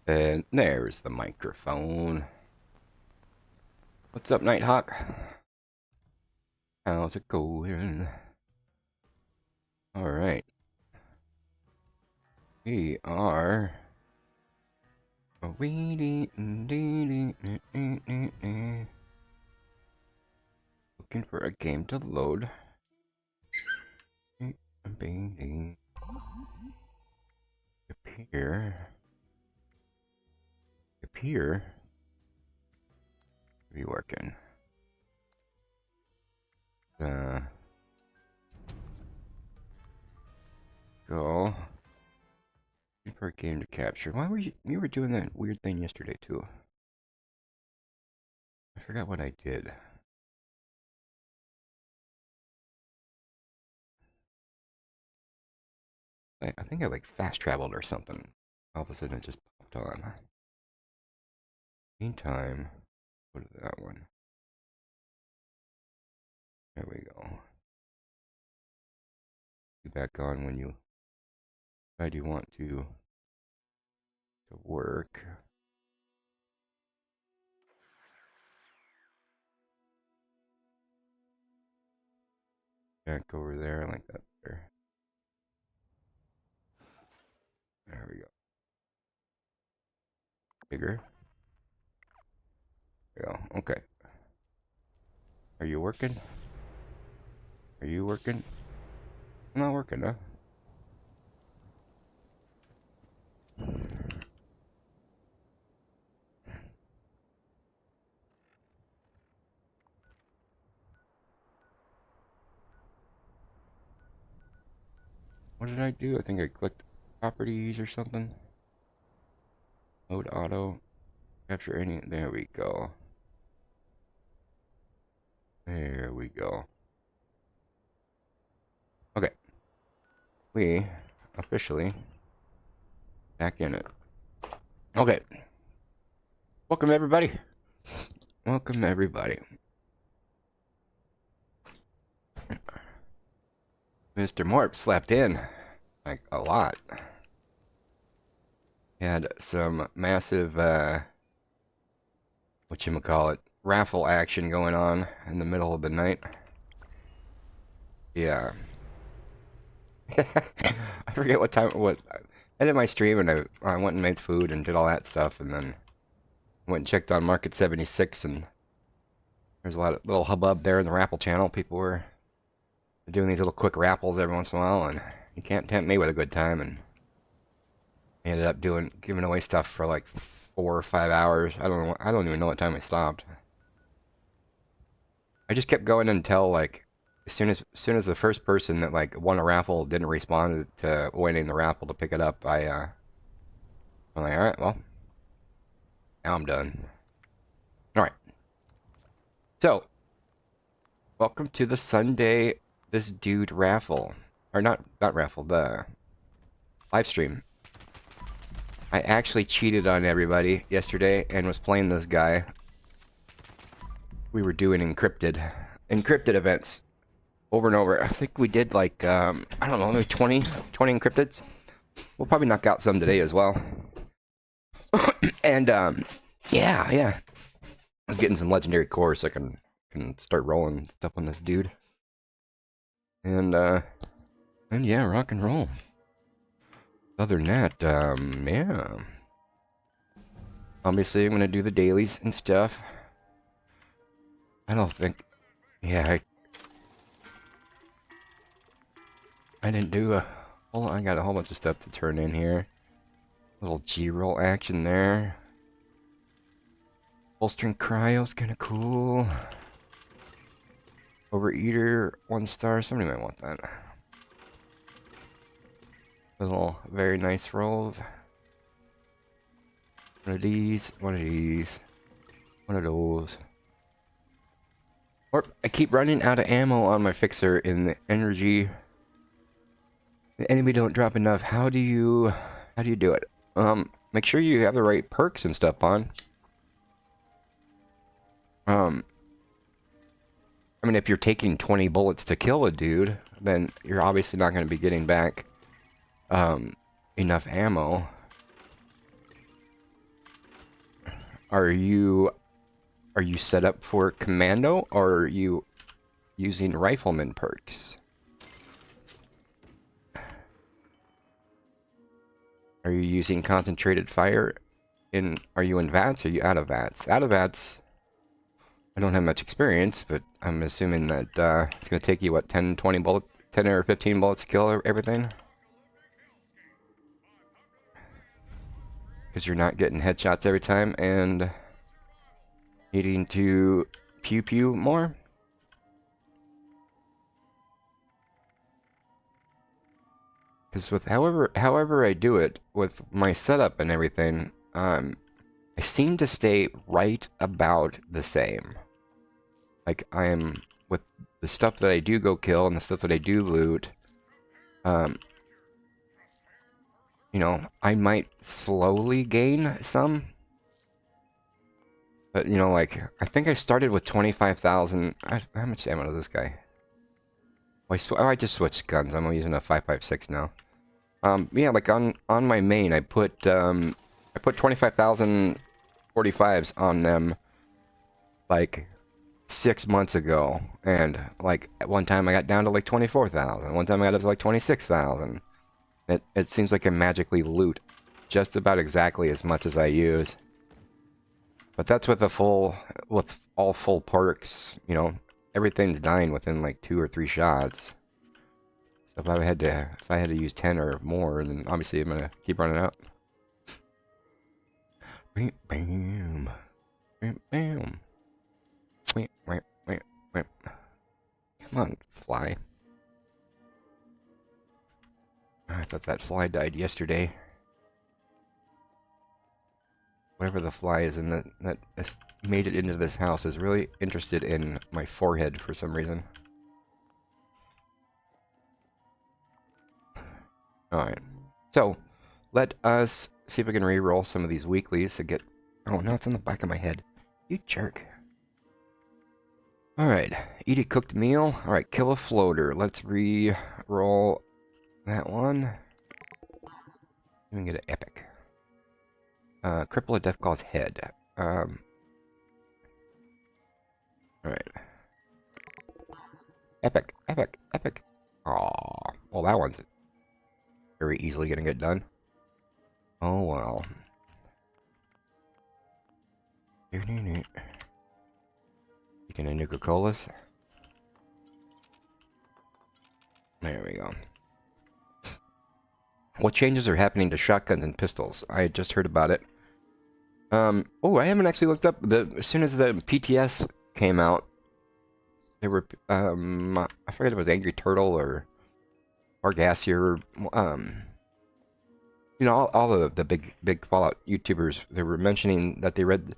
And there's the microphone. What's up, Nighthawk? How's it going? Alright. We are looking for a game to load. Appear to be working. Go. Looking for a game to capture. Why were you were doing that weird thing yesterday too? I forgot what I did. I think I like fast traveled or something. All of a sudden it just popped on. Meantime, go to that one. There we go. Be back on when you decide you want to work. Back over there like that there. There we go. Bigger. There we go. Okay. Are you working? Are you working? I'm not working, huh? What did I do? I think I clicked properties or something. Load auto. Capture any. There we go. There we go. Okay. We officially back in it. Okay. Welcome everybody. Welcome everybody. Mr. Morp slept in like a lot. Had some massive whatchamacallit, raffle action going on in the middle of the night. Yeah. I forget what time I did my stream and I went and made food and did all that stuff and then went and checked on Market 76 and there's a lot of little hubbub there in the raffle channel. People were doing these little quick raffles every once in a while and you can't tempt me with a good time, and I ended up giving away stuff for like 4 or 5 hours. I don't even know what time I stopped. I just kept going until like as soon as the first person that like won a raffle didn't respond to winning the raffle to pick it up, I'm like, all right, well, now I'm done. All right. So, welcome to the Sunday This Dude raffle, or not raffle, the live stream. I actually cheated on everybody yesterday and was playing this guy. We were doing encrypted events over and over. I think we did like I don't know, maybe 20 encrypteds. We'll probably knock out some today as well. And yeah, I was getting some legendary cores so I can start rolling stuff on this dude. And yeah, rock and roll. Other than that, yeah. Obviously, I'm gonna do the dailies and stuff. I don't think, yeah, I didn't do a whole. I got a whole bunch of stuff to turn in here. Little G-roll action there. Bolstering cryo's kind of cool. Overeater 1 star. Somebody might want that. Little very nice rolls. One of these. One of these. One of those. Or I keep running out of ammo on my fixer in the energy. The enemy don't drop enough. How do you do it? Make sure you have the right perks and stuff on. I mean, if you're taking 20 bullets to kill a dude, then you're obviously not going to be getting back enough ammo. Are you set up for commando, or are you using rifleman perks? Are you using concentrated fire? Are you in VATS or are you out of VATS? Out of VATS, I don't have much experience, but I'm assuming that it's going to take you, what, 10, 20 bullets, 10 or 15 bullets to kill everything? Because you're not getting headshots every time and needing to pew pew more? Because with however I do it, with my setup and everything, I seem to stay right about the same. Like, I am, with the stuff that I do go kill and the stuff that I do loot, you know, I might slowly gain some. But, you know, like, I think I started with 25,000. How much ammo does this guy? Oh, I just switched guns. I'm using a 5.56 now. Yeah, like on my main, I put 25,000 45s on them, like 6 months ago, and like at one time I got down to like 24,000. One time I got up to like 26,000. It seems like I magically loot just about exactly as much as I use. But that's with all full perks, you know, everything's dying within like 2 or 3 shots. So if I had to use 10 or more, then obviously I'm gonna keep running out. Bam, bam, bam, bam. Wait. Come on, fly. I thought that fly died yesterday. Whatever the fly is in that made it into this house is really interested in my forehead for some reason. Alright. So, let us see if we can re-roll some of these weeklies to get... Oh, no, it's on the back of my head. You jerk. Alright. Eat a cooked meal. Alright, kill a floater. Let's re-roll that one. Even get an epic. Cripple a Deathclaw's head. Alright. Epic. Aww. Well, that one's very easily gonna get done. Oh, well. Speaking of Nuka-Colas. There we go. What changes are happening to shotguns and pistols? I just heard about it. Oh, I haven't actually looked up as soon as the PTS came out. There were I forget if it was Angry Turtle or Gassier. You know, all the big Fallout YouTubers, they were mentioning that they read.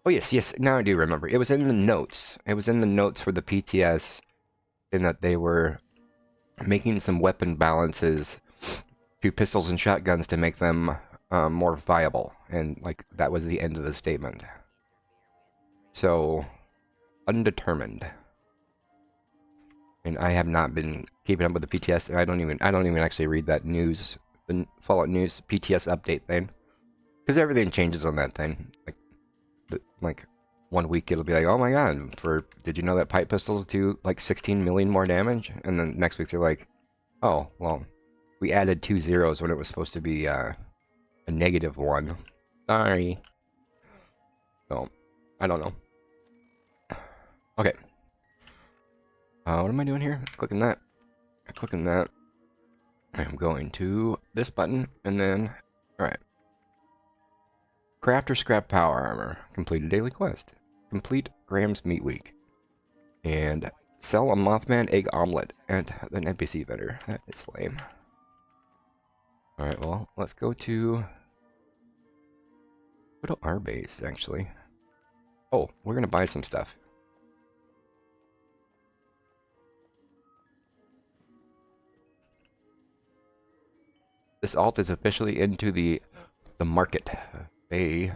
Oh yes, now I do remember. It was in the notes. It was in the notes for the PTS, in that they were making some weapon balances to pistols and shotguns to make them more viable, and like that was the end of the statement. So, undetermined. And I have not been keeping up with the PTS, and I don't even actually read that news, the Fallout News PTS update thing, because everything changes on that thing. Like 1 week it'll be like, oh my god, did you know that pipe pistols do like 16 million more damage? And then next week they're like, oh well, we added 2 zeros when it was supposed to be a -1. Sorry. So I don't know. Okay. What am I doing here? Clicking that. I'm going to this button, and then, alright. Craft or scrap power armor. Complete a daily quest. Complete Graham's Meat Week. And sell a Mothman egg omelet at an NPC vendor. That is lame. Alright, well, let's go to our base, actually. Oh, we're gonna buy some stuff. This alt is officially into the market. They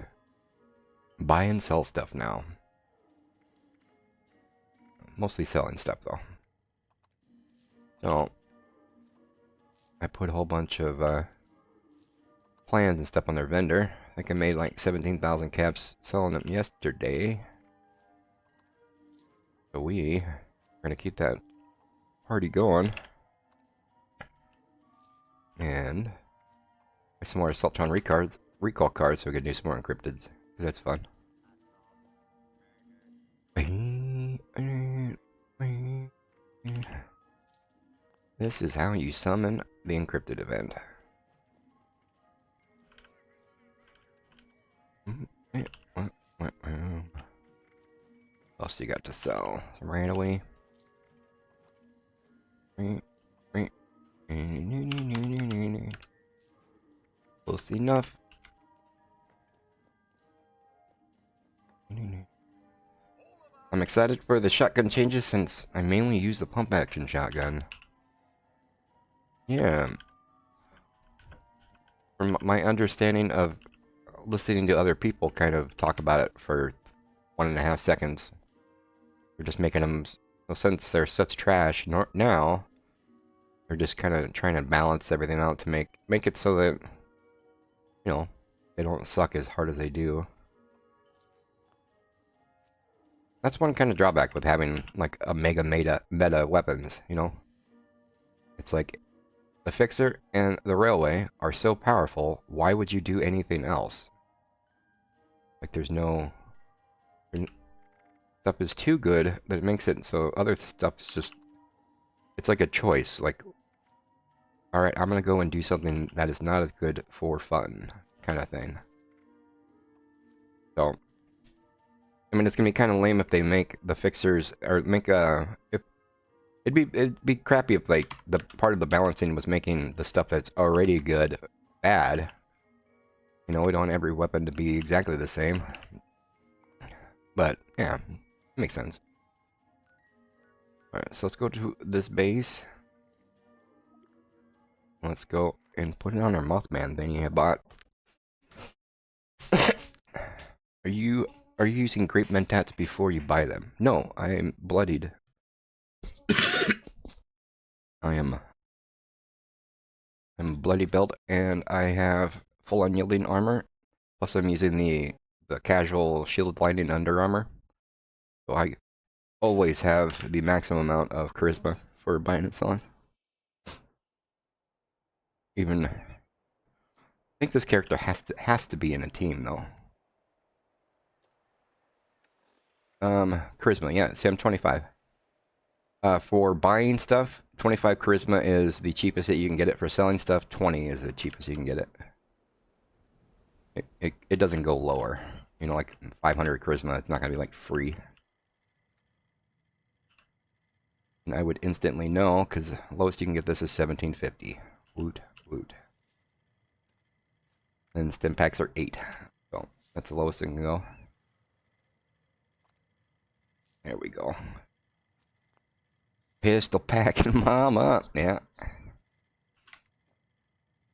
buy and sell stuff now. Mostly selling stuff, though. So, I put a whole bunch of plans and stuff on their vendor. I think I made like 17,000 caps selling them yesterday. So we are gonna keep that party going. And some more Assaultron recall cards so we can do some more Encrypteds. That's fun. This is how you summon the Encrypted event. What else you got to sell? Some randomly. Close enough. I'm excited for the shotgun changes since I mainly use the pump action shotgun. Yeah. From my understanding of listening to other people kind of talk about it for 1.5 seconds. We're just making them, well, since they're such trash now, they're just kind of trying to balance everything out to make it so that, you know, they don't suck as hard as they do. That's one kind of drawback with having like a meta weapons, you know? It's like the Fixer and the Railway are so powerful, why would you do anything else? Like there's no stuff is too good that it makes it so other stuff's just, it's like a choice, like, alright, I'm gonna go and do something that is not as good for fun, kind of thing. So I mean, it's gonna be kind of lame if they make the Fixers, or make a, if it'd be crappy if like the part of the balancing was making the stuff that's already good bad. You know, we don't want every weapon to be exactly the same. But yeah, it makes sense. Alright, so let's go to this base. Let's go and put it on our Mothman thingy I bought. Are you using grape mentats before you buy them? No, I am bloodied. I'm bloody built, and I have full unyielding armor. Plus, I'm using the casual shielded lightning under armor. So I always have the maximum amount of charisma for buying and selling. Even, I think this character has to be in a team though. Charisma, yeah. See, I'm 25. For buying stuff, 25 charisma is the cheapest that you can get it. For selling stuff, 20 is the cheapest you can get it. It doesn't go lower. You know, like 500 charisma, it's not gonna be like free. And I would instantly know, because the lowest you can get this is 1750. Woot, woot. And stim packs are 8. So that's the lowest it can go. There we go. Pistol packing mama. Yeah.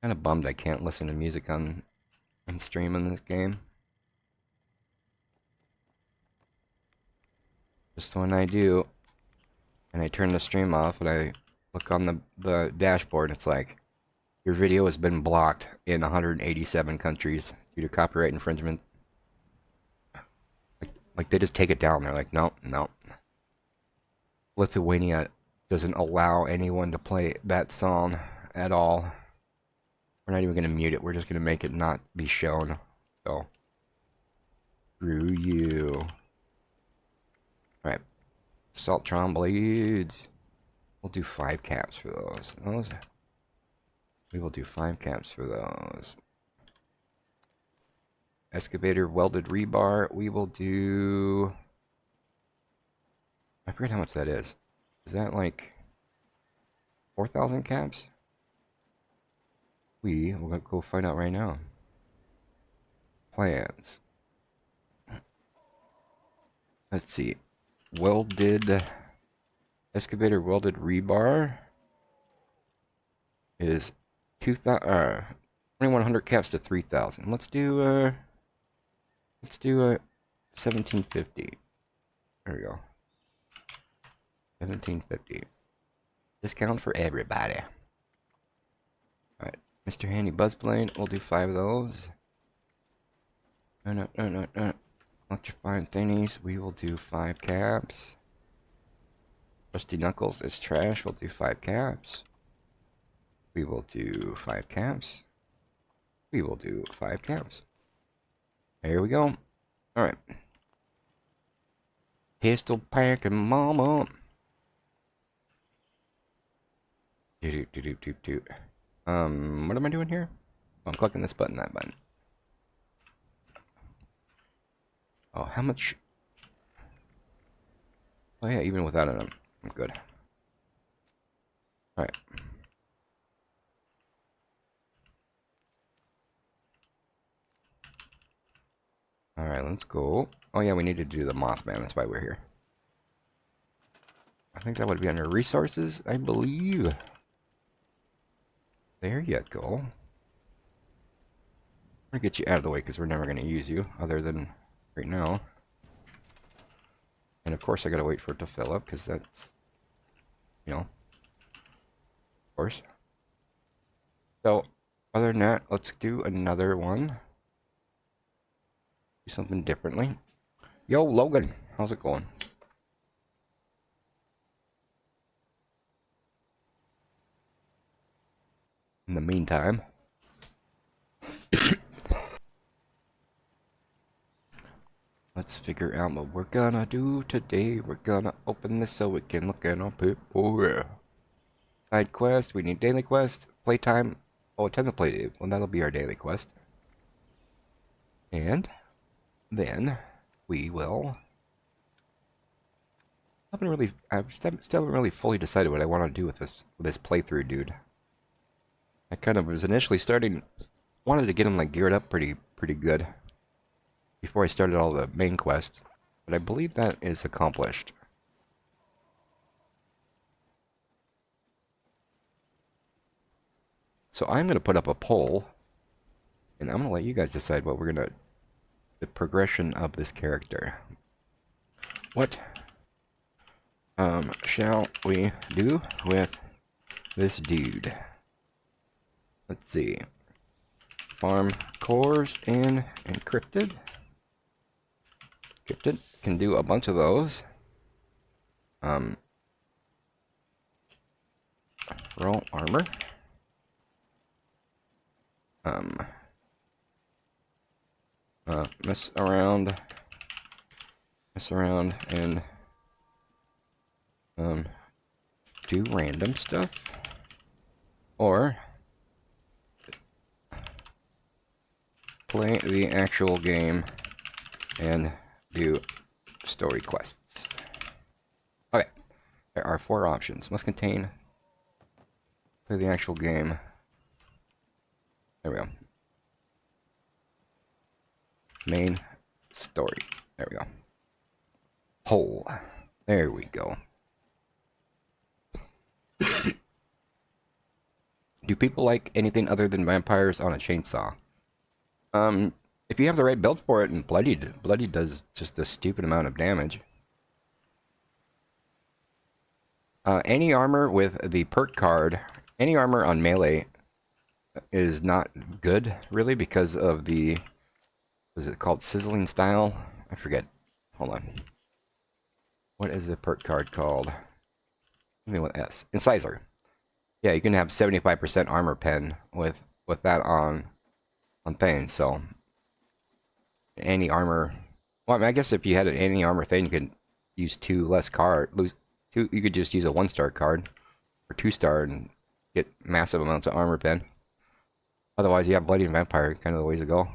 Kind of bummed I can't listen to music on stream in this game. Just when I do, and I turn the stream off and I look on the dashboard, it's like, your video has been blocked in 187 countries due to copyright infringement. Like they just take it down. They're like, no, no. Lithuania doesn't allow anyone to play that song at all. We're not even going to mute it. We're just going to make it not be shown. So, screw you. Alright. Assaultron blades. We'll do 5 caps for those. We will do 5 caps for those. Excavator welded rebar. We will do, I forget how much that is. Is that like 4,000 caps? We'll go find out right now. Plans. Let's see. Welded excavator welded rebar is 2,100 caps to 3,000. Let's do 1750. There we go. 1750. Discount for everybody. Alright. Mr. Handy Buzzblade, we'll do 5 of those. No, no, no, no, no. Electrifying thingies. We will do 5 caps. Rusty Knuckles is trash. We'll do 5 caps. We will do 5 caps. We will do 5 caps. There we go. Alright. Pistol packing mama. Do do do do do. What am I doing here? Oh, I'm clicking this button, that button. Oh, how much? Oh yeah, even without it, I'm good. Alright. Alright, let's go. Oh yeah, we need to do the Mothman, that's why we're here. I think that would be under resources, I believe. There you go. I'm gonna get you out of the way because we're never gonna use you, other than right now. And of course I gotta wait for it to fill up, because that's, you know, of course. So, other than that, let's do another one. Do something differently. Yo, Logan, how's it going? In the meantime, let's figure out what we're gonna do today. We're gonna open this so we can look at our people. Side quest, we need daily quest, playtime. Oh, attempt to play. Well, that'll be our daily quest. And then we will. I still haven't really fully decided what I want to do with this playthrough, dude. I kind of was initially wanted to get him like geared up pretty good before I started all the main quests, but I believe that is accomplished. So I'm gonna put up a poll, and I'm gonna let you guys decide what the progression of this character. What shall we do with this dude? Let's see. Farm cores in Encrypted. Encrypted can do a bunch of those. Roll armor. Mess around and do random stuff, or play the actual game and do story quests. Okay, there are 4 options. Must contain, play the actual game. There we go. Main story. There we go. Poll. There we go. Do people like anything other than vampires on a chainsaw? If you have the right build for it, and Bloody does just a stupid amount of damage. Any armor with the perk card, any armor on melee is not good, really, because of the, is it called sizzling style? I forget. Hold on. What is the perk card called? Give me one S. Incisor. Yeah, you can have 75% armor pen with that on thing. So any armor. Well, I mean, I guess if you had any armor thing, you could use 2 less card. Lose 2. You could just use a 1-star card or 2-star and get massive amounts of armor pen. Otherwise, yeah, Bloody and Vampire kind of the ways to go.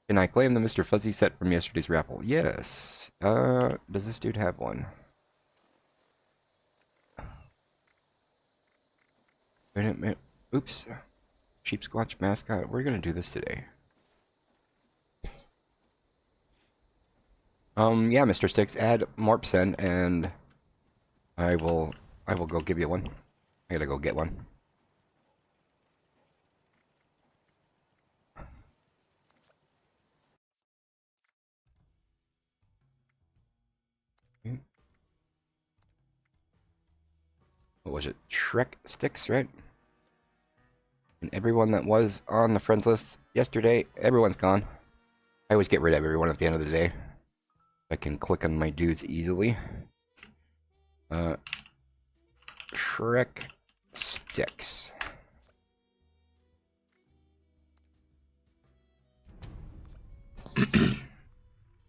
Can I claim the Mr. Fuzzy set from yesterday's raffle? Yes. Does this dude have one? Wait a minute. Oops. Sheep Squatch mascot. We're gonna do this today. Yeah, Mr. Sticks, add Morpsen, and I will go give you one. I gotta go get one. What was it? Shrek Sticks, right? And everyone that was on the friends list yesterday, everyone's gone. I always get rid of everyone at the end of the day. I can click on my dudes easily. Shrek sticks.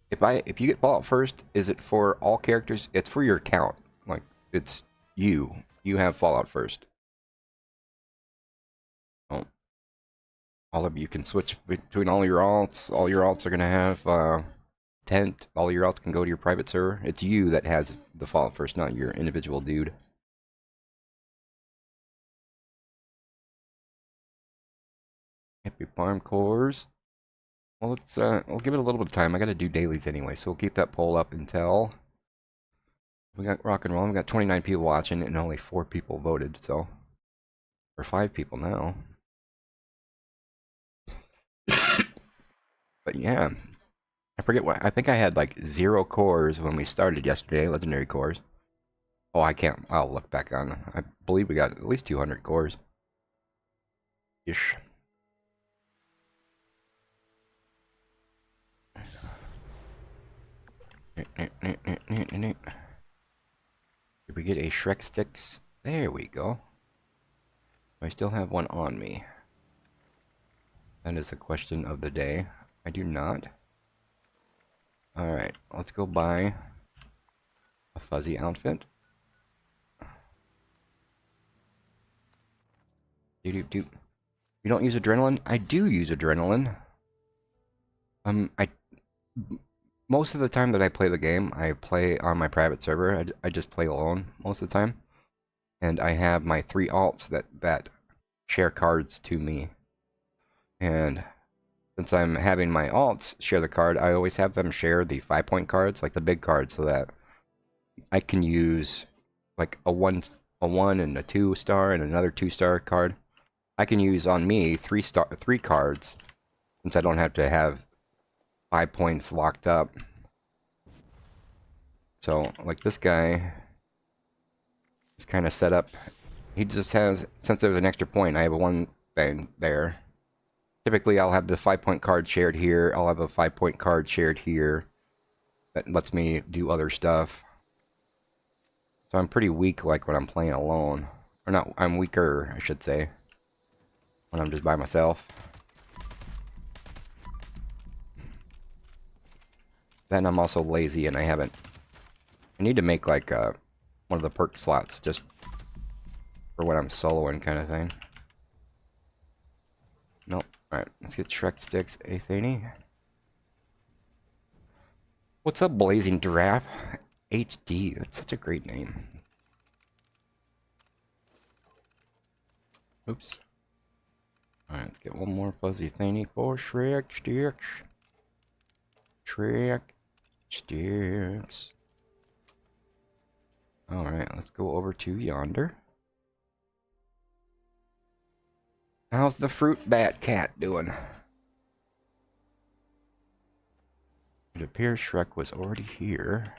If you get Fallout first, is it for all characters? It's for your account. Like it's you. You have Fallout first. Oh, all of you can switch between all your alts. All your alts are gonna have tent. All your alts can go to your private server. It's you that has the Fallout first, not your individual dude. Happy farm cores. Well, we'll give it a little bit of time. I gotta do dailies anyway, so we'll keep that poll up until we got rock and roll. We got 29 people watching and only 4 people voted, so or 5 people now. But yeah, I forget what I think I had like 0 cores when we started yesterday, legendary cores. Oh, I can't. I'll look back on. I believe we got at least 200 cores. Ish. Did we get a Shrek sticks? There we go. I still have one on me. That is the question of the day. I do not. Alright, let's go buy a fuzzy outfit. You don't use adrenaline? I do use adrenaline. I most of the time that I play the game, I play on my private server. I just play alone most of the time. And I have my 3 alts that share cards to me. And since I'm having my alts share the card, I always have them share the 5-point cards, like the big cards, so that I can use like a 1 and a 2-star and another 2-star card. I can use on me 3 cards, since I don't have to have 5 points locked up. So like this guy is kind of set up. He just has, since there's an extra point, I have a 1 thing there. Typically I'll have the 5-point card shared here. I'll have a 5-point card shared here that lets me do other stuff. So I'm pretty weak like when I'm playing alone. Or not, I'm weaker, I should say, when I'm just by myself. Then I'm also lazy and I need to make like one of the perk slots just for when I'm soloing kind of thing. Nope. Alright, let's get Shrek sticks, Athene. What's up, Blazing Giraffe? HD, that's such a great name. Oops. Alright, let's get one more fuzzy thingy for Shrek sticks. Shrek sticks. Alright, let's go over to yonder. How's the fruit bat cat doing? It appears Shrek was already here.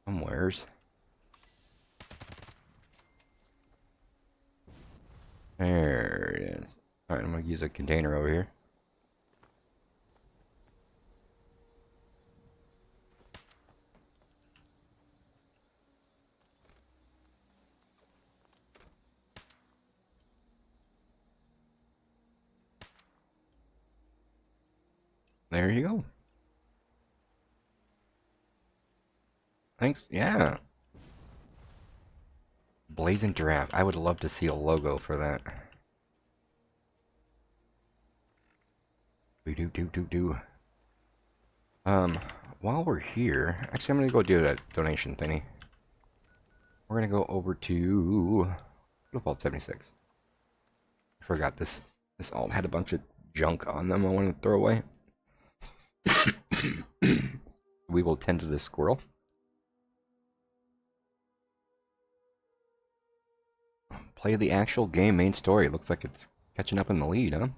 Somewheres. There it is. Alright, I'm gonna use a container over here. There you go. Thanks. Yeah. Blazing Giraffe. I would love to see a logo for that. Do. While we're here, actually I'm gonna go do that donation thingy. We're gonna go over to Default 76. I forgot this alt had a bunch of junk on them I wanted to throw away. We will tend to this squirrel. Play the actual game main story. Looks like it's catching up in the lead, huh?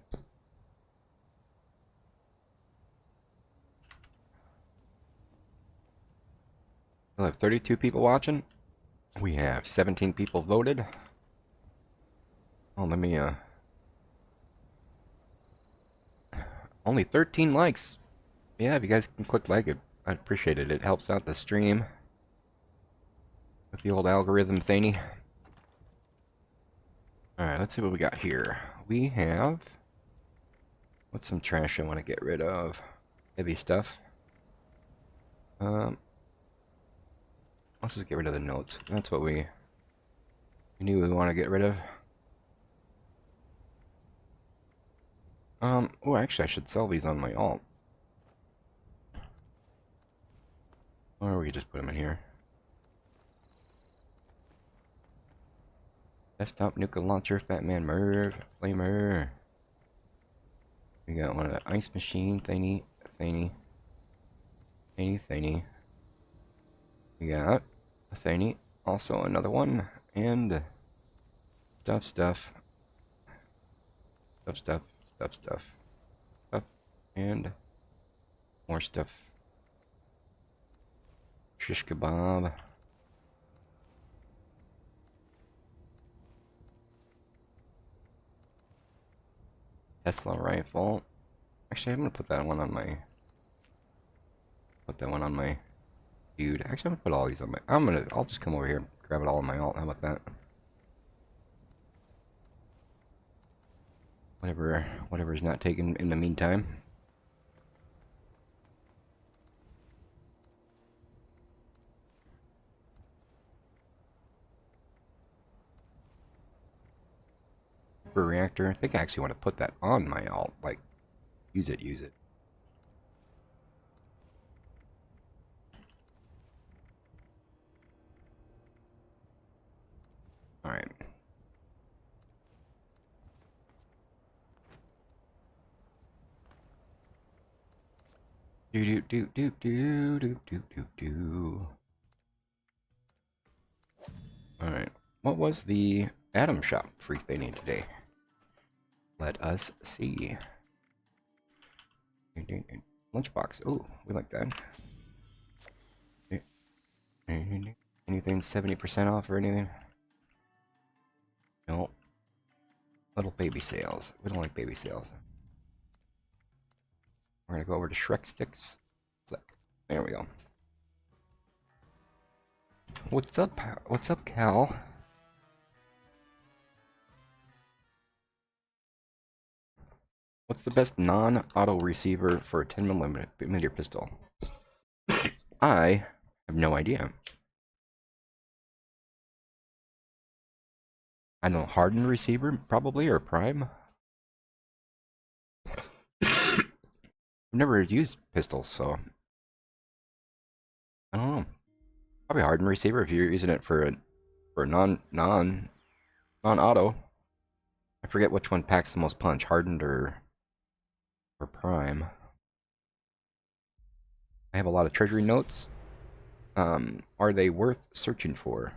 We'll have 32 people watching. We have 17 people voted. Oh, let me, only 13 likes. Yeah, if you guys can click like it, I'd appreciate it. It helps out the stream with the old algorithm thingy. Alright, let's see what we got here. We have... What's some trash I want to get rid of? Heavy stuff. Let's just get rid of the notes. That's what we knew we want to get rid of. Oh, actually I should sell these on my alt. Or we just put them in here. Desktop, nuclear launcher, Fatman Merv, Flamer. We got one of the ice machine, thingy. We got a thingy, also another one, and stuff, and more stuff. Shish kebab. Tesla rifle. Actually, I'm gonna put that one on my. Dude. Actually, I'm gonna put all these on my. I'll just come over here and grab it all on my alt. How about that? Whatever's not taken in the meantime. Reactor. I think I actually want to put that on my alt. Like, use it. Alright. Alright. What was the Atom Shop free thingy today? Let us see. Lunchbox. Oh, we like that. Anything 70% off or anything? No. Little baby sales. We don't like baby sales. We're gonna go over to Shrek Sticks. Click. There we go. What's up? What's up, Cal? What's the best non-auto receiver for a 10mm pistol? I have no idea. I don't know, hardened receiver, probably, or prime? I've never used pistols, so I don't know. Probably hardened receiver if you're using it for non-auto. I forget which one packs the most punch, hardened or prime. I have a lot of treasury notes. Are they worth searching for?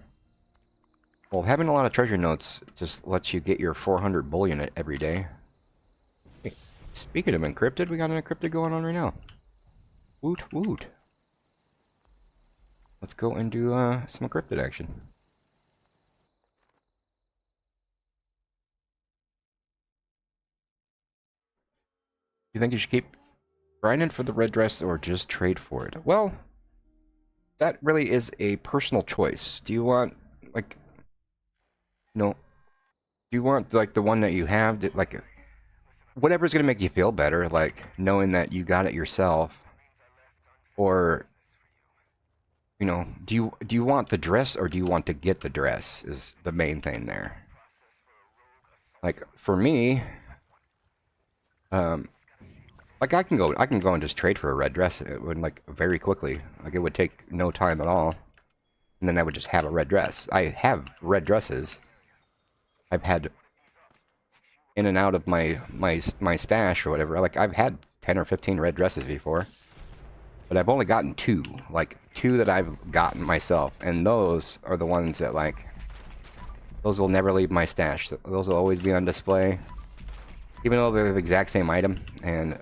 Well, having a lot of treasure notes just lets you get your 400 bullion every day. Hey, speaking of encrypted, we got an encrypted going on right now. Woot woot. Let's go and do some encrypted action. You think you should keep grinding for the red dress or just trade for it? Well, that really is a personal choice. Do you want, like, do you want, like, the one that you have, that, like, whatever's gonna make you feel better, like, knowing that you got it yourself, or, do you want the dress or do you want to get the dress is the main thing there. Like, for me, like, I can go and just trade for a red dress. It would, like, very quickly. Like, it would take no time at all. And then I would just have a red dress. I have red dresses. I've had in and out of my stash or whatever. Like, I've had 10 or 15 red dresses before. But I've only gotten two. Like, two that I've gotten myself. And those are the ones that, like, those will never leave my stash. Those will always be on display. Even though they're the exact same item. And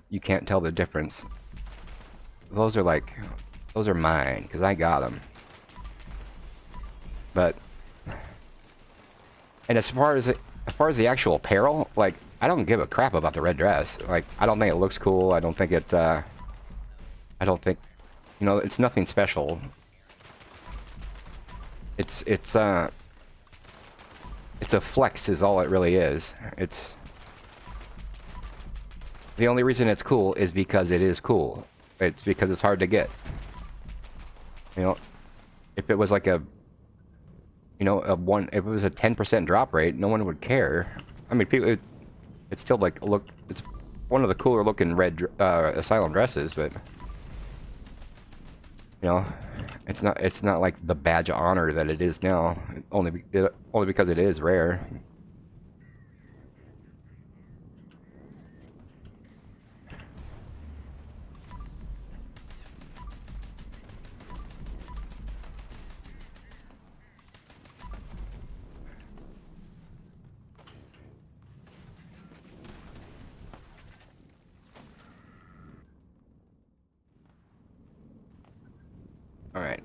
you can't tell the difference. Those are mine, because I got them. But and as far as the actual apparel, like I don't give a crap about the red dress. Like I don't think it looks cool. I don't think it. I don't think, you know, it's nothing special. It's a flex is all it really is. It's the only reason it's cool is because it is cool. It's because it's hard to get. You know, if it was like a, you know, if it was a 10% drop rate, no one would care. I mean, people, it's still like it's one of the cooler looking red asylum dresses, but you know, it's not like the badge of honor that it is now. Only because it is rare. All right.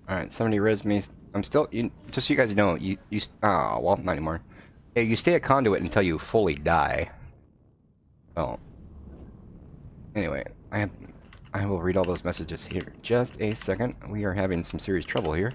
Alright, somebody res me. I'm still, just so you guys know, oh, well, not anymore. Yeah, you stay a conduit until you fully die. Well, anyway, I will read all those messages here. Just a second. We are having some serious trouble here.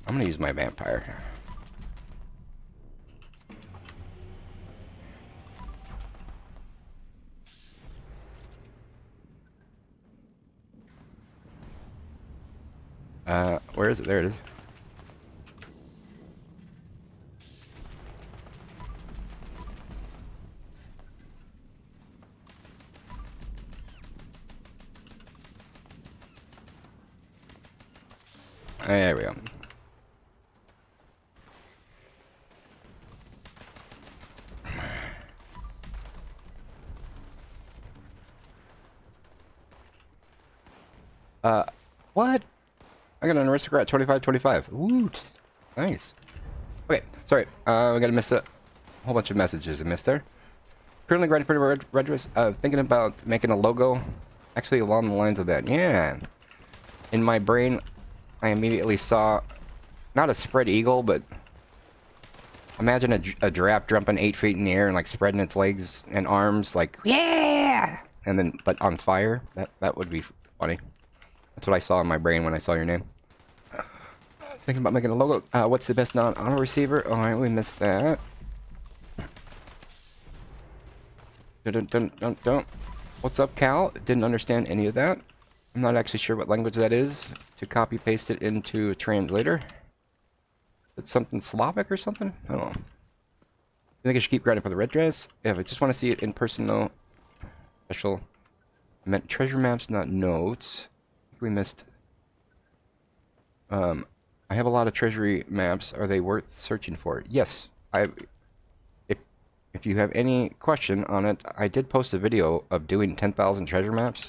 I'm gonna use my vampire. Where is it? There it is. There we go. What? I got an aristocrat 25-25. Ooh, nice. Okay, sorry. We gotta miss a whole bunch of messages I missed there. Currently writing for the red dress. Thinking about making a logo, actually along the lines of that. Yeah. In my brain, I immediately saw not a spread eagle, but imagine a giraffe jumping 8 feet in the air and like spreading its legs and arms, like yeah, and then but on fire. That would be funny. That's what I saw in my brain when I saw your name. Thinking about making a logo. What's the best non-auto receiver? Alright, we missed that. Dun. What's up, Cal? Didn't understand any of that. I'm not actually sure what language that is. To copy paste it into a translator. It's something Slavic or something? I don't know. I think I should keep grinding for the red dress. Yeah, I just want to see it in person though. Special. I meant treasure maps, not notes. We missed. I have a lot of treasury maps. Are they worth searching for? Yes. If you have any question on it, I did post a video of doing 10,000 treasure maps.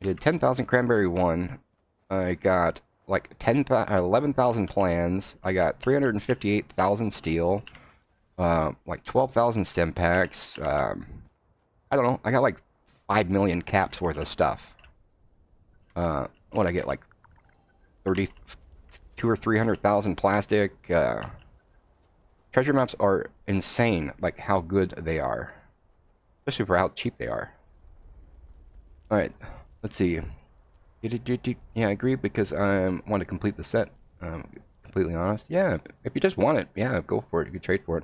I did 10,000 Cranberry 1. I got like 11,000 plans. I got 358,000 steel. Like 12,000 stem packs. I don't know. I got like 5 million caps worth of stuff. What I get, like 32 or 300,000 plastic. Treasure maps are insane, like how good they are, especially for how cheap they are. All right, let's see. Yeah, I agree because I want to complete the set. Completely honest. Yeah, if you just want it, yeah, go for it. You can trade for it.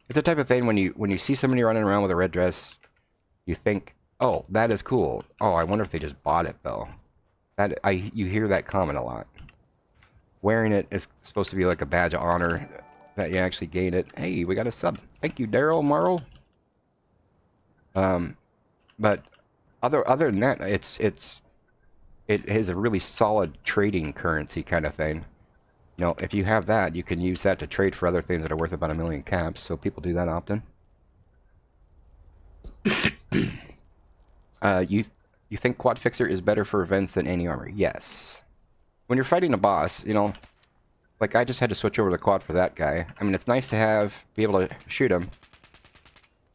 It's the type of thing when you see somebody running around with a red dress, you think, oh, that is cool. Oh, I wonder if they just bought it though. You hear that comment a lot. Wearing it is supposed to be like a badge of honor that you actually gain it. Hey, we got a sub. Thank you, Daryl Morrow. But other than that, it is a really solid trading currency kind of thing. You know, if you have that, you can use that to trade for other things that are worth about 1,000,000 caps. So people do that often. You think Quad Fixer is better for events than any armor? Yes. When you're fighting a boss, you know, like I just had to switch over to Quad for that guy. I mean, it's nice to be able to shoot him,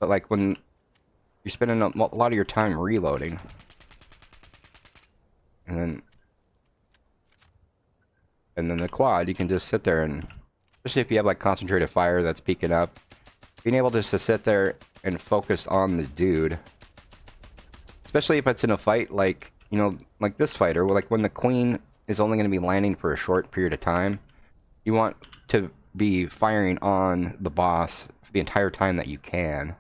but like when you're spending a lot of your time reloading, and then the Quad, you can just sit there and, especially if you have like concentrated fire that's peeking up, being able just to sit there and focus on the dude. Especially if it's in a fight like, you know, like this fight, or like when the queen is only going to be landing for a short period of time, you want to be firing on the boss for the entire time that you can.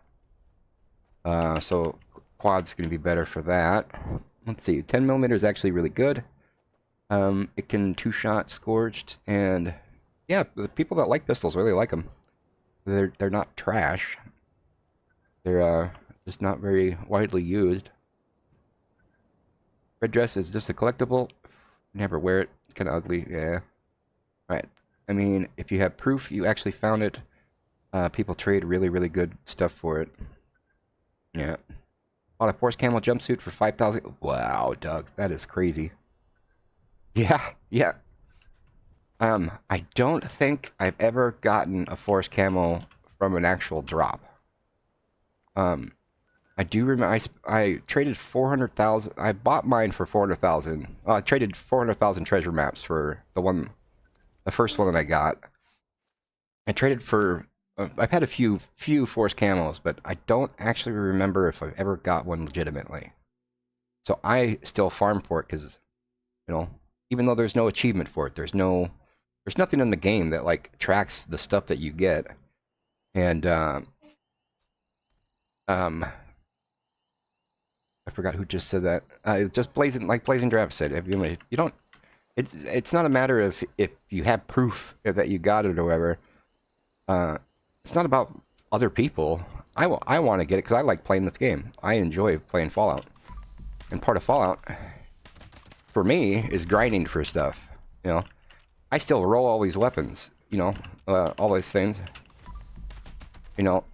So Quad's going to be better for that. Let's see, 10mm is actually really good. It can two-shot Scorched, and yeah, the people that like pistols really like them. They're not trash. They're just not very widely used. Red dress is just a collectible. Never wear it. It's kind of ugly. Yeah. Right. I mean, if you have proof you actually found it, people trade really, really good stuff for it. Yeah. Bought a force camo jumpsuit for 5,000. Wow, Doug, that is crazy. Yeah, yeah. I don't think I've ever gotten a force camo from an actual drop. I do remember I traded 400,000. I bought mine for 400,000. I traded 400,000 treasure maps for the first one that I got. I traded for. I've had a few force camos, but I don't actually remember if I've ever got one legitimately. So I still farm for it because, you know, even though there's no achievement for it, there's nothing in the game that like tracks the stuff that you get, and I forgot who just said that. Just Blazing Draft said, if you don't, it's not a matter of if you have proof that you got it or whatever. It's not about other people. I want to get it because I like playing this game. I enjoy playing Fallout, and part of Fallout for me is grinding for stuff. You know, I still roll all these weapons. You know, all these things. You know,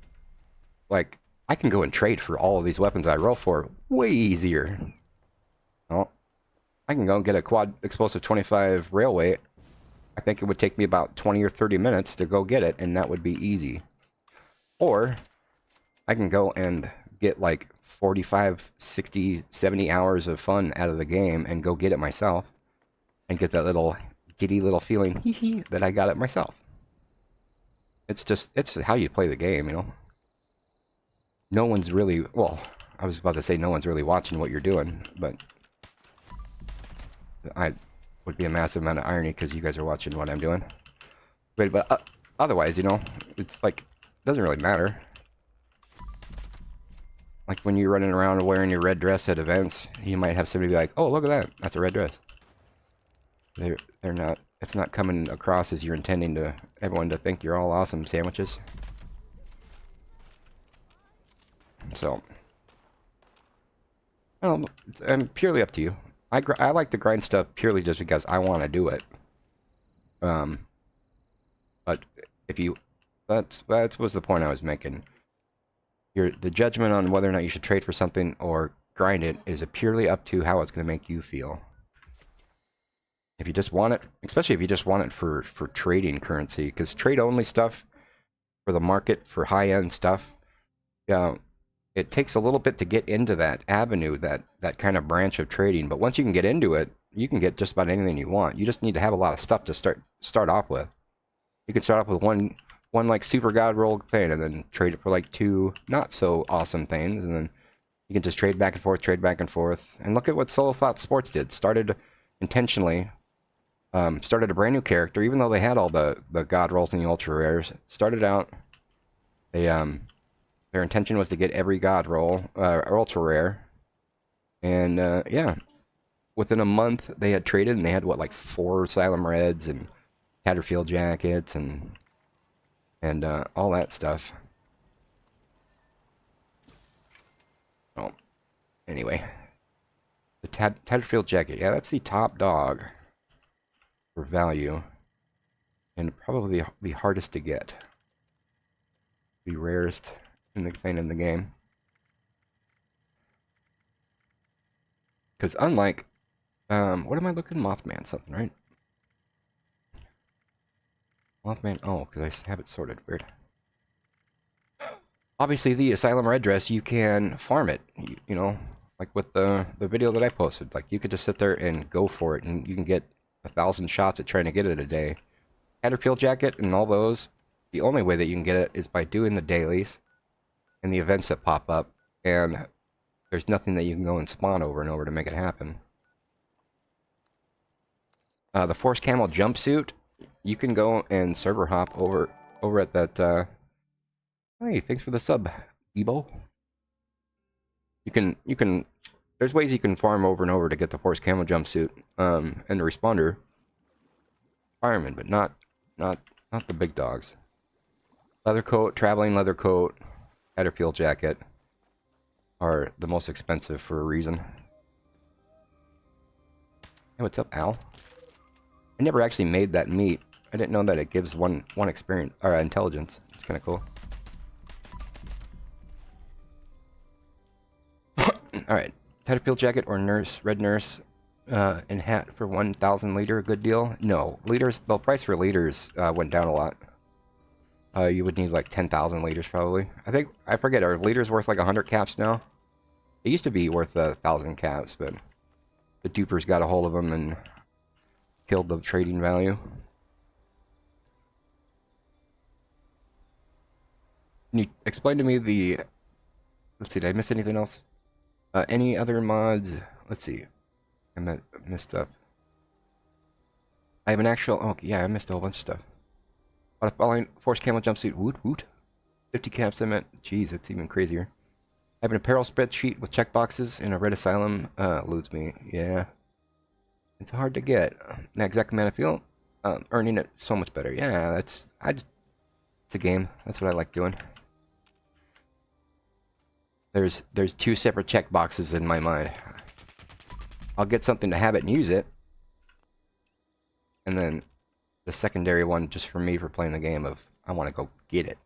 like I can go and trade for all of these weapons I roll for way easier. Oh, I can go and get a quad explosive 25 railway. I think it would take me about 20 or 30 minutes to go get it, and that would be easy. Or I can go and get like 45, 60, 70 hours of fun out of the game and go get it myself and get that little giddy little feeling hee hee that I got it myself. It's how you play the game, you know. No one's really, well, I was about to say no one's really watching what you're doing, but I would be a massive amount of irony because you guys are watching what I'm doing. But otherwise, you know, it's like, it doesn't really matter. Like when you're running around wearing your red dress at events, you might have somebody be like, oh, look at that, that's a red dress. They're not, it's not coming across as you're intending to everyone to think you're all awesome sandwiches. So, well, it's purely up to you. I like to grind stuff purely just because I want to do it. But if you, that was the point I was making. The judgment on whether or not you should trade for something or grind it is purely up to how it's going to make you feel. If you just want it, especially if you just want it for trading currency, because trade-only stuff for the market for high-end stuff, it takes a little bit to get into that avenue, that kind of branch of trading. But once you can get into it, you can get just about anything you want. You just need to have a lot of stuff to start off with. You can start off with one like super god roll thing, and then trade it for like two not so awesome things, and then you can just trade back and forth. And look at what Solo Thought Sports did. Started intentionally. Started a brand new character, even though they had all the god rolls and the ultra rares. Started out, their intention was to get every god roll, or ultra rare, and yeah, within a month they had traded, and they had what, like 4 Asylum Reds and Catterfield jackets and all that stuff. Anyway, the Tatterfield jacket. Yeah, that's the top dog for value, and probably the hardest to get. The rarest thing in the game. Because unlike, what am I looking? Mothman something, right? Mothman, oh, because I have it sorted. Weird. Obviously, the Asylum Red Dress, you can farm it. You know, like with the video that I posted. Like, you could just sit there and go for it, and you can get 1,000 shots at trying to get it a day. Tatterfield jacket and all those, the only way that you can get it is by doing the dailies and the events that pop up, and there's nothing that you can go and spawn over and over to make it happen. The Force Camel jumpsuit, you can go and server hop over at that. Hey, thanks for the sub, Ebo. You can. There's ways you can farm over and over to get the Force Camel jumpsuit, and the responder fireman, but not the big dogs. Leather coat, traveling leather coat, Tatterfield jacket are the most expensive for a reason. Hey, what's up, Al? I never actually made that meat. I didn't know that it gives one experience or intelligence. It's kind of cool. All right, Tatterfield jacket or red nurse, and hat for 1,000 liter. A good deal? No, liters. The price for liters went down a lot. You would need like 10,000 liters probably. I forget. Are liters worth like 100 caps now? It used to be worth 1,000 caps, but the dupers got a hold of them and killed the trading value. Can you explain to me the... Let's see, did I miss anything else? Any other mods? Let's see. I missed stuff. I have an actual... Oh, yeah, I missed a whole bunch of stuff. Following Force Camel jumpsuit. Woot woot. 50 caps, I meant. Jeez, that's even crazier. I have an apparel spreadsheet with checkboxes and a red asylum. Eludes me. Yeah. It's hard to get. An exact amount of feel. Earning it so much better. Yeah, it's a game. That's what I like doing. There's two separate checkboxes in my mind. I'll get something to have it and use it, and then the secondary one just for me for playing the game of I want to go get it.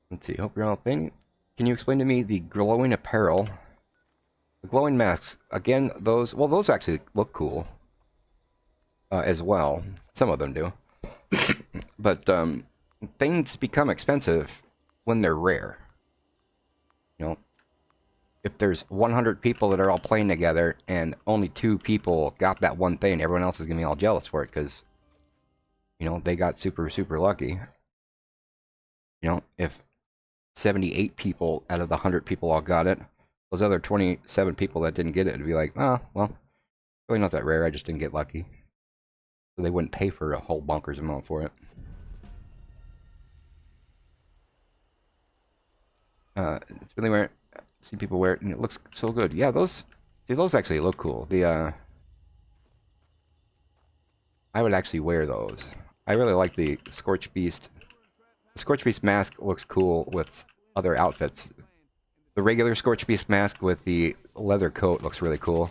Let's see. Hope you're all playing. Can you explain to me the glowing apparel? The glowing masks. Again, those actually look cool as well. Some of them do. But things become expensive when they're rare. You know, if there's 100 people that are all playing together and only 2 people got that one thing, everyone else is gonna be all jealous for it because, you know, they got super lucky. You know, if 78 people out of the 100 people all got it, those other 27 people that didn't get it would be like, oh, well, really not that rare. I just didn't get lucky. So they wouldn't pay for a whole bonkers amount for it. It's really rare. See people wear it, and it looks so good. Yeah, those actually look cool. I would actually wear those. I really like the Scorch Beast. The Scorch Beast mask looks cool with other outfits. The regular Scorch Beast mask with the leather coat looks really cool.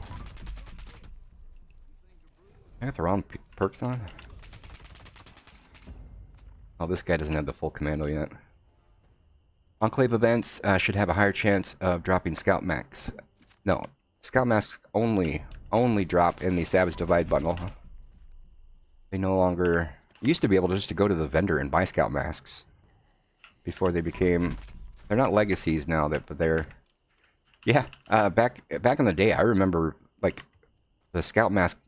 I got the wrong perks on. Oh, this guy doesn't have the full commando yet. Enclave events should have a higher chance of dropping Scout Masks. No, Scout Masks only drop in the Savage Divide bundle. They no longer... You used to be able to just go to the vendor and buy Scout Masks before they became... They're not legacies now, but they're... Yeah, back in the day, I remember, like, the Scout Mask,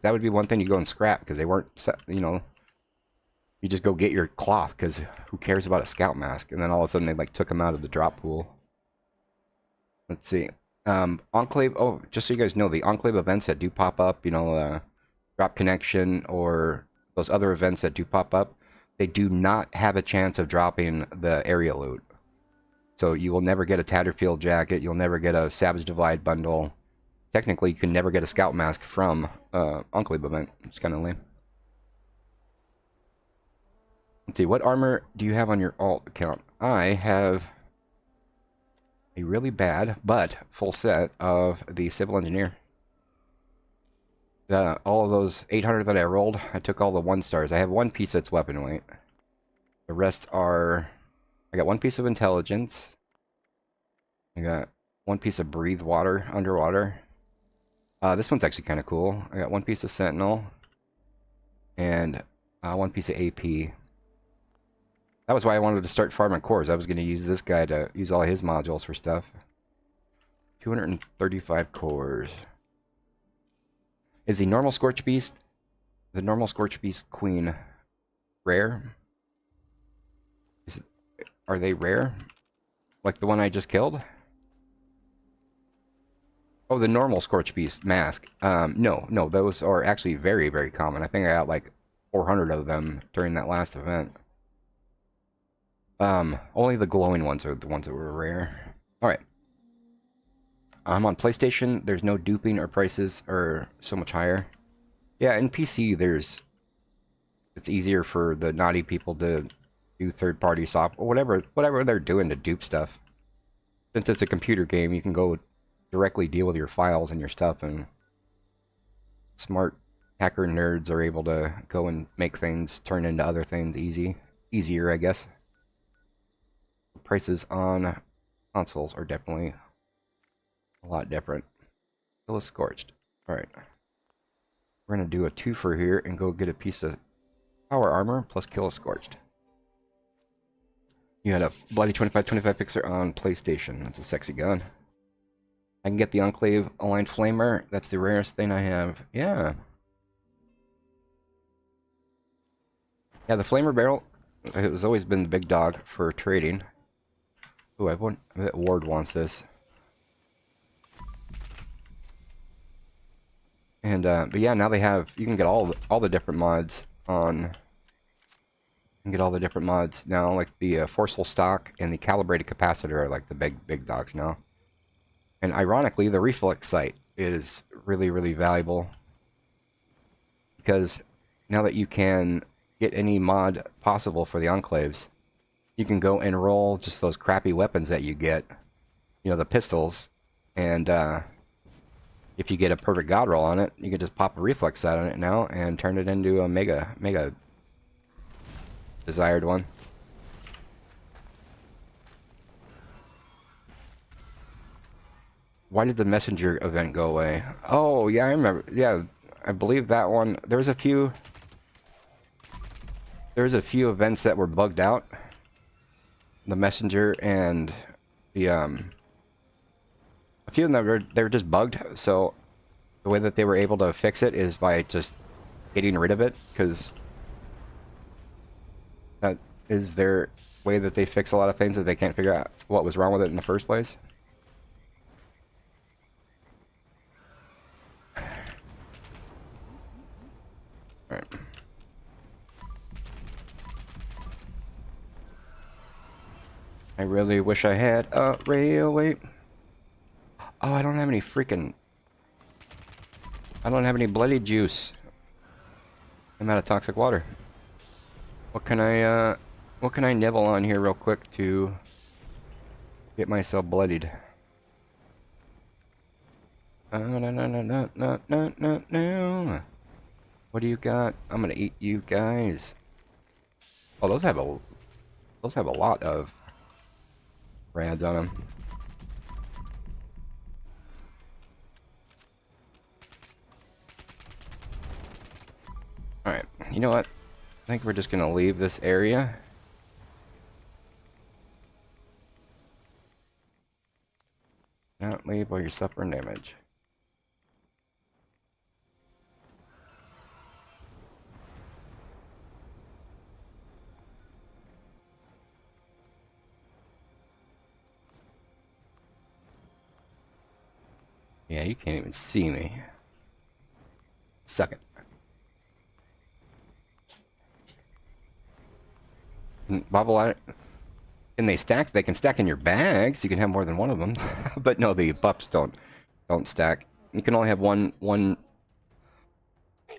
that would be one thing you go and scrap, because they weren't, you know... You just go get your cloth, because who cares about a Scout Mask? And then all of a sudden they like took them out of the drop pool. Let's see. Enclave, oh, just so you guys know, the Enclave events that do pop up, you know, Drop Connection or those other events that do pop up, they do not have a chance of dropping the area loot. So you will never get a Tatterfield jacket, you'll never get a Savage Divide bundle. Technically, you can never get a Scout Mask from Enclave event. It's kind of lame. Let's see, what armor do you have on your alt account? I have a really bad but full set of the civil engineer. All of those 800 that I rolled, I took all the 1 stars. I have one piece that's weapon weight. The rest are... I got one piece of intelligence. I got one piece of breathe water, underwater. This one's actually kind of cool. I got one piece of sentinel. And one piece of AP. That was why I wanted to start farming cores. I was going to use this guy to use all his modules for stuff. 235 cores. Is the normal Scorch Beast Queen rare? Are they rare? Like the one I just killed? Oh, the normal Scorch Beast mask. No, those are actually very, very common. I think I got like 400 of them during that last event. Only the glowing ones are the ones that were rare. Alright. I'm on PlayStation, there's no duping or prices are so much higher. Yeah, in PC it's easier for the naughty people to do third-party software, whatever they're doing to dupe stuff. Since it's a computer game, you can go directly deal with your files and your stuff, and smart hacker nerds are able to go and make things turn into other things easier, I guess. Prices on consoles are definitely a lot different. Still scorched. Alright. We're gonna do a twofer here and go get a piece of power armor plus kill a scorched. You had a bloody 25 fixer on PlayStation. That's a sexy gun. I can get the Enclave aligned flamer. That's the rarest thing I have. Yeah. Yeah, the flamer barrel has always been the big dog for trading. Ooh, I bet Ward wants this. And but yeah, now you can get all the different mods on. You can get all the different mods now, like the forceful stock and the calibrated capacitor are like the big dogs now. And ironically, the reflex sight is really, really valuable because now that you can get any mod possible for the enclaves, you can go and roll just those crappy weapons that you get, you know, the pistols, and if you get a perfect god roll on it, you can just pop a reflex sight on it now and turn it into a mega desired one. Why did the messenger event go away? Oh, yeah, I remember. Yeah, I believe that one. There's a few events that were bugged out. The messenger and the a few of them they were just bugged. So the way that they were able to fix it is by just getting rid of it, because that is their way that they fix a lot of things that they can't figure out what was wrong with it in the first place. Alright. I really wish I had a railway. Oh, I don't have any bloody juice. I'm out of toxic water. What can I nibble on here real quick to get myself bloodied? No. What do you got? I'm gonna eat you guys. Oh, those have a lot of rads on them. Alright, you know what? I think we're just gonna leave this area. Not leave while you're suffering damage. Yeah, you can't even see me. Suck it. Bobble, and they can stack in your bags. You can have more than one of them. But no, the buffs don't stack. You can only have one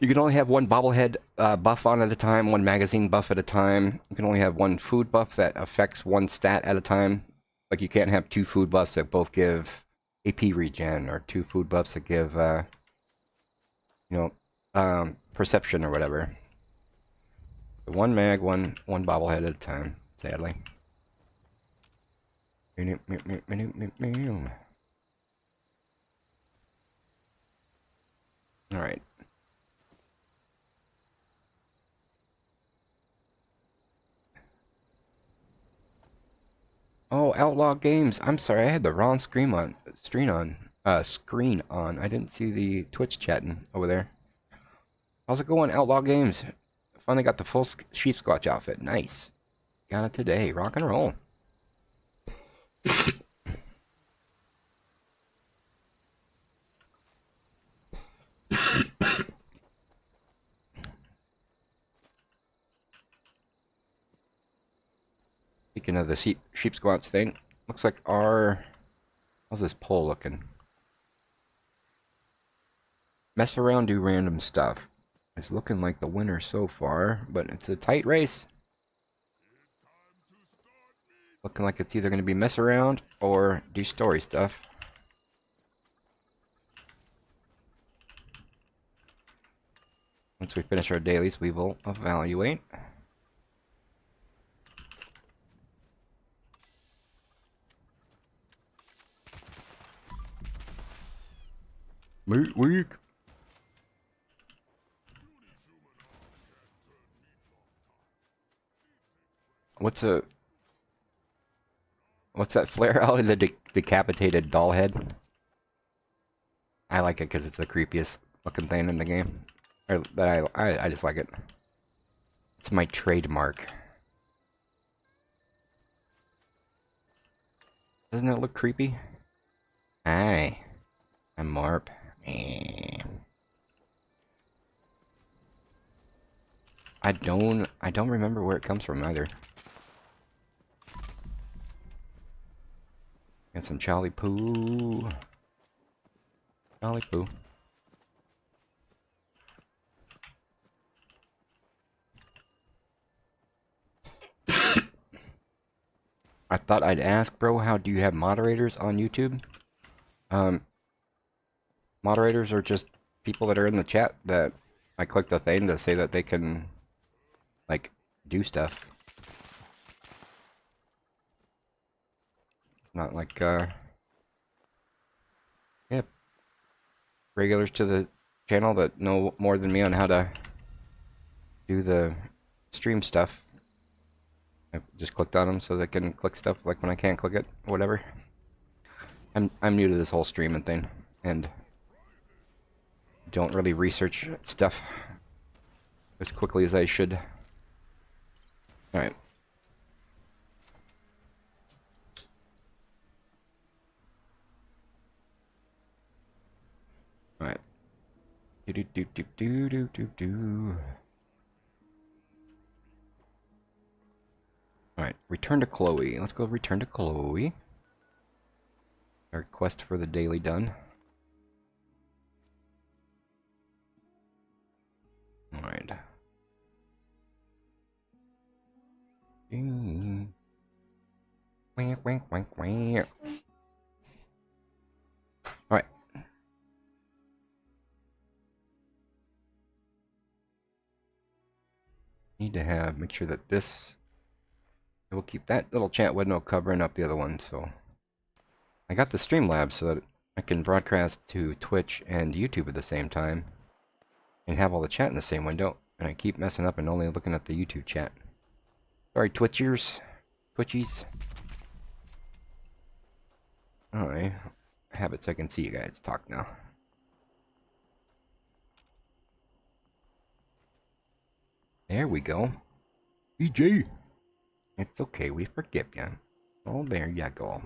you can only have one bobblehead buff on at a time, one magazine buff at a time. You can only have one food buff that affects one stat at a time. Like you can't have two food buffs that both give AP regen, or two food buffs that give, you know, perception or whatever. One mag, one bobblehead at a time, sadly. Alright. Oh, Outlaw Games. I'm sorry, I had the wrong screen on. Screen on. I didn't see the Twitch chatting over there. How's it going, Outlaw Games? Finally got the full Sheep Squatch outfit. Nice. Got it today. Rock and roll. Speaking of the sheep squatch thing, looks like our... How's this poll looking? Mess around, do random stuff. It's looking like the winner so far, but it's a tight race. Looking like it's either going to be mess around or do story stuff. Once we finish our dailies, we will evaluate. Meat week. What's that flare out? The decapitated doll head? I like it because it's the creepiest looking thing in the game. Or that I just like it. It's my trademark. Doesn't it look creepy? Hi, I'm Marp. I don't remember where it comes from either. And some Charlie Poo. Charlie Poo. I thought I'd ask, bro, how do you have moderators on YouTube? Moderators are just people that are in the chat that I click the thing to say that they can, like, do stuff. It's not like, yeah, regulars to the channel that know more than me on how to do the stream stuff. I just clicked on them so they can click stuff, like when I can't click it, whatever. I'm new to this whole streaming thing, and don't really research stuff as quickly as I should. Alright. Alright. Do. Alright, return to Chloe. Let's go return to Chloe. Our quest for the daily done. Alright. Alright. Need to make sure that this... We'll keep that little chat window covering up the other one, so... I got the Streamlabs so that I can broadcast to Twitch and YouTube at the same time. And have all the chat in the same window. And I keep messing up and only looking at the YouTube chat. Sorry, Twitchers. Twitchies. Alright. Habits, I can see you guys talk now. There we go. EJ! It's okay, we forgive you. Oh, there you go.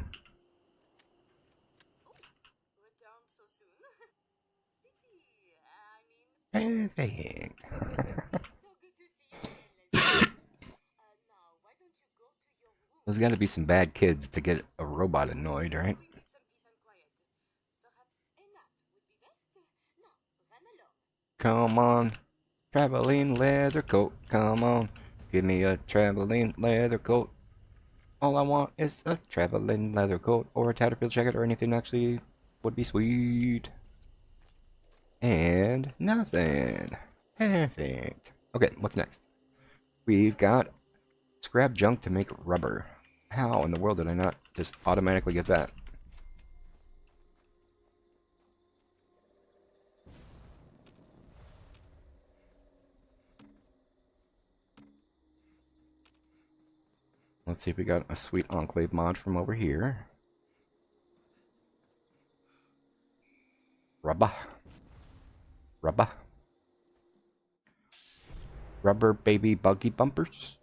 Perfect. There's gotta be some bad kids to get a robot annoyed, right? Come on, traveling leather coat, come on. Give me a traveling leather coat. All I want is a traveling leather coat or a tatterfield jacket or anything actually would be sweet. And nothing. Perfect. Okay, what's next? We've got scrap junk to make rubber. How in the world did I not just automatically get that? Let's see if we got a sweet Enclave mod from over here. Rubber. Rubber. Rubber baby buggy bumpers.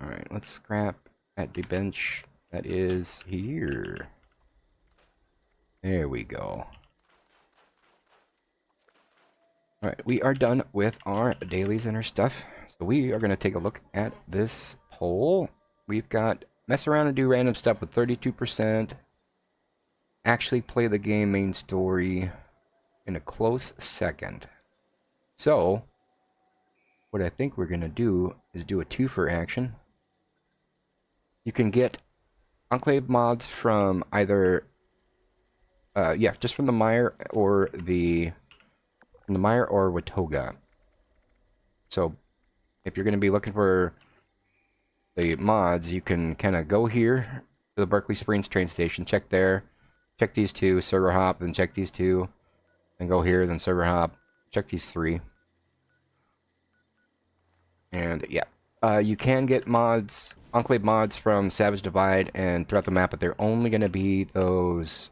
Alright, let's scrap at the bench that is here. There we go. Alright, we are done with our dailies and our stuff. So we are going to take a look at this poll. We've got mess around and do random stuff with 32%. Actually play the game main story in a close second. So, what I think we're going to do is do a twofer action. You can get Enclave mods from either, just from the Mire or Watoga. So, if you're going to be looking for the mods, you can kind of go here to the Berkeley Springs train station, check there, check these two, server hop, then check these two, and go here, then server hop, check these three. And yeah, you can get mods, Enclave mods from Savage Divide and throughout the map, but they're only going to be those,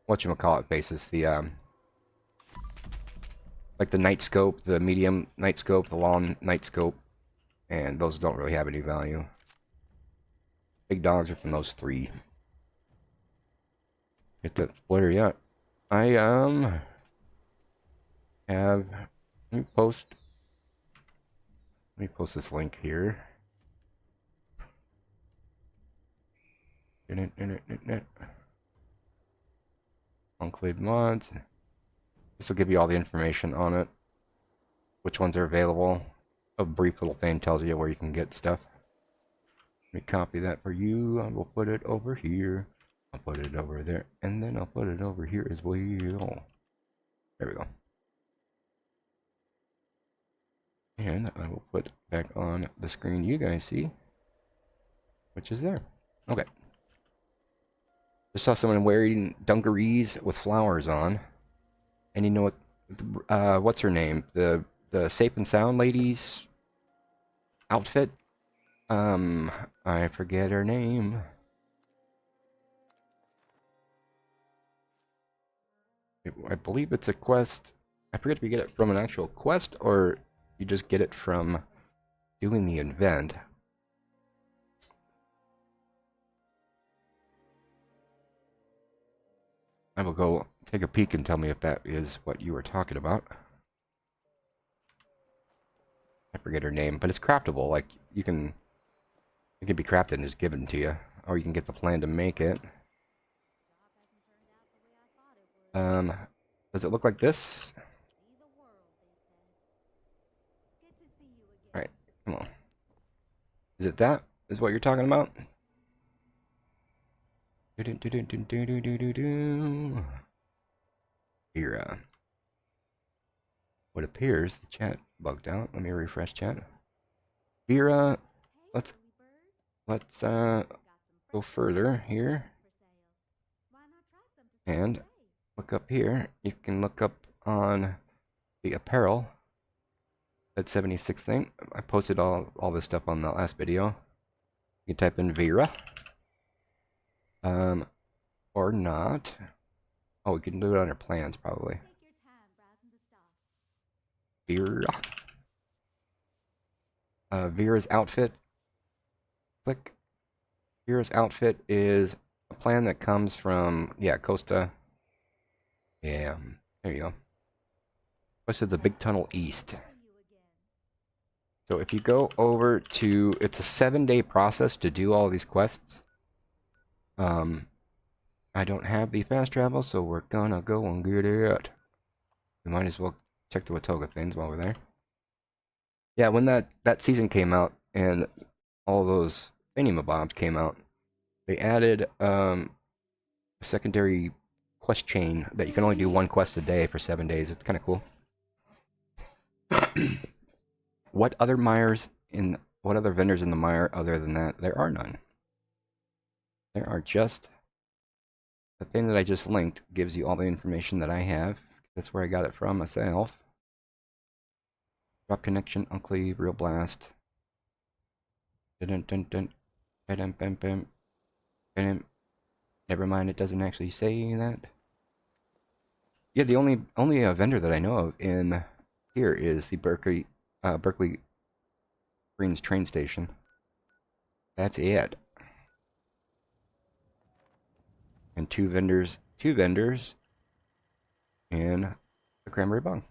whatchamacallit bases, the, like the night scope, the medium night scope, the long night scope, and those don't really have any value. Big dogs are from those three. Get that splitter yet. I have, let me post this link here. Enclave mods. This will give you all the information on it, which ones are available. A brief little thing tells you where you can get stuff. Let me copy that for you. I will put it over here. I'll put it over there, and then I'll put it over here as well. There we go. And I will put back on the screen you guys see, which is there. Okay. Just saw someone wearing dungarees with flowers on, and you know what? What's her name? The Safe and Sound lady's outfit. I forget her name. I believe it's a quest. I forget if you get it from an actual quest or you just get it from doing the event. I will go take a peek and tell me if that is what you were talking about. I forget her name, but it's craftable. Like it can be crafted and just given to you, or you can get the plan to make it. Does it look like this? Alright, come on. Is it that? Is what you're talking about? Here, what appears, the chat bugged out. Let me refresh chat. Vera, let's go further here. And look up here. You can look up on the apparel. That 76 thing. I posted all this stuff on the last video. You can type in Vera. Or not. Oh, we can do it under plans probably. Vera. Vera's outfit. Click. Vera's outfit is a plan that comes from, yeah, Costa. Yeah, there you go. West of the Big Tunnel East. So if you go over to, it's a 7-day process to do all these quests. I don't have the fast travel, so we're gonna go and get it. We might as well check the Watoga things while we're there. Yeah, when that season came out and all those thingamabobs came out, they added a secondary quest chain that you can only do one quest a day for 7 days. It's kind of cool. What other Myers in what other vendors in the mire other than that? There are none. There are just the thing that I just linked gives you all the information that I have. That's where I got it from myself. Drop connection, Enclave, Real Blast. Dun dun dun dun dun dun dun. Never mind, it doesn't actually say that. Yeah, the only vendor that I know of in here is the Berkeley Greens train station. That's it. And two vendors in the Cranberry Bog.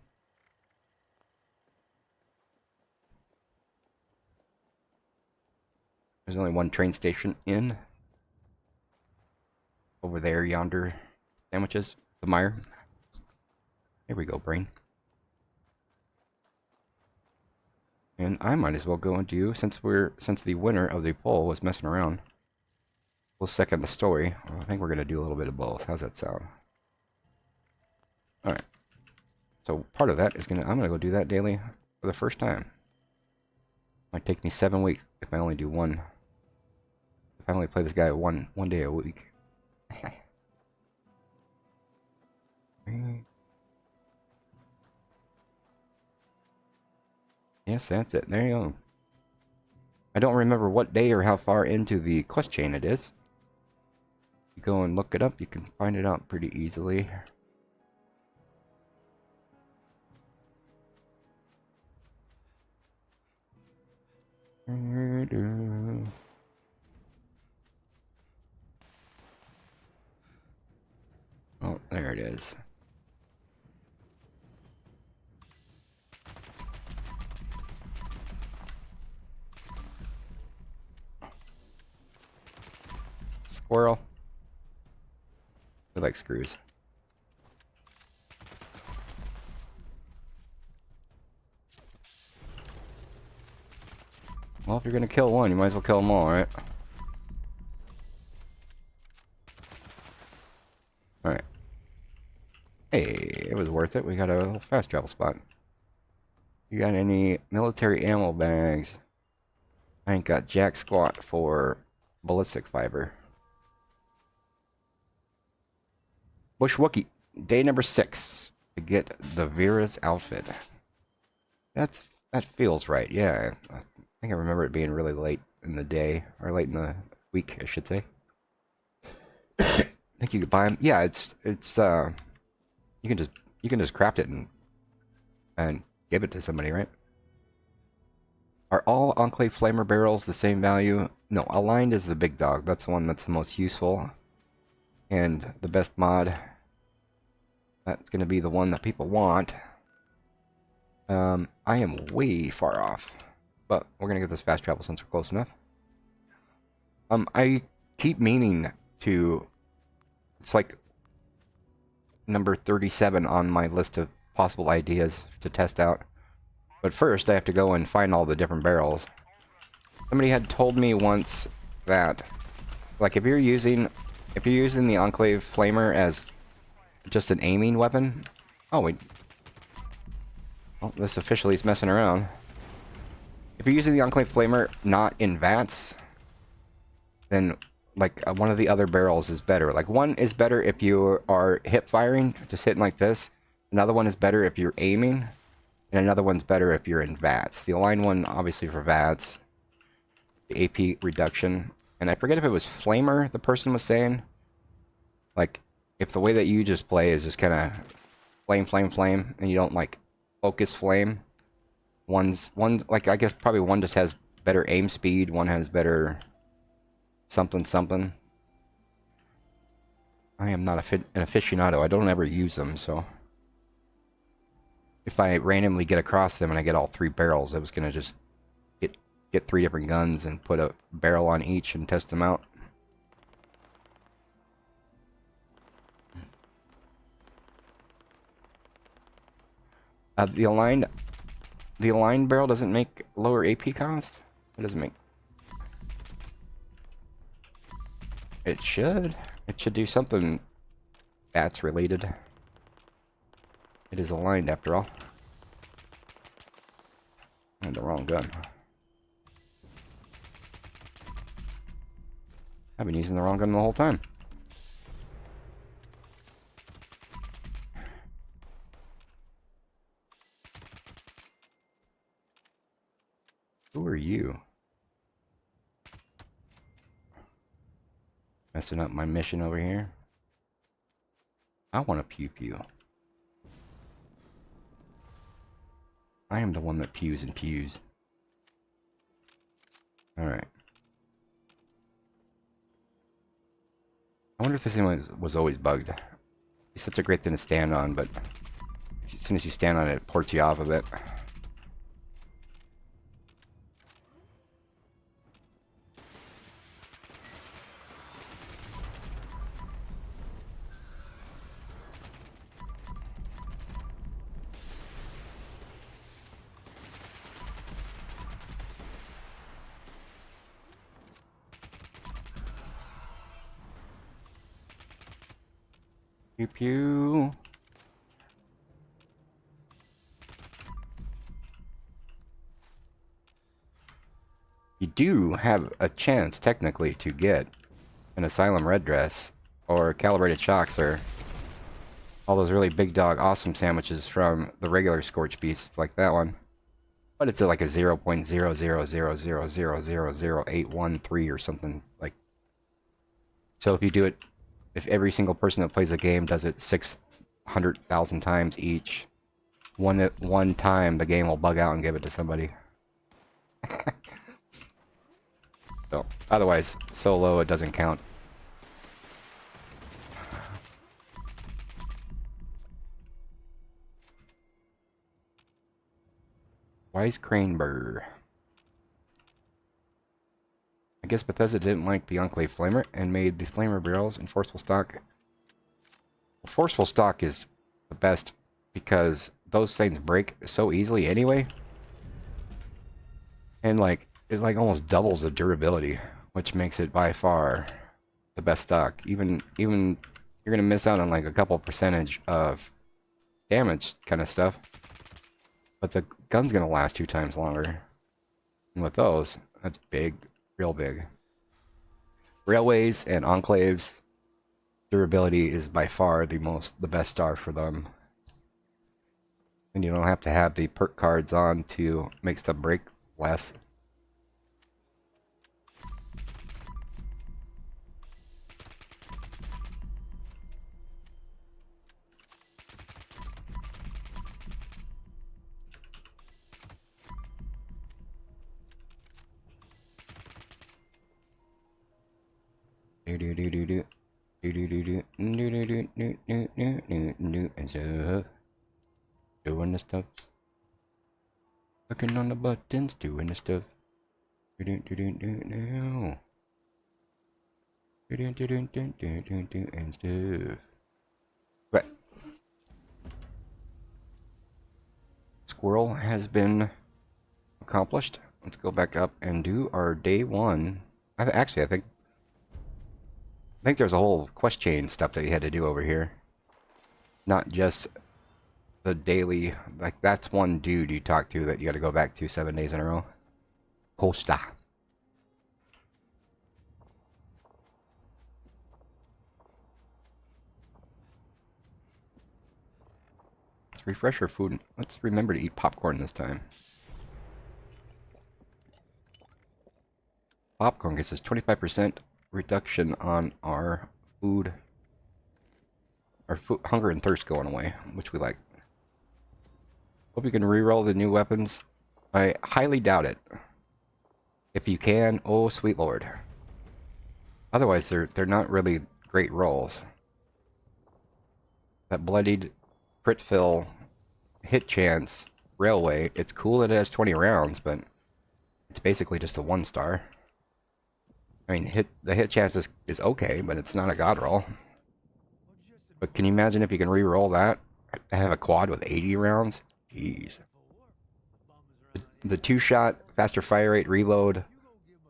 There's only one train station in over there yonder. Sandwiches, the mire. Here we go, brain. And I might as well go and do, since the winner of the poll was messing around, we'll second the story. I think we're gonna do a little bit of both. How's that sound? Alright. So part of that is I'm gonna go do that daily for the first time. Might take me 7 weeks if I only do one. If I only play this guy one day a week. Yes, that's it. There you go. I don't remember what day or how far into the quest chain it is. You go and look it up, you can find it out pretty easily. Oh, there it is. Squirrel. We like screws. Well, if you're gonna kill one, you might as well kill them all, right? Alright. Hey, it was worth it. We got a fast travel spot. You got any military ammo bags? I ain't got jack squat for ballistic fiber. Bush Wookie, day number 6 to get the Vera's outfit. That feels right. Yeah, I think I remember it being really late in the day, or late in the week, I should say. I think you could buy them. Yeah, it's you can just craft it and give it to somebody, right? Are all Enclave Flamer barrels the same value? No, Aligned is the big dog. That's the one that's the most useful and the best mod. That's going to be the one that people want. I am way far off, but we're going to get this fast travel since we're close enough. I keep meaning to... It's like number 37 on my list of possible ideas to test out. But first, I have to go and find all the different barrels. Somebody had told me once that, like, if you're using the Enclave Flamer as just an aiming weapon... Oh, wait. Well, this officially is messing around. If you're using the Enclave Flamer not in VATS, then, like, one of the other barrels is better. Like, one is better if you are hip firing, just hitting like this. Another one is better if you're aiming. And another one's better if you're in VATS. The Align one, obviously, for VATS. The AP reduction. And I forget if it was Flamer, the person was saying. Like, if the way that you just play is just kind of flame, flame, flame, and you don't, like, focus flame. One, like, I guess probably one just has better aim speed, one has better something, something. I am not an aficionado. I don't ever use them, so... If I randomly get across them and I get all 3 barrels, I was going to just get 3 different guns and put a barrel on each and test them out. The Aligned the aligned barrel doesn't make lower AP cost? It doesn't make... It should. It should do something that's related. It is aligned after all. And the wrong gun. I've been using the wrong gun the whole time. Who are you? Messing up my mission over here. I want to pew pew. I am the one that pews and pews. Alright. I wonder if this thing was always bugged. It's such a great thing to stand on, but as soon as you stand on it, it ports you off of it. Pew pew. You do have a chance, technically, to get an Asylum Red Dress, or Calibrated Shocks, or all those really big dog awesome sandwiches from the regular Scorch Beasts, like that one. But it's at like a 0.00000000813 or something, like. So if you do it, if every single person that plays the game does it 600,000 times each, one time the game will bug out and give it to somebody. So, otherwise, solo it doesn't count. Wise Craneburr. I guess Bethesda didn't like the Enclave Flamer and made the Flamer barrels in Forceful Stock. Well, Forceful Stock is the best because those things break so easily anyway. And like, it like almost doubles the durability, which makes it by far the best stock. Even you're gonna miss out on like a couple percentage of damage kind of stuff, but the gun's gonna last 2 times longer. And with those, that's big, real big. Railways and Enclaves, durability is by far the best star for them. And you don't have to have the perk cards on to make stuff break less. Doing the stuff. Clicking on the buttons, doing the stuff. And stuff. Right. Squirrel has been accomplished. Let's go back up and do our day 1. I think there's a whole quest chain stuff that you had to do over here. Not just the daily, like that's one dude you talk to that you gotta go back to 7 days in a row. Costa. Let's refresh our food. Let's remember to eat popcorn this time. Popcorn gets us 25% reduction on our food. Our hunger and thirst going away, which we like. Hope you can reroll the new weapons. I highly doubt it. If you can, oh sweet lord. Otherwise, they're not really great rolls. That bloodied crit fill hit chance railway, it's cool that it has 20 rounds, but it's basically just a 1-star. I mean, the hit chance is okay, but it's not a god roll. But can you imagine if you can re-roll that? I have a quad with 80 rounds? Jeez. the 2-shot, faster fire rate, reload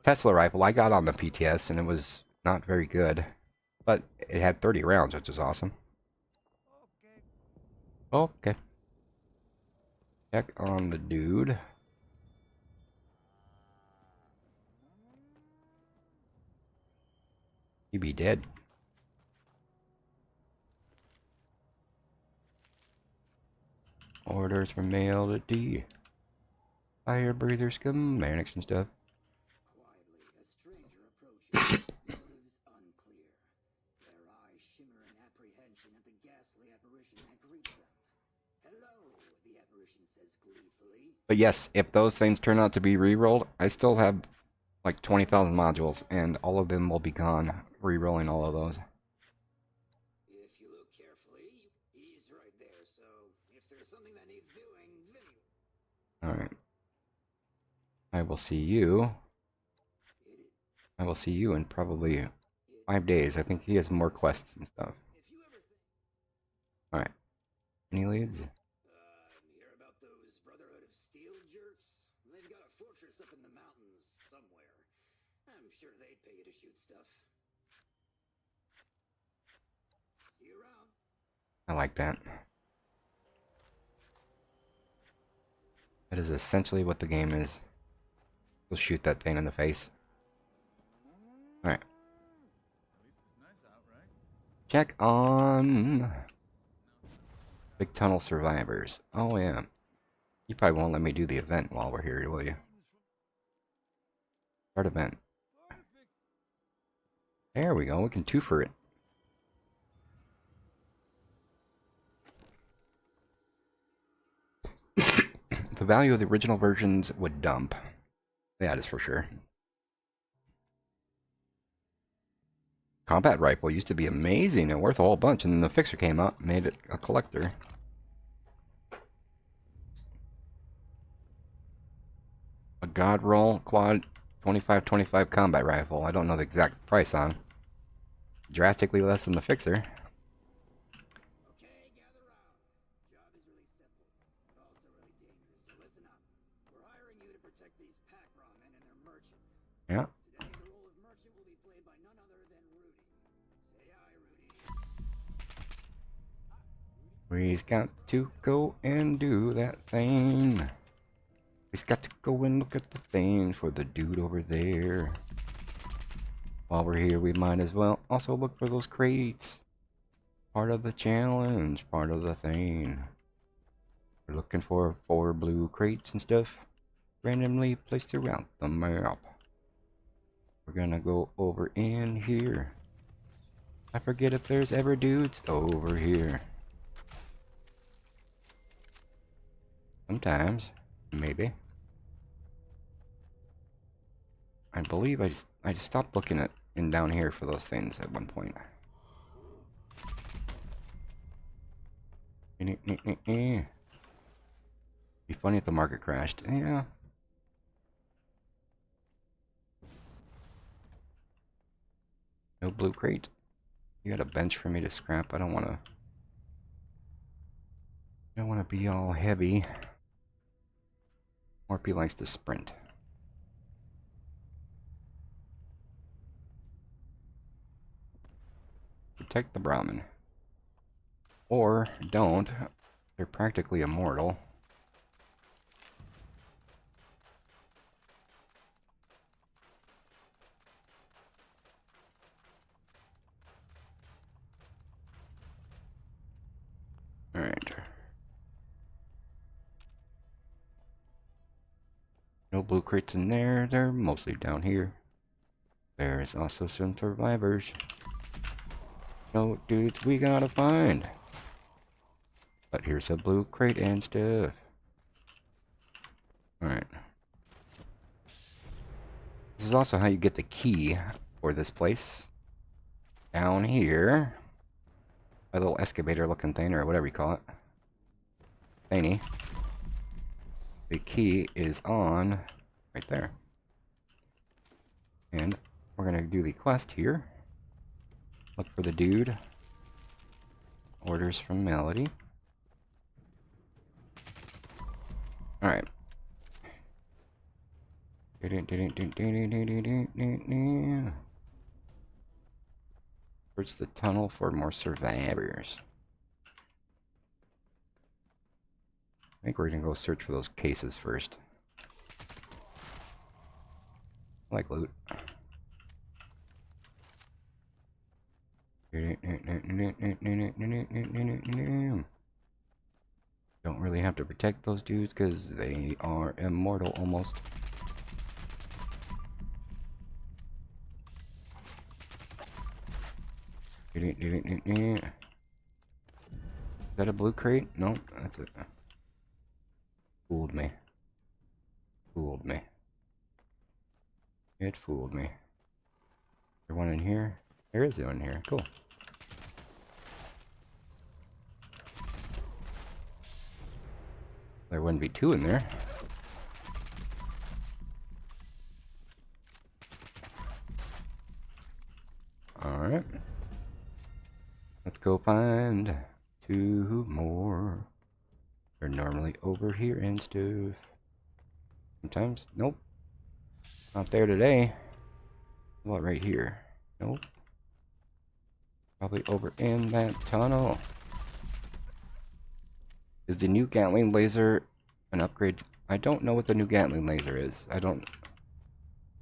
Tesla rifle I got on the PTS, and it was not very good. But it had 30 rounds, which is awesome. Okay. Check on the dude. He be dead. Orders from mail to D. Fire breather schematics and stuff. Quietly, a stranger approaches, motives unclear. Their eyes shimmer in apprehension at the ghastly apparition that greets them. Hello, the apparition says gleefully. But yes, if those things turn out to be re-rolled, I still have like 20,000 modules, and all of them will be gone, re-rolling all of those. If you look carefully, he's right there, so if there's something that needs doing, then you... Alright. I will see you. I will see you in probably 5 days. I think he has more quests and stuff. Alright. Any leads? Hear about those Brotherhood of Steel jerks? They've got a fortress up in the mountains somewhere. I'm sure they'd pay you to shoot stuff. See you around. I like that. That is essentially what the game is. We'll shoot that thing in the face. Alright. Check on Big Tunnel Survivors. Oh yeah. You probably won't let me do the event while we're here, will you? Start event. There we go, we can twofer it. The value of the original versions would dump. That is for sure. Combat rifle used to be amazing and worth a whole bunch, and then the fixer came out and made it a collector. A God Roll Quad 25-25 combat rifle. I don't know the exact price on. Drastically less than the fixer. Okay, gather round. Job is really simple, but also really dangerous, so listen up. We're hiring you to protect these pack raw men and their merchant. Yeah. Today, the role of merchant will be played by none other than Rudy. Say hi, Rudy. We've got to go and do that thing. We've got to go and look at the thing for the dude over there. While we're here, we might as well also look for those crates. Part of the challenge, part of the thing. We're looking for 4 blue crates and stuff, randomly placed throughout the map. We're gonna go over in here. I forget if there's ever dudes over here. Sometimes, maybe. I believe I just stopped looking at down here for those things at one point. Be funny if the market crashed. Yeah. No blue crate. You got a bench for me to scrap. I don't wanna be all heavy. Morphe likes to sprint. Protect the Brahmin. Or don't. They're practically immortal. Alright. No blue crates in there. They're mostly down here. There's also some survivors. No dudes we gotta find. But here's a blue crate and stuff. Alright. This is also how you get the key for this place. Down here. A little excavator looking thing, or whatever you call it. Thingy. The key is on right there. And we're gonna do the quest here. Look for the dude. Orders from Melody. Alright. Search the tunnel for more survivors. I think we're gonna go search for those cases first. I like loot. Don't really have to protect those dudes because they are immortal almost. Is that a blue crate? No, that's it. Fooled me. Fooled me. It fooled me. Is there one in here? There is one in here. Cool. There wouldn't be two in there. Alright. Let's go find two more. They're normally over here and stuff. Sometimes. Nope. Not there today. What, right here? Nope. Probably over in that tunnel. Is the new Gatling laser an upgrade? I don't know what the new Gatling laser is. I don't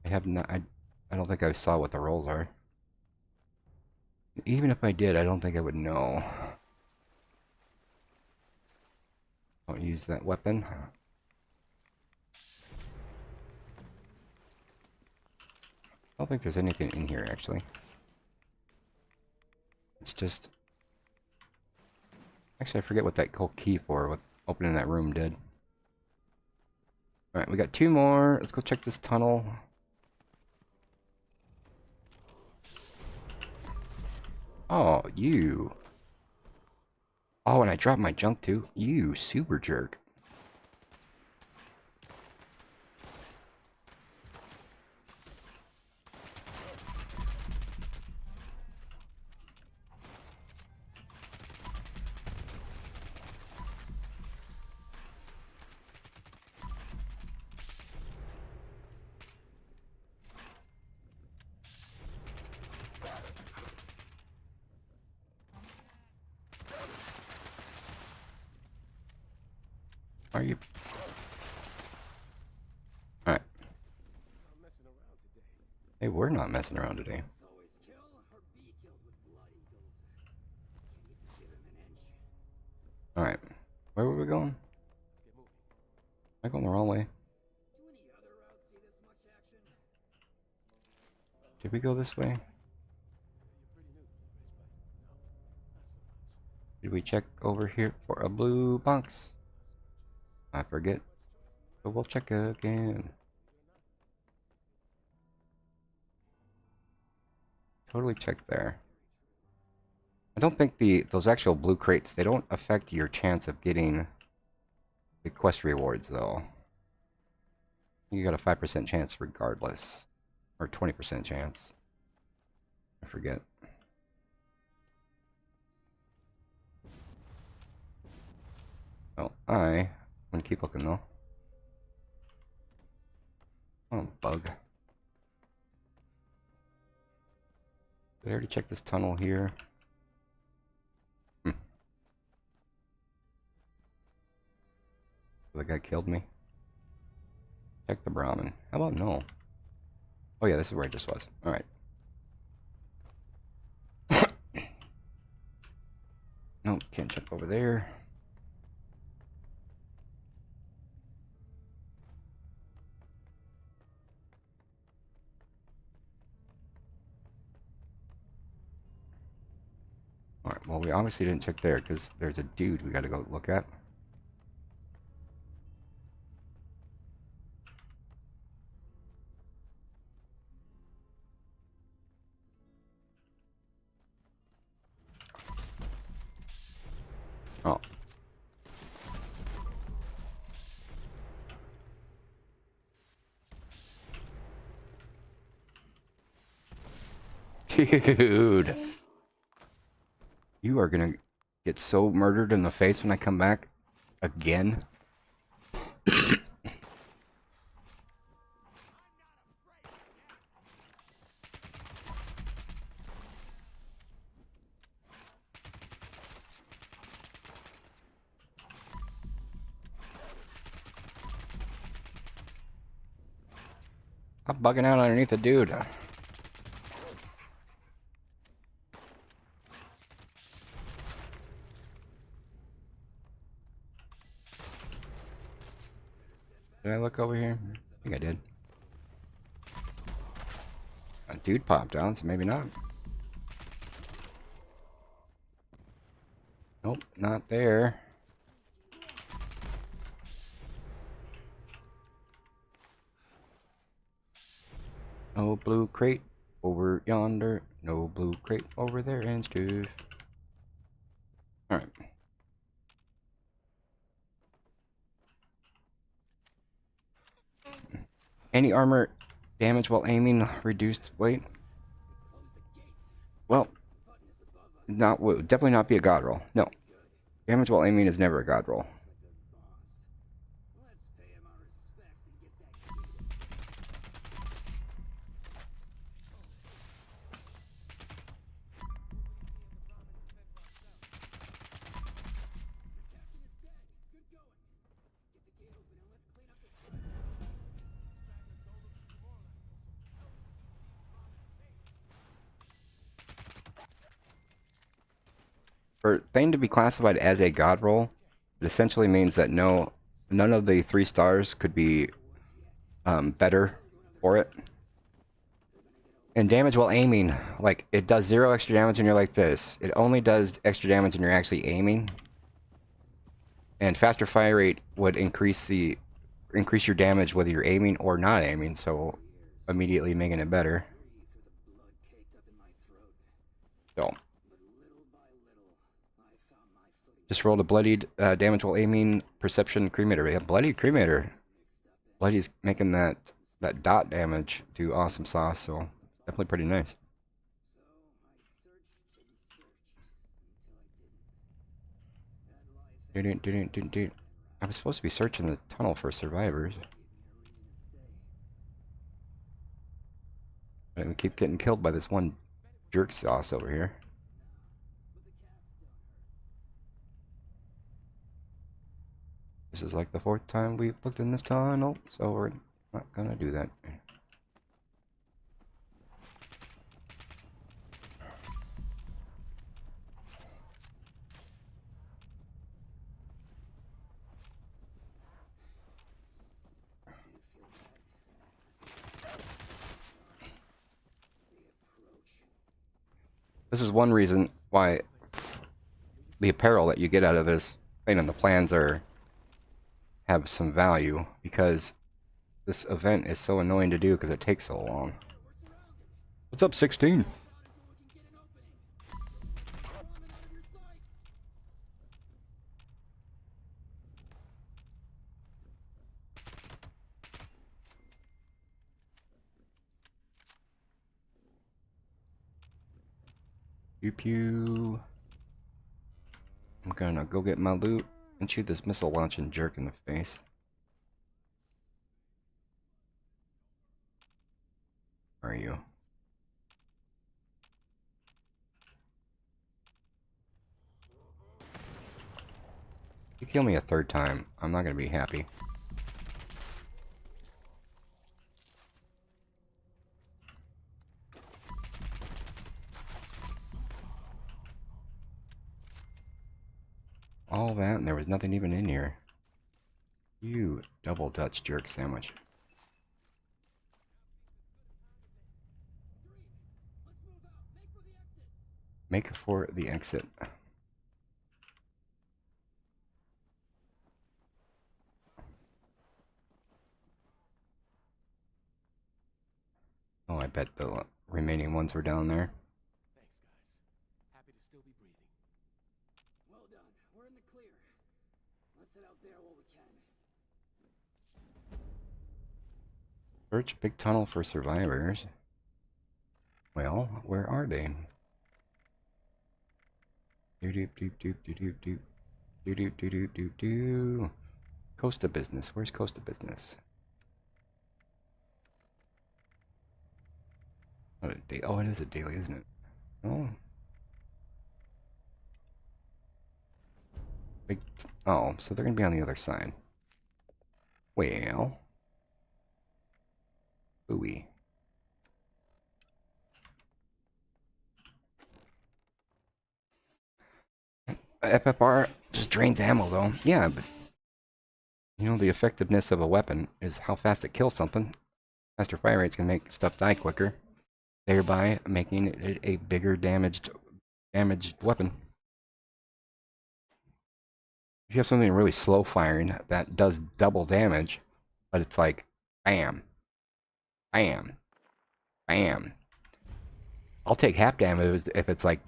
think I saw what the rolls are. Even if I did, I don't think I would know. Don't use that weapon. I don't think there's anything in here, actually. It's just... Actually, I forget what that whole key for, what opening that room did. Alright, we got two more. Let's go check this tunnel. Oh, you. Oh, and I dropped my junk too. You super jerk. Are you? Alright. Hey, we're not messing around today. Alright. Where were we going? Am I going the wrong way? Did we go this way? Did we check over here for a blue box? I forget. But we'll check again. Totally check there. I don't think those actual blue crates, they don't affect your chance of getting the quest rewards though. You got a 5% chance regardless. Or 20% chance. I forget. Well, I'm gonna keep looking though. Oh, bug. Did I already check this tunnel here? The guy killed me. Check the Brahmin. How about no? Oh yeah, this is where I just was. Alright. No, can't check over there. Alright, well we obviously didn't check there because there's a dude we gotta go look at. Oh. Dude. You are gonna get so murdered in the face when I come back again. Stop bugging out underneath the dude. Did I look over here? I think I did. A dude popped out, so maybe not. Nope, not there. No blue crate over yonder. No blue crate over there and stuff. Alright. Any armor damage while aiming reduced weight? Well, not would definitely not be a god roll. No. Damage while aiming is never a god roll. For a thing to be classified as a god roll, it essentially means that none of the 3 stars could be better for it. And damage while aiming, like, it does 0 extra damage when you're like this. It only does extra damage when you're actually aiming. And faster fire rate would increase your damage whether you're aiming or not aiming, so immediately making it better. So just rolled a bloodied damage while aiming perception cremator. Yeah, bloodied cremator. Bloody's making that dot damage do awesome sauce, so definitely pretty nice. I was supposed to be searching the tunnel for survivors. But we keep getting killed by this one jerk sauce over here. This is like the 4th time we've looked in this tunnel, so we're not gonna do that. This is one reason why the apparel that you get out of this thing and the plans have some value, because this event is so annoying to do because it takes so long. What's up, 16? Pew pew. I'm gonna go get my loot and shoot this missile launching jerk in the face. Where are you? If you kill me a 3rd time, I'm not gonna be happy. All that, and there was nothing even in here. You double Dutch jerk sandwich. Make for the exit. Oh, I bet the remaining ones were down there. Thanks, guys. Happy to still be breathing. Well done. We're in the clear. Let's head out there while we can. Search big tunnel for survivors. Well, where are they? Doop doop doop doop doop doop doop doop doop doop doop doop. Costa business. Where's Costa business? Oh, it is a daily, isn't it? Oh. Big. Oh, so they're gonna be on the other side. Well. Ooey. FFR just drains ammo though. Yeah, but you know the effectiveness of a weapon is how fast it kills something. Faster fire rates can make stuff die quicker, thereby making it a bigger damaged weapon. If you have something really slow firing that does double damage, but it's like bam, bam, bam. I'll take half damage if it's like.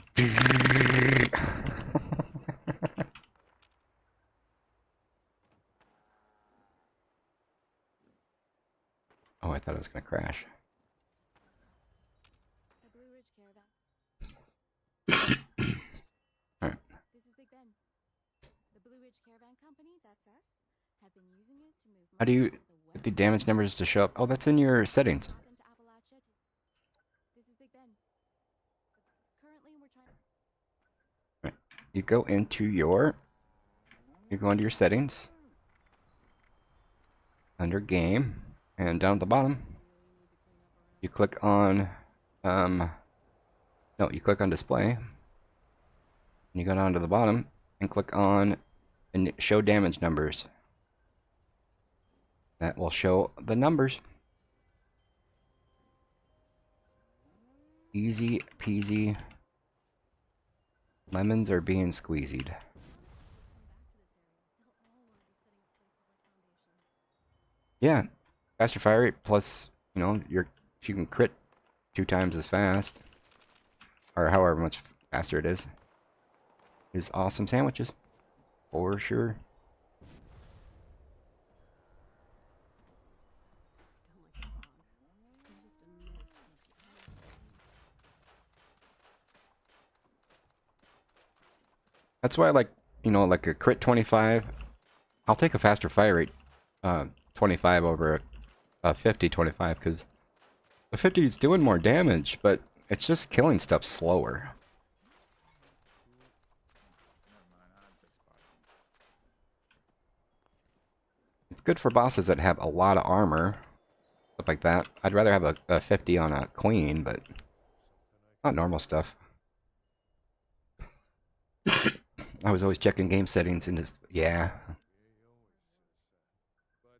Oh, I thought it was gonna crash. The Blue Ridge Caravan. Alright. This is Big Ben. The Blue Ridge Caravan Company, that's us, have been using it to move How do you merchants to the get west the damage numbers to show up? Oh, that's in your settings. north into Appalachia. This is Big Ben. Currently, we're trying. Right. You go into your settings under game, and down at the bottom you click on no, you click on display, and you go down to the bottom and click on and show damage numbers. That will show the numbers. Easy peasy. Lemons are being squeezied. Yeah, faster fire rate plus, you know, if you can crit 2 times as fast, or however much faster it is awesome sandwiches, for sure. That's why I like, you know, like a crit 25. I'll take a faster fire rate 25 over a 50 25 because the 50 is doing more damage, but it's just killing stuff slower. It's good for bosses that have a lot of armor, stuff like that. I'd rather have a 50 on a queen, but not normal stuff. I was always checking game settings and just, yeah. But,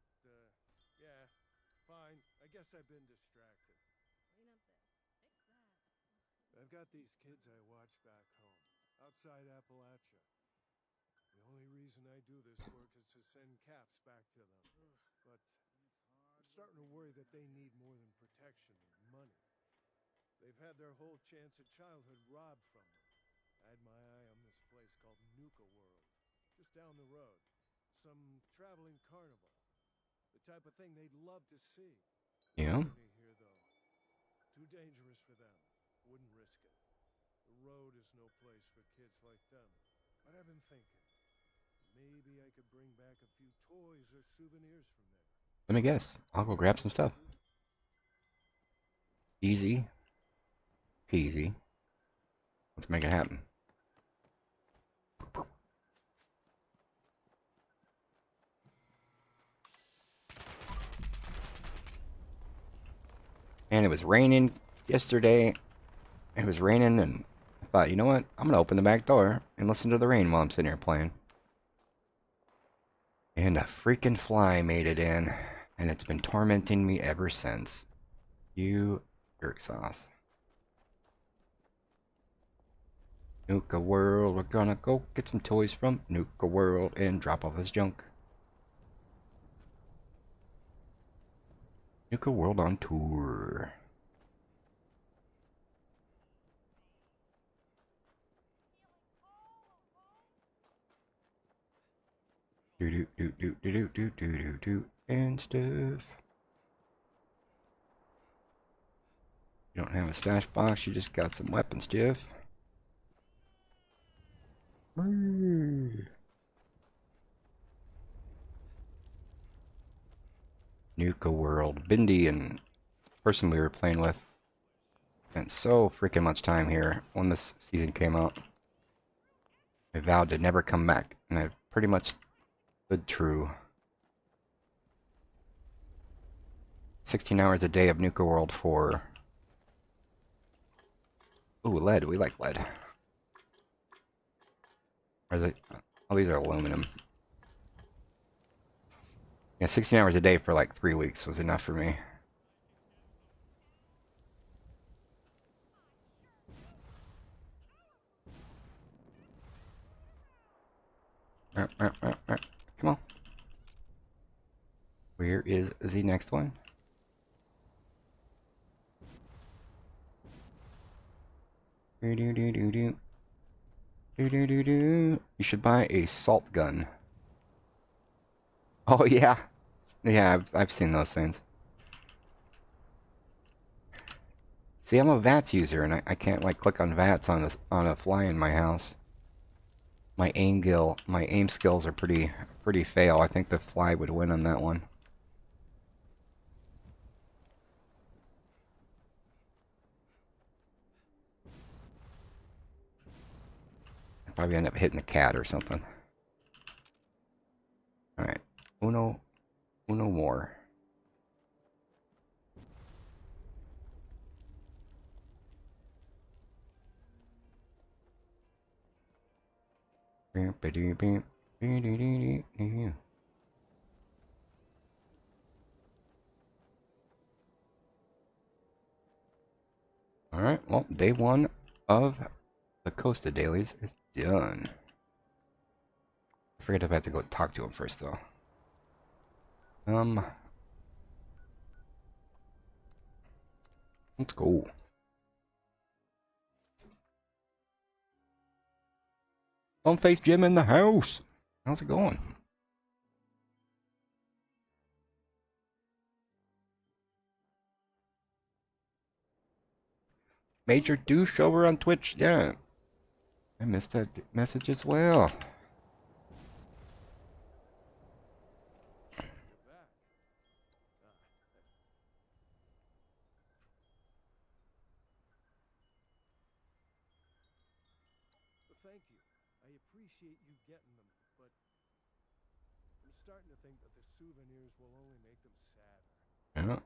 yeah, fine. I guess I've been distracted. I've got these kids I watch back home, outside Appalachia. The only reason I do this work is to send caps back to them. But I'm starting to worry that they need more than protection and money. They've had their whole chance at childhood robbed from them. I had my eye on this place called Nuka World, just down the road. Some traveling carnival. The type of thing they'd love to see. Yeah. Here, though. Too dangerous for them. Wouldn't risk it. The road is no place for kids like them. But I've been thinking, maybe I could bring back a few toys or souvenirs from there. Let me guess. I'll go grab some stuff. Easy peasy. Let's make it happen. And it was raining yesterday. It was raining, and I thought, you know what? I'm gonna open the back door and listen to the rain while I'm sitting here playing. And a freaking fly made it in, and it's been tormenting me ever since. You jerk sauce. Nuka World, we're gonna go get some toys from Nuka World and drop off this junk. Nuka World on tour. Do do do do do do do do do and stuff. You don't have a stash box, you just got some weapon stuff. Nuka World. Bindi and person we were playing with spent so freaking much time here when this season came out. I vowed to never come back, and I've pretty much stood true. 16 hours a day of Nuka World for... Ooh, lead. We like lead. Or is it... Oh, these are aluminum. Yeah, 16 hours a day for like 3 weeks was enough for me. Come on. Where is the next one? Do do do do do. Do do do do. You should buy a salt gun. Oh yeah, yeah. I've seen those things. See, I'm a VATS user, and I can't like click on VATS on a fly in my house. My aim skills are pretty fail. I think the fly would win on that one. I'd probably end up hitting a cat or something. All right, uno more. Alright, well, day 1 of the Costa dailies is done. I forget if I have to go talk to him first, though. Let's go. Face Jim in the house. How's it going? Major douche over on Twitch. Yeah, I missed that message as well. Thank you. I appreciate you getting them, but I'm starting to think that the souvenirs will only make them sadder. Yeah.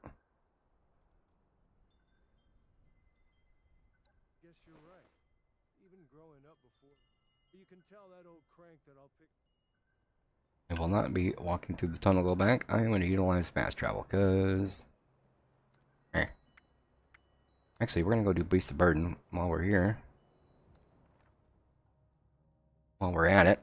Guess you're right. Even growing up before, you can tell that old crank that I'll pick. I will not be walking through the tunnel go back. I am going to utilize fast travel, because... Actually, we're going to go do Beast of Burden while we're here. While we're at it.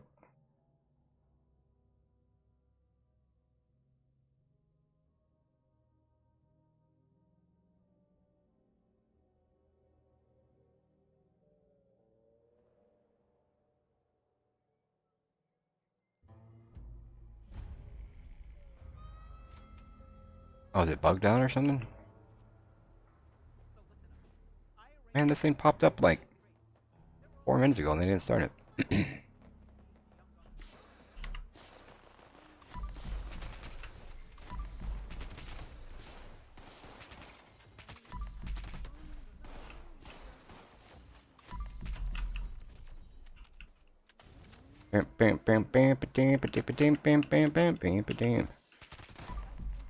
Oh, is it bugged out or something? Man, this thing popped up like 4 minutes ago and they didn't start it.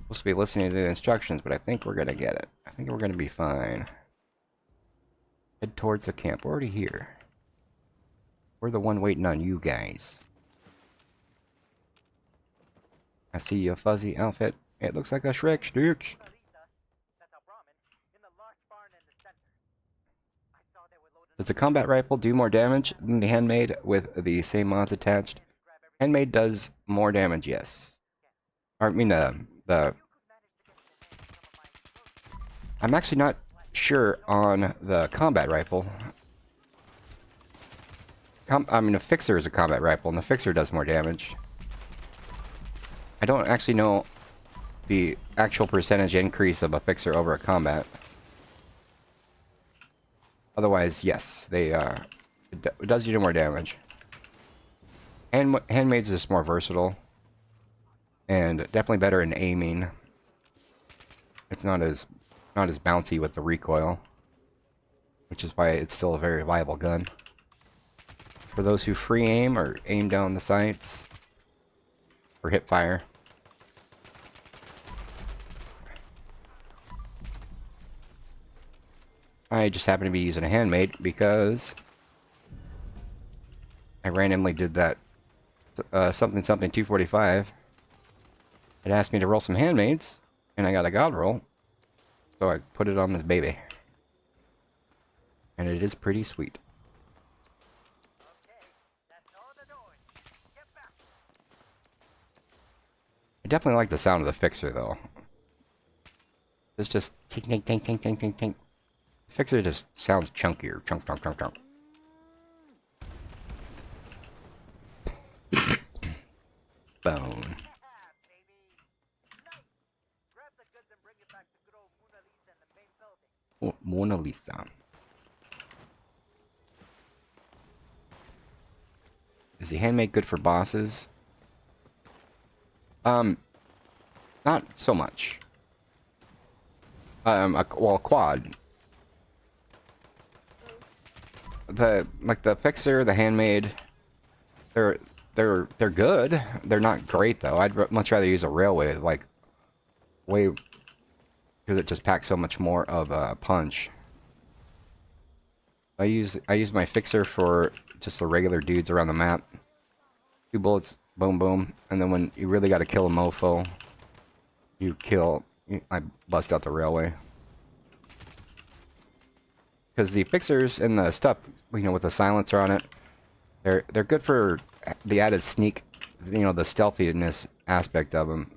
Supposed to be listening to the instructions, but I think we're gonna get it. I think we're gonna be fine. Head towards the camp. We're already here. We're the one waiting on you guys. I see your fuzzy outfit. It looks like a Shrek stick. Does the combat rifle do more damage than the handmade with the same mods attached? Handmade does more damage, yes. I mean, I'm actually not sure on the combat rifle. I mean, a fixer is a combat rifle, and the fixer does more damage. I don't actually know the actual percentage increase of a fixer over a combat. Otherwise, yes, it does do more damage. Handmaid's just more versatile, and definitely better in aiming. It's not as bouncy with the recoil, which is why it's still a very viable gun. For those who free aim or aim down the sights or hip fire. I just happen to be using a handmade because I randomly did that something 245. It asked me to roll some handmaids, and I got a god roll, so I put it on this baby. And it is pretty sweet. I definitely like the sound of the fixer though. It's just tink tink tink tink tink tink tink. Fixer just sounds chunkier. Chunk chunk chunk chunk. Bone. Oh, Mona Lisa. Is the handmade good for bosses? Not so much. Well, quad. The fixer, the handmade, they're good. They're not great though. Much rather use a railway, like way, because it just packs so much more of a punch. I use my fixer for just the regular dudes around the map. 2 bullets, boom boom, and then when you really got to kill a mofo, I bust out the railway. Because the fixers and the stuff, with the silencer on it, they're good for the added sneak, the stealthiness aspect of them.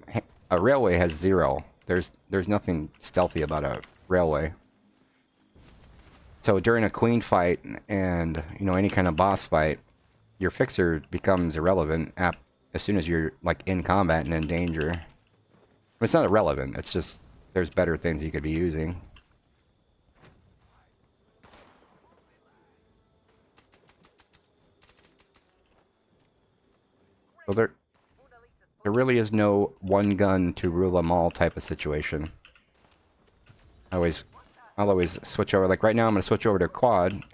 A railway has 0. There's nothing stealthy about a railway. So during a queen fight and any kind of boss fight, your fixer becomes irrelevant as soon as you're like in combat and in danger. It's not irrelevant. It's just there's better things you could be using. So there really is no one gun to rule them all type of situation. I'll always switch over. Like right now, I'm gonna switch over to quad.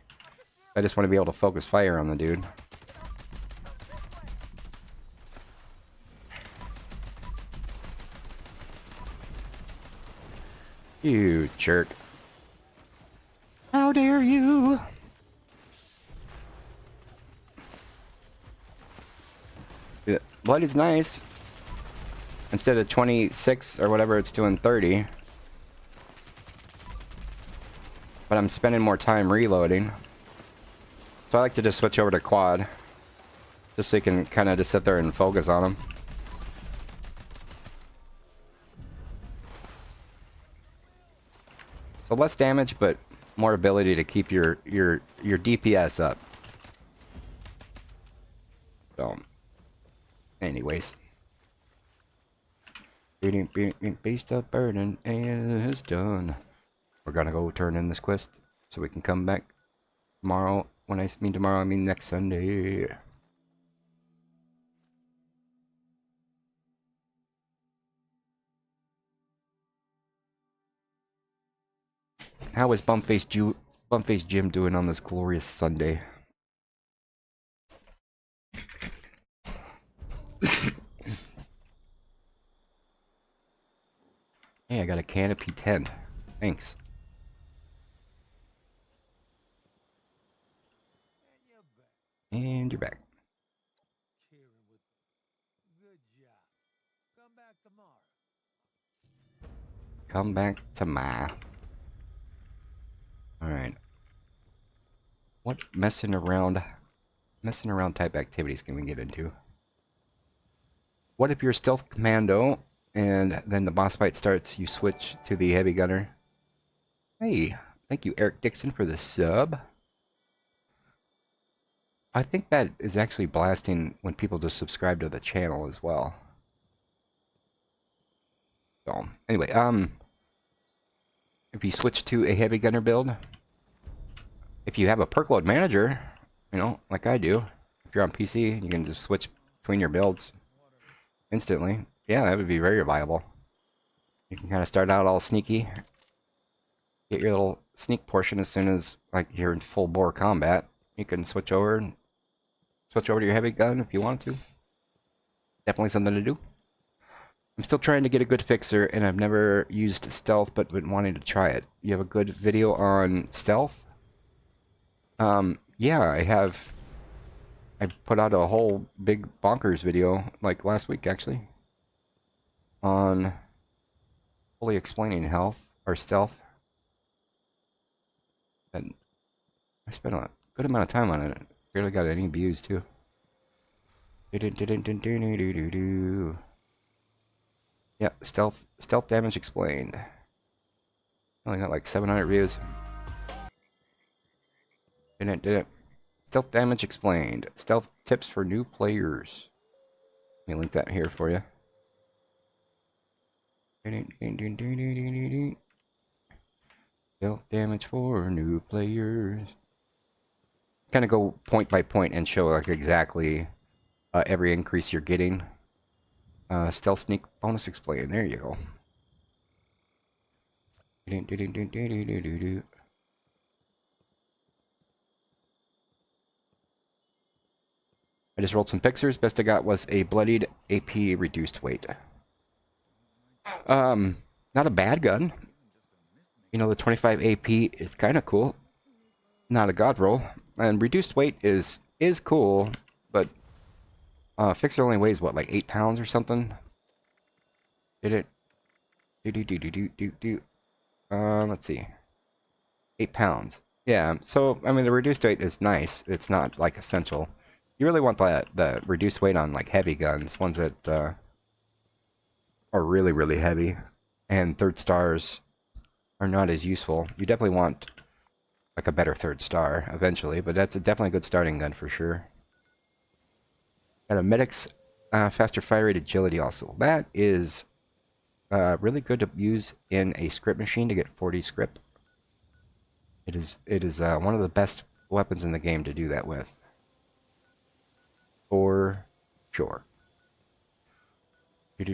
I just want to be able to focus fire on the dude. You jerk! How dare you! Blood is nice. Instead of 26 or whatever, it's doing 30. But I'm spending more time reloading. So I like to just switch over to quad. Just so you can kind of just sit there and focus on them. So less damage, but more ability to keep your DPS up. So, anyways. Beast of burden is done. We're gonna go turn in this quest so we can come back tomorrow. When I mean tomorrow, I mean next Sunday. How is Bumface Jim doing on this glorious Sunday? Hey, I got a canopy tent. Thanks. And you're back. Good job. Come back tomorrow. Come back to my. Alright. What messing around type activities can we get into? What if you're stealth commando and then the boss fight starts, you switch to the heavy gunner? Hey, thank you Eric Dixon for the sub. I think that is actually blasting when people just subscribe to the channel as well. So, anyway, if you switch to a heavy gunner build, if you have a perk load manager, like I do, if you're on PC, you can just switch between your builds instantly. Yeah, that would be very viable. You can kind of start out all sneaky, get your little sneak portion as soon as like you're in full bore combat. You can switch over to your heavy gun if you want to. Definitely something to do. I'm still trying to get a good fixer, and I've never used stealth, but been wanting to try it. You have a good video on stealth? Yeah, I have. I put out a whole big bonkers video, like last week actually, on fully explaining health, or stealth. And I spent a good amount of time on it. Barely got any views, too. Yeah, stealth damage explained. Only got like 700 views. Did it. Stealth damage explained. Stealth tips for new players. Let me link that here for you. Stealth damage for new players. Kind of go point by point and show like exactly every increase you're getting. Stealth sneak bonus explained. There you go. I just rolled some fixers. Best I got was a bloodied AP reduced weight. Not a bad gun. You know, the 25 AP is kind of cool. Not a god roll. And reduced weight is cool, but fixer only weighs what, like 8 pounds or something? Did it? Let's see. 8 pounds. Yeah, so, I mean, the reduced weight is nice. It's not, like, essential. You really want the reduced weight on, like, heavy guns. Ones that are really, really heavy. And third stars are not as useful. You definitely want, like, a better third star, eventually. But that's definitely a good starting gun, for sure. And a medic's faster fire rate agility, also. That is really good to use in a script machine to get 40 script. It is one of the best weapons in the game to do that with. For sure. What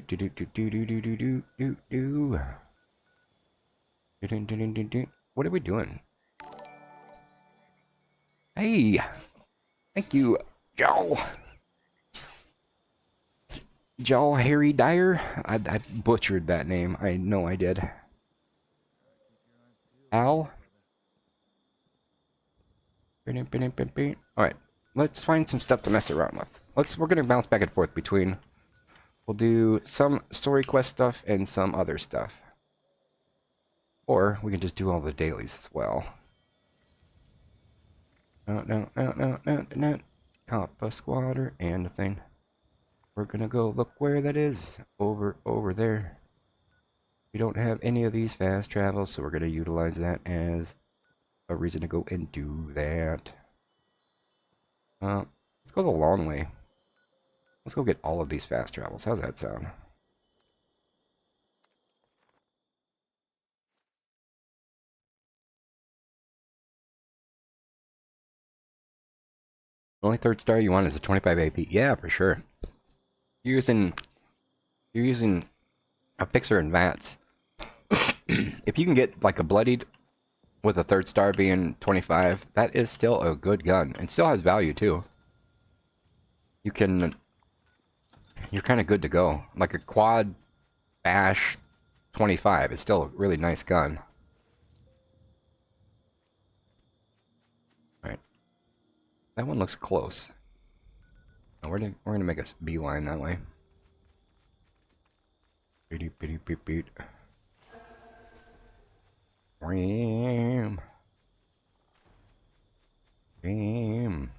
are we doing? Hey! Thank you, Joe! Joe Harry Dyer? I butchered that name. I know I did. Al? Alright, let's find some stuff to mess around with. We're gonna bounce back and forth between. We'll do some story quest stuff and some other stuff. Or we can just do all the dailies as well. No. Coppa squatter and a thing. We're gonna go look where that is. Over there. We don't have any of these fast travels, so we're gonna utilize that as a reason to go and do that. Let's go the long way. Let's go get all of these fast travels. How's that sound? The only third star you want is a 25 AP. Yeah, for sure. You're using a fixer and VATS. If you can get like a bloodied with a third star being 25, that is still a good gun and still has value too. You're kind of good to go. Like a quad bash 25 is still a really nice gun. All right, that one looks close. Oh, we're gonna make a beeline that way. Beep. Ram. Bam.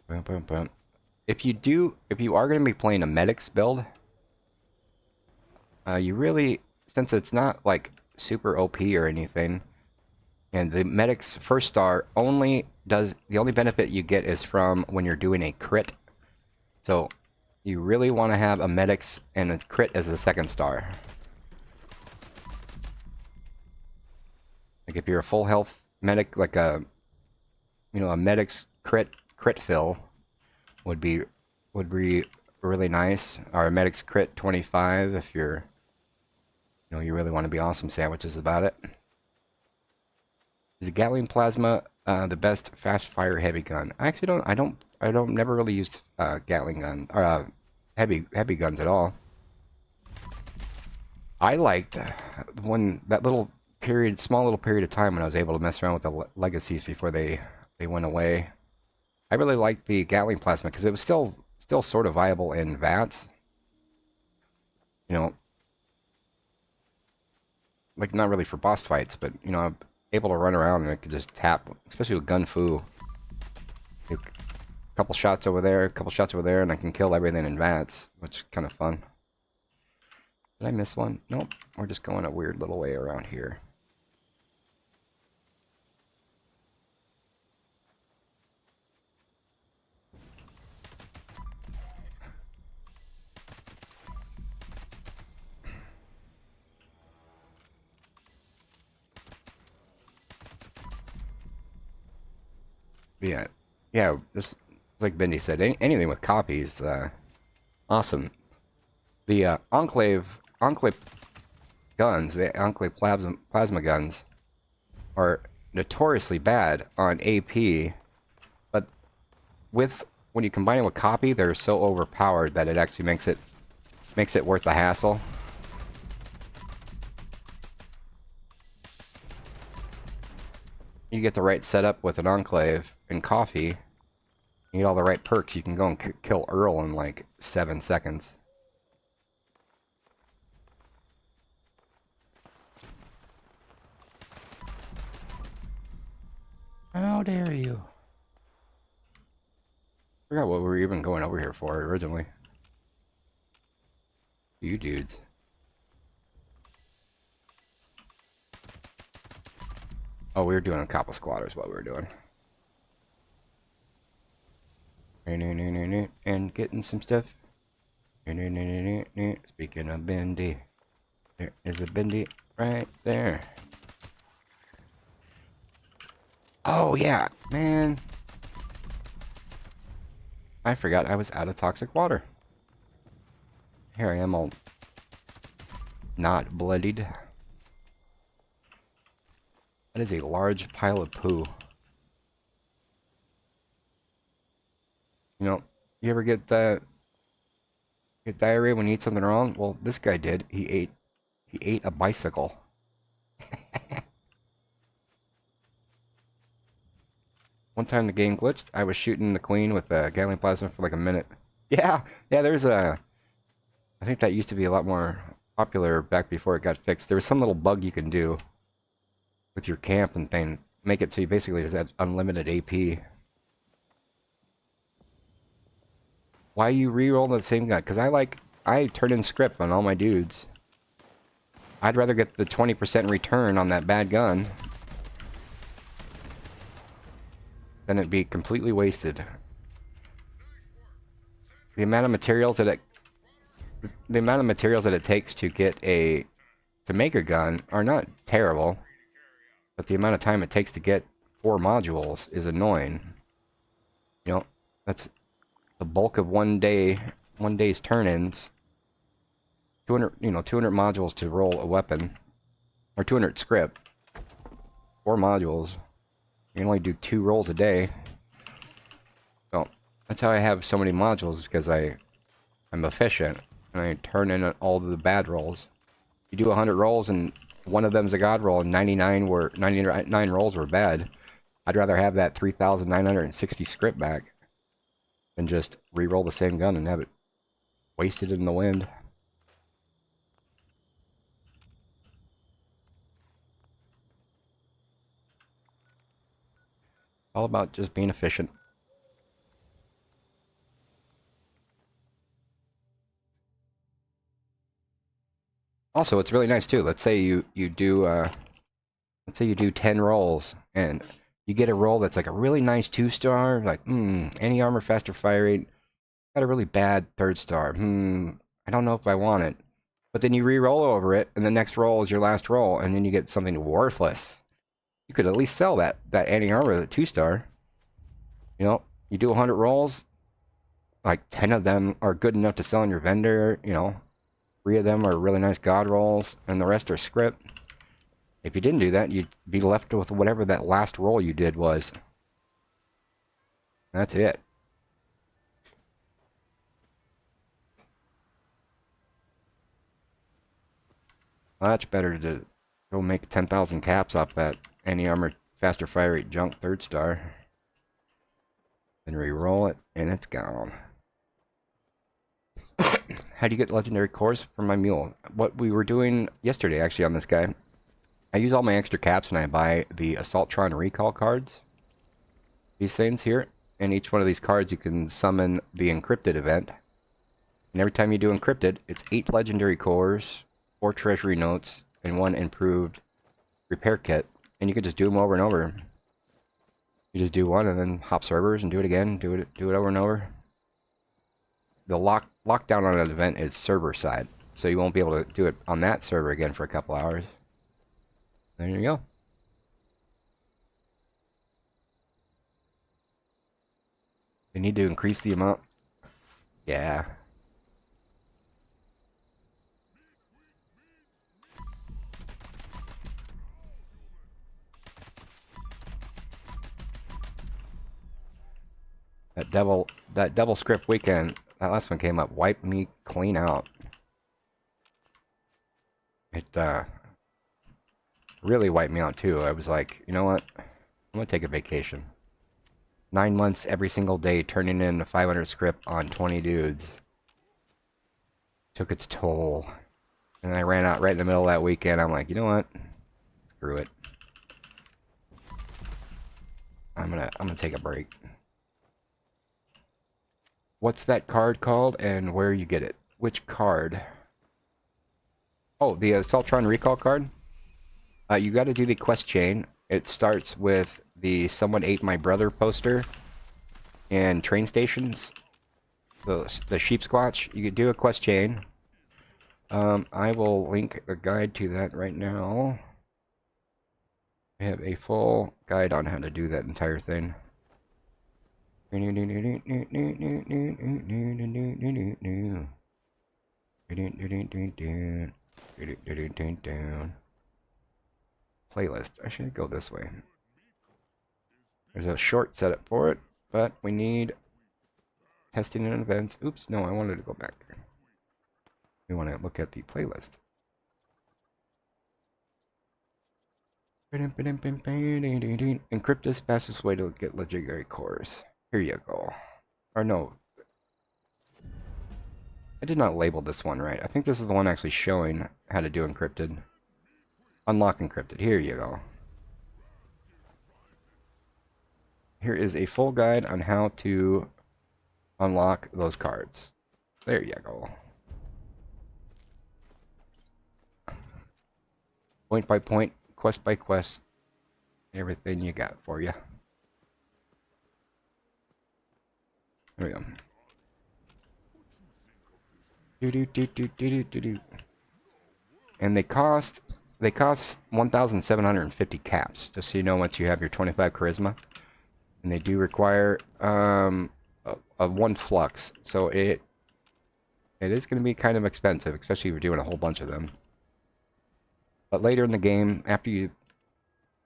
Bum. If you are going to be playing a medics build, you really, since it's not like super OP or anything, and the medics first star only does, the only benefit you get is from when you're doing a crit. So you really want to have a medics and a crit as a second star. Like if you're a full health medic, like a medics crit fill would be really nice. Or a medics crit 25 if you're, you really want to be awesome sandwiches about it. Is a Gatling plasma the best fast fire heavy gun? I actually don't. I don't never really used Gatling gun or heavy guns at all. I liked when that little period, small little period of time when I was able to mess around with the legacies before they went away. I really liked the Gatling plasma because it was still sort of viable in VATS. You know, like not really for boss fights, but you know, I'm able to run around and I could just tap, especially with Gun Fu. A couple shots over there, a couple shots over there, and I can kill everything in VATS, which is kind of fun. Did I miss one? Nope. We're just going a weird little way around here. Yeah, yeah. Just like Bendy said, anything with copies, awesome. The Enclave guns, the Enclave plasma guns, are notoriously bad on AP, but when you combine it with copy, they're so overpowered that it actually makes it worth the hassle. You get the right setup with an Enclave and coffee, you get all the right perks, you can go and kill Earl in like 7 seconds. How dare you? I forgot what we were even going over here for originally. You dudes. Oh, we were doing a couple squatters what we were doing. And getting some stuff. Speaking of Bendy, there is a Bendy right there. Oh yeah, man. I forgot I was out of toxic water. Here I am all not bloodied. That is a large pile of poo. You know, you ever get diarrhea when you eat something wrong? Well, this guy did. He ate a bicycle. One time the game glitched. I was shooting the queen with a Gatling plasma for like a minute. Yeah, there's I think that used to be a lot more popular back before it got fixed. There was some little bug you can do with your camp and thing. Make it so you basically just had unlimited AP. Why you re-roll the same gun? Because I turn in script on all my dudes. I'd rather get the 20% return on that bad gun than it be completely wasted. The amount of materials that it takes to make a gun are not terrible, but the amount of time it takes to get 4 modules is annoying. You know, that's the bulk of one day's turn-ins. 200 modules to roll a weapon, or 200 script, 4 modules. You can only do 2 rolls a day. So that's how I have so many modules, because I'm efficient and I turn in all the bad rolls. You do 100 rolls and one of them's a god roll and 99 rolls were bad. I'd rather have that 3,960 script back than just re-roll the same gun and have it wasted in the wind. All about just being efficient. Also, it's really nice too. Let's say you do 10 rolls and you get a roll that's like a really nice 2-star, like any armor, faster fire rate. Got a really bad 3rd-star. I don't know if I want it. But then you re-roll over it, and the next roll is your last roll, and then you get something worthless. You could at least sell that anti-armor, the 2-star. You know, you do 100 rolls, like 10 of them are good enough to sell in your vendor, you know. 3 of them are really nice god rolls, and the rest are script. If you didn't do that, you'd be left with whatever that last roll you did was. That's it. Much better to go make 10,000 caps off that anti-armor faster fire rate junk 3rd star. Then re-roll it, and it's gone. How do you get legendary cores from my mule? What we were doing yesterday, actually, on this guy, I use all my extra caps and I buy the Assaultron recall cards. These things here, and each one of these cards you can summon the Encrypted event. And every time you do Encrypted, it's 8 legendary cores, 4 treasury notes, and 1 improved repair kit. And you can just do them over and over. You just do one and then hop servers and do it again, do it over and over. The lockdown on an event is server side, so you won't be able to do it on that server again for a couple hours. There you go. They need to increase the amount. Yeah. That devil script weekend, that last one came up, wiped me clean out. It really wiped me out too. I was like, you know what? I'm gonna take a vacation. 9 months every single day turning in a 500 script on 20 dudes. Took its toll. And I ran out right in the middle of that weekend. I'm like, you know what? Screw it. I'm gonna take a break. What's that card called and where you get it? Which card? Oh, the Assaultron recall card? You gotta do the quest chain. It starts with the Someone Ate My Brother poster and train stations. The sheep squatch. You could do a quest chain. I will link a guide to that right now. I have a full guide on how to do that entire thing. Playlist. I should go this way. There's a short setup for it, but we need testing and events. Oops, no, I wanted to go back. We want to look at the playlist. Encrypted fastest way to get legendary cores. Here you go. Or no. I did not label this one right. I think this is the one actually showing how to do encrypted. Unlock encrypted. Here you go. Here is a full guide on how to unlock those cards. There you go. Point by point, quest by quest, everything you got for you. There we go. And they cost 1,750 caps, just so you know once you have your 25 charisma. And they do require a 1 flux, so it is going to be kind of expensive, especially if you're doing a whole bunch of them. But later in the game, after you,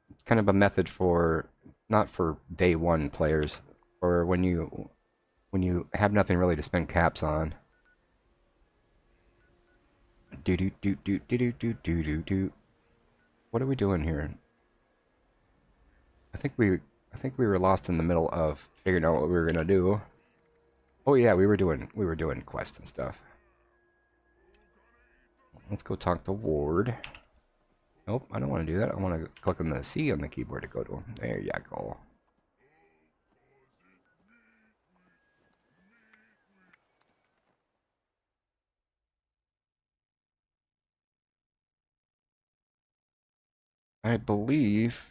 it's kind of a method for, not for day 1 players, or when you have nothing really to spend caps on. What are we doing here? I think we were lost in the middle of figuring out what we were gonna do. Oh yeah, we were doing quests and stuff. Let's go talk to Ward. Nope, I don't want to do that. I want to click on the C on the keyboard to go to him. There you go. I believe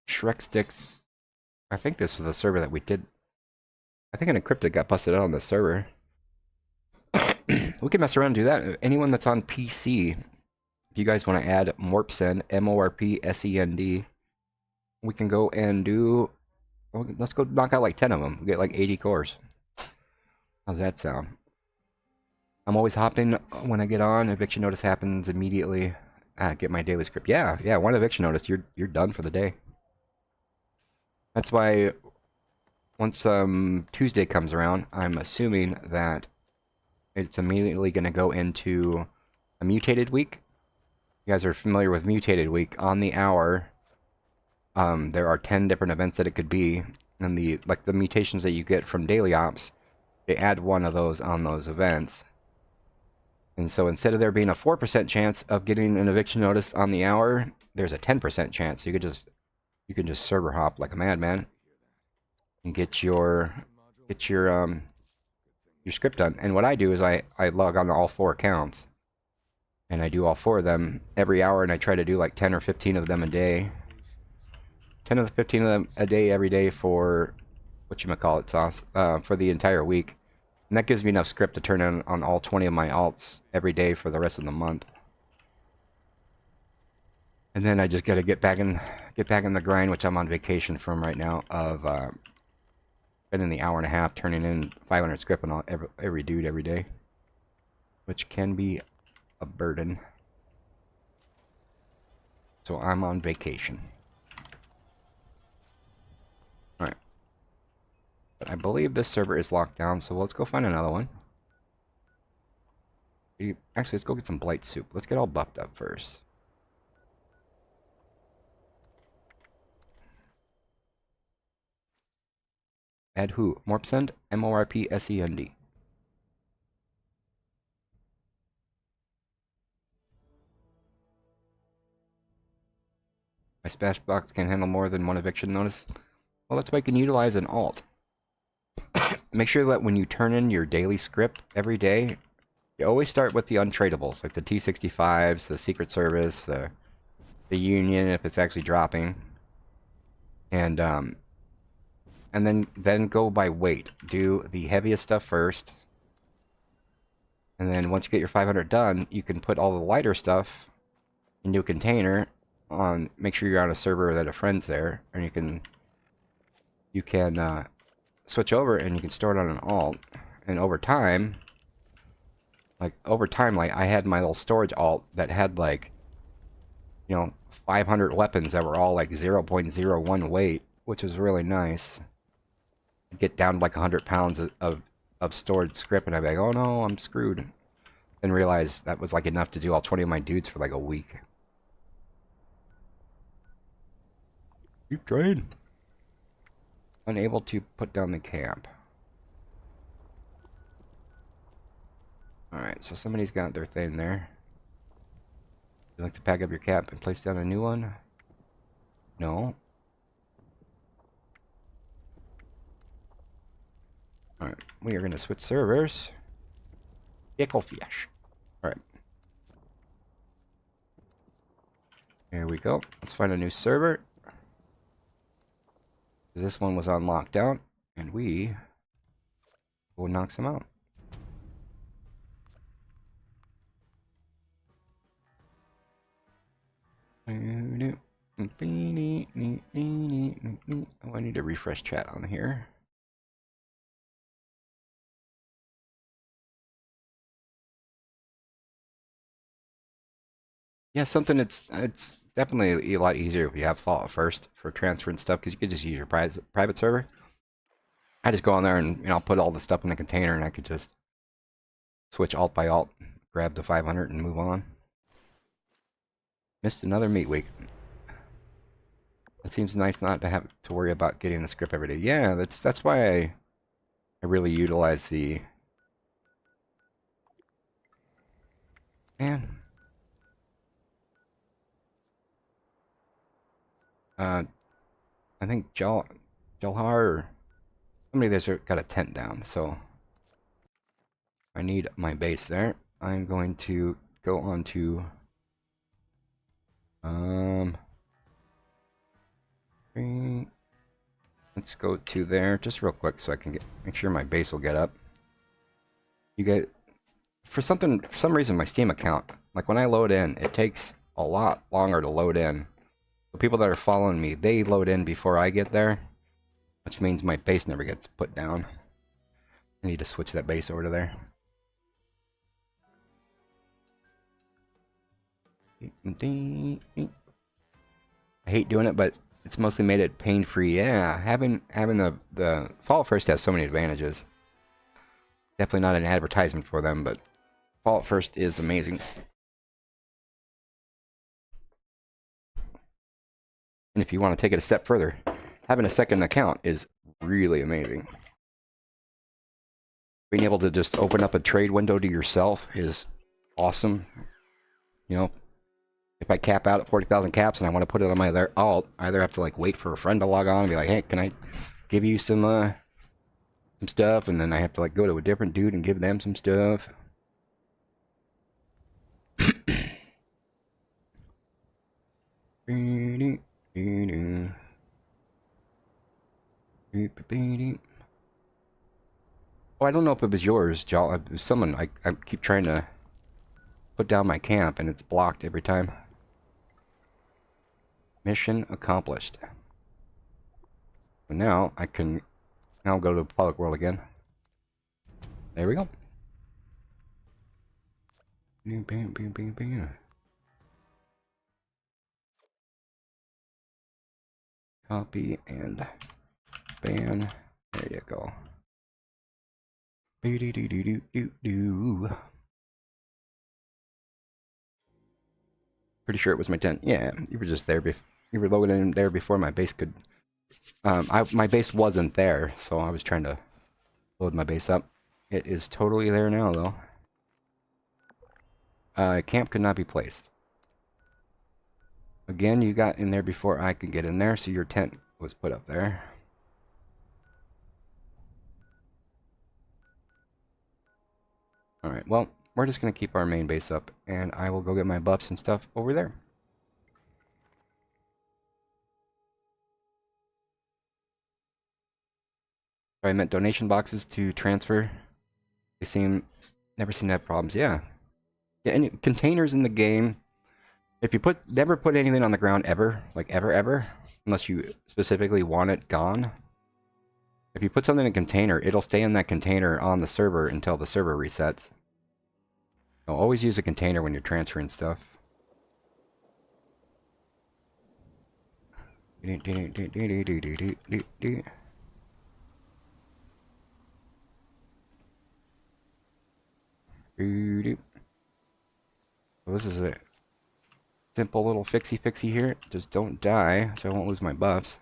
Shrek Sticks. I think this was the server that we did. I think an Encrypted got busted out on the server. We can mess around and do that. Anyone that's on PC, if you guys want to add Morpsend, MORPSEND, we can go and do. Well, let's go knock out like 10 of them. We get like 80 cores. How's that sound? I'm always hopping when I get on. Eviction notice happens immediately. Get my daily script. Yeah. One eviction notice, you're done for the day. That's why once Tuesday comes around, I'm assuming that it's immediately going to go into a mutated week. you guys are familiar with Mutated Week, on the hour, there are 10 different events that it could be, and the mutations that you get from daily ops, they add one of those on those events. And so instead of there being a 4% chance of getting an eviction notice on the hour, there's a 10% chance. You can just server hop like a madman and get your script done. And what I do is I log on to all 4 accounts, and I do all 4 of them every hour, and I try to do like 10 or 15 of them a day. 10 or 15 of them a day every day for whatchamacallit sauce, for the entire week. And that gives me enough script to turn on all 20 of my alts every day for the rest of the month. And then I just gotta get back in the grind, which I'm on vacation from right now, of spending the hour and a half turning in 500 script on every dude every day, which can be a burden. So I'm on vacation. Alright. But I believe this server is locked down, so let's go find another one. Actually, let's go get some blight soup. Let's get all buffed up first. Add who? Morpsend? MORPSEND. My splash box can handle more than one eviction notice. Well, that's why you can utilize an alt. Make sure that when you turn in your daily script every day, you always start with the untradables, like the T65s, the Secret Service, the Union, if it's actually dropping. And then go by weight. Do the heaviest stuff first. And then once you get your 500 done, you can put all the lighter stuff into a container. Make sure you're on a server that a friend's there, and you can switch over and you can store it on an alt. And over time, like I had my little storage alt that had 500 weapons that were all like 0.01 weight, which was really nice. I'd get down to like 100 pounds of stored script, and I'd be like, oh no, I'm screwed. And realize that was like enough to do all 20 of my dudes for like a week. Keep trying. Unable to put down the camp. Alright, so somebody's got their thing there. Would you like to pack up your cap and place down a new one? No. Alright, we are going to switch servers. Enclave. Alright. Here we go. Let's find a new server. This one was on lockdown, and we will knock some out. Oh, I need to refresh chat on here. Yeah, something it's definitely a lot easier if you have Fallout first for transferring stuff, because you could just use your private server. I just go on there and I'll put all the stuff in a container, and I could just switch alt by alt, grab the 500 and move on. Missed another meat week. It seems nice not to have to worry about getting the script every day. Yeah, that's why I really utilize the man. I think Jalhar or somebody there's got a tent down, so I need my base there. I'm going to go on to let's go to there just real quick so I can make sure my base will get up. You get for some reason my Steam account, like when I load in, it takes a lot longer to load in. The people that are following me, they load in before I get there, which means my base never gets put down. I need to switch that base over to there. I hate doing it, but it's mostly made it pain-free. Yeah, having the Fallout First has so many advantages. Definitely not an advertisement for them, but Fallout First is amazing. And if you want to take it a step further, having a second account is really amazing. Being able to just open up a trade window to yourself is awesome. You know, if I cap out at 40,000 caps and I want to put it on my other alt, I either have to like wait for a friend to log on and be like, hey, can I give you some stuff? And then I have to like go to a different dude and give them some stuff. Oh, I don't know if it was yours, Jal. It was someone. I keep trying to put down my camp and it's blocked every time. Mission accomplished. So now I can now go to the public world again. There we go. Copy and ban. There you go. Pretty sure it was my tent. Yeah, you were just there. You were loaded in there before my base could. My base wasn't there, so I was trying to load my base up. It is totally there now, though. Camp could not be placed. Again, you got in there before I could get in there, so your tent was put up there. Alright, well, we're just going to keep our main base up, and I will go get my buffs and stuff over there. I meant donation boxes to transfer. They never seem to have problems. Yeah. Yeah, any containers in the game, if you never put anything on the ground ever, like ever, unless you specifically want it gone. If you put something in a container, it'll stay in that container on the server until the server resets. So always use a container when you're transferring stuff. So this is a simple little fixie here. Just don't die, so I won't lose my buffs.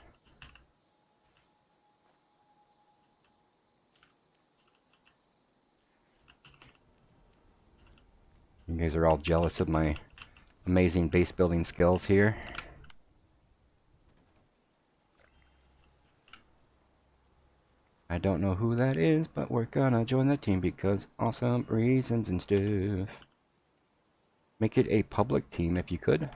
You guys are all jealous of my amazing base building skills here. I don't know who that is, but we're gonna join the team because awesome reasons and stuff. Make it a public team if you could.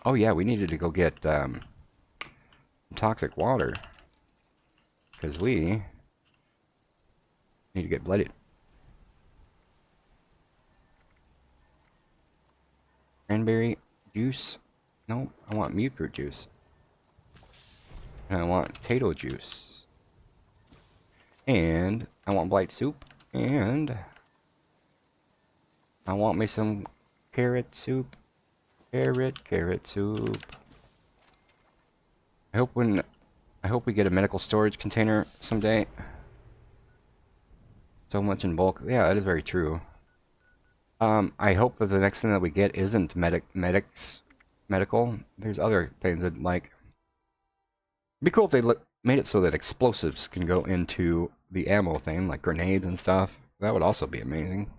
Oh yeah, we needed to go get toxic water. Because we need to get blooded. Cranberry juice. No, I want mute fruit juice. And I want potato juice. And I want blight soup. And I want me some carrot soup. Carrot soup. I hope we get a medical storage container someday. So much in bulk. Yeah, that is very true. I hope that the next thing that we get isn't medical. There's other things that like. It'd be cool if they made it so that explosives can go into the ammo thing, like grenades and stuff. That would also be amazing.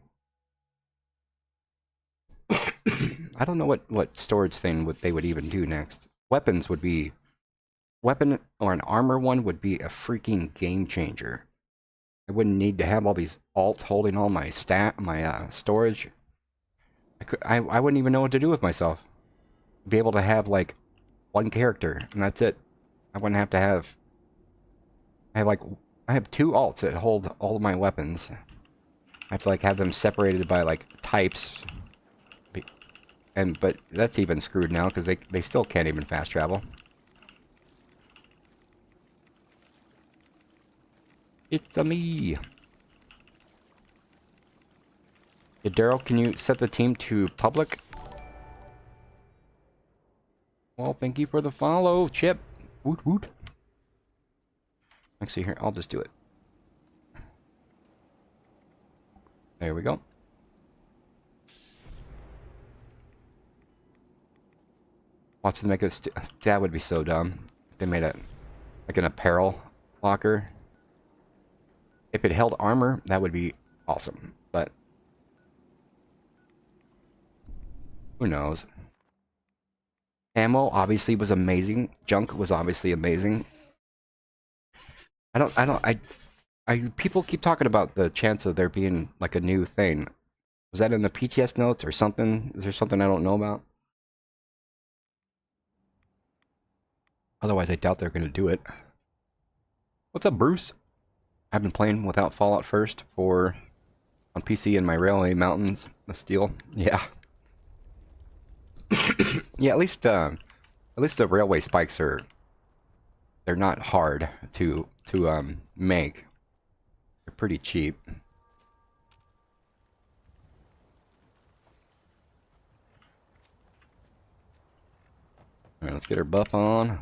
I don't know what storage thing they would even do next. Weapons would be weapon or an armor one would be a freaking game changer. I wouldn't need to have all these alts holding all my storage. I wouldn't even know what to do with myself. Be able to have like one character and that's it. I wouldn't have to have. I have two alts that hold all of my weapons. I have to like have them separated by like types. But that's even screwed now because they still can't even fast travel. It's a me. Hey, Daryl, can you set the team to public? Well, thank you for the follow, Chip. Woot woot. Actually, here, I'll just do it. There we go. Watch them make it. That would be so dumb. If they made it like an apparel locker. If it held armor, that would be awesome. But who knows? Ammo obviously was amazing. Junk was obviously amazing. People keep talking about the chance of there being like a new thing. Was that in the PTS notes or something? Is there something I don't know about? Otherwise, I doubt they're gonna do it. What's up, Bruce? I've been playing without Fallout First for on PC in my Railway Mountains of Steel. Yeah, yeah. At least the railway spikes they're not hard to make. They're pretty cheap. All right, let's get our buff on.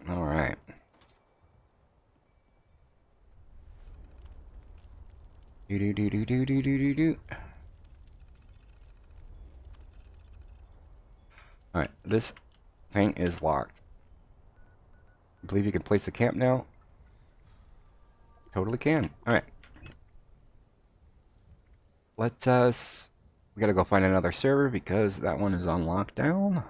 All right. Do do do do do do do do do. All right, this thing is locked. I believe you can place a camp now. Totally can. All right. Let's we gotta go find another server because that one is on lockdown.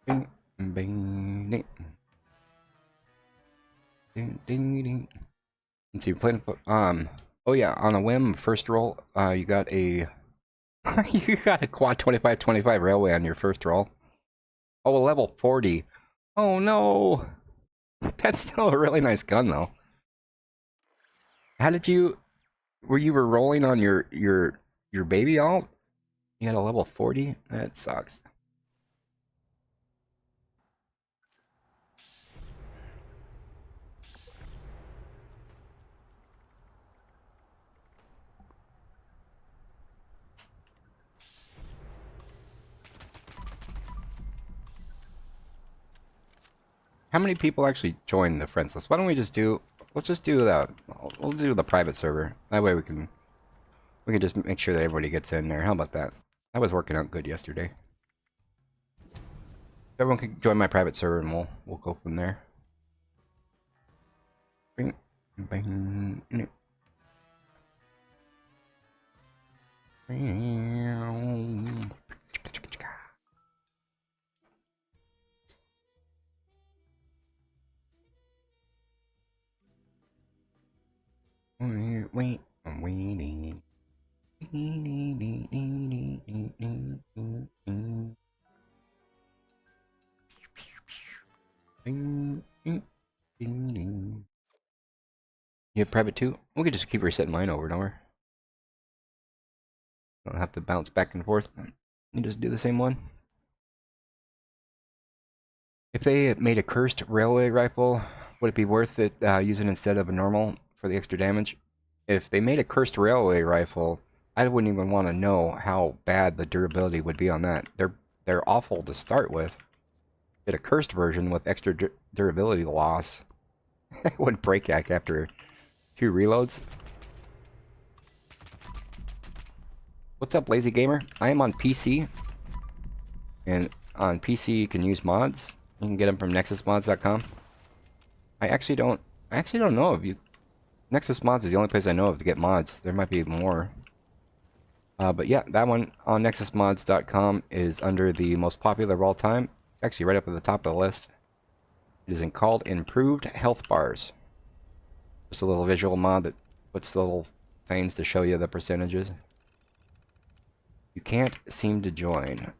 Bing, bing, ding, ding, ding, ding. Let's see, you're playing. Oh yeah, on a whim, first roll, you got a you got a quad 25-25 railway on your first roll. Oh, a level 40. Oh no, that's still a really nice gun though. How did you? Were you rolling on your baby alt? You had a level 40? That sucks. How many people actually join the friends list? Why don't we just do? Let's just do the. We'll do the private server. That way we can just make sure that everybody gets in there. How about that? That was working out good yesterday. Everyone can join my private server and we'll go from there. Bing, bing, wait, I'm waiting. You have private too? We could just keep resetting mine over, don't we? Don't have to bounce back and forth. You just do the same one. If they made a cursed railway rifle, would it be worth it using instead of a normal for the extra damage? If they made a cursed railway rifle, I wouldn't even want to know how bad the durability would be on that. They're awful to start with. Get a cursed version with extra durability loss. It would break after 2 reloads. What's up, Lazy Gamer? I am on PC, and on PC you can use mods. You can get them from nexusmods.com. I actually don't know if you. Nexus Mods is the only place I know of to get mods. There might be more. But yeah, that one on nexusmods.com is under the most popular of all time. It's actually right up at the top of the list. It is called Improved Health Bars. Just a little visual mod that puts little things to show you the percentages. You can't seem to join.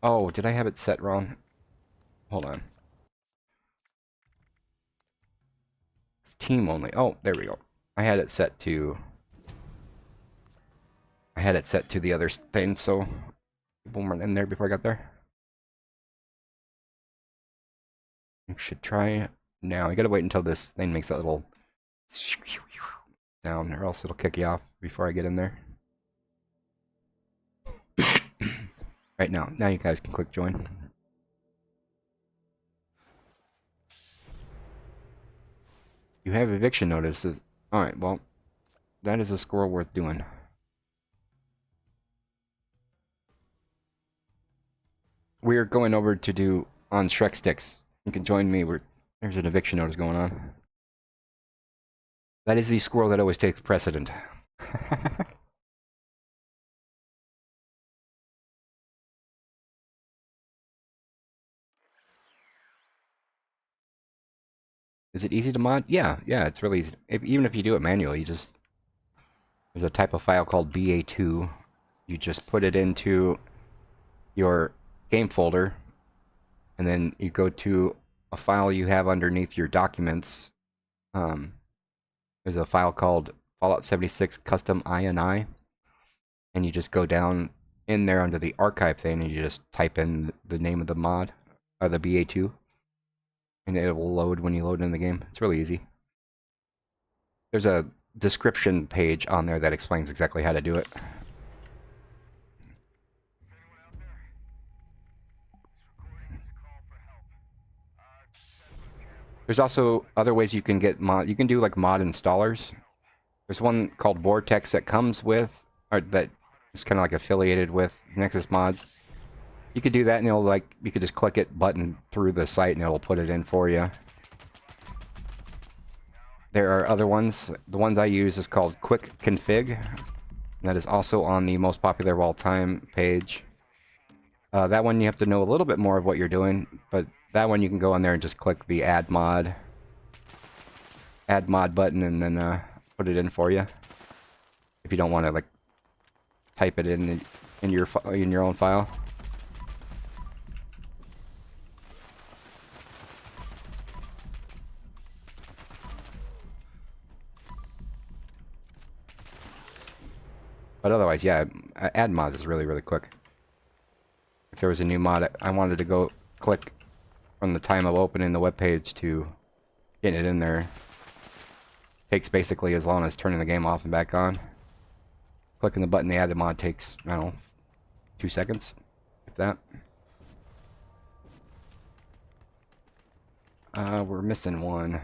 Oh, did I have it set wrong? Hold on. Team only. Oh, there we go. I had it set to the other thing, so people weren't in there before I got there. You should try now. You gotta wait until this thing makes that little sound, or else it'll kick you off before I get in there. Right now you guys can click join. You have eviction notices. Alright, well, that is a score worth doing. We're going over to do on Shrek Sticks. You can join me. There's an eviction notice going on. That is the squirrel that always takes precedent. Is it easy to mod? Yeah, it's really easy. Even if you do it manually, there's a type of file called BA2. You just put it into your game folder, and then you go to a file you have underneath your documents. There's a file called Fallout 76 Custom INI, and you just go down in there under the archive thing, and you just type in the name of the mod, or the BA2, and it will load when you load in the game. It's really easy. There's a description page on there that explains exactly how to do it. There's also other ways you can get mod. You can do like mod installers. There's one called Vortex that comes with, or that is kind of like affiliated with Nexus Mods. You could do that, and you could just click it button through the site, and it'll put it in for you. There are other ones. The ones I use is called Quick Config. That is also on the most popular of all time page. That one you have to know a little bit more of what you're doing, but that one you can go on there and just click the add mod button, and then put it in for you. If you don't want to like type it in your own file. But otherwise, yeah, add mods is really quick. If there was a new mod, I wanted to go click from the time of opening the web page to getting it in there. Takes basically as long as turning the game off and back on. Clicking the button to add the mod takes, I don't know, 2 seconds, if that. We're missing one.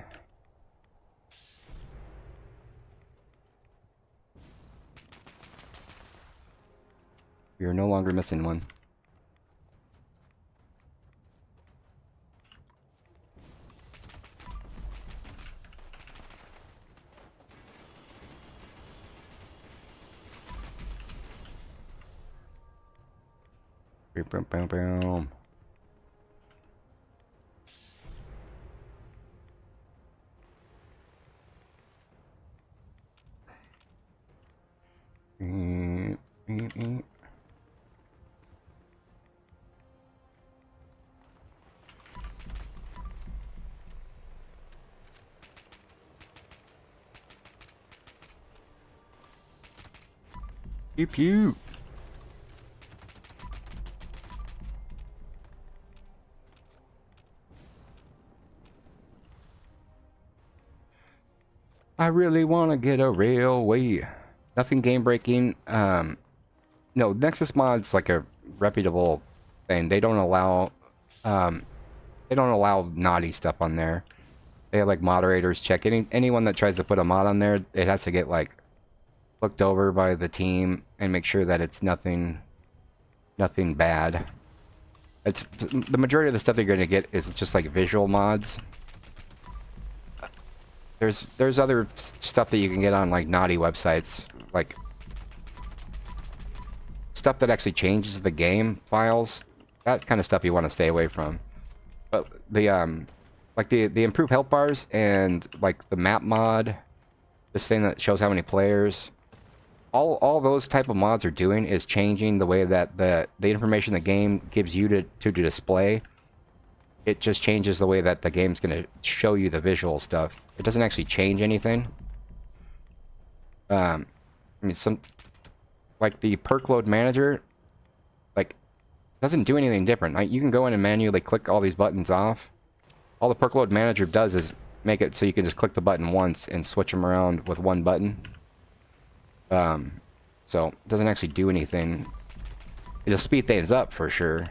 We are no longer missing one. Boom, boom, boom. Pew pew. I really want to get a railway. Nothing game breaking. No, Nexus Mod's like a reputable thing. They don't allow naughty stuff on there. They have like moderators check anyone that tries to put a mod on there. It has to get like looked over by the team and make sure that it's nothing bad. It's the majority of the stuff you're going to get is just like visual mods. There's other stuff that you can get on like naughty websites, like stuff that actually changes the game files. That kind of stuff you want to stay away from. But the like the improved health bars and like the map mod, this thing that shows how many players, all those type of mods are doing is changing the way that the information the game gives you to display. It just changes the way that the game's going to show you the visual stuff. It doesn't actually change anything. I mean, like the perk load manager, like, doesn't do anything different. Like, you can go in and manually click all these buttons off. All the perk load manager does is make it so you can just click the button once and switch them around with one button. So it doesn't actually do anything. It'll speed things up for sure.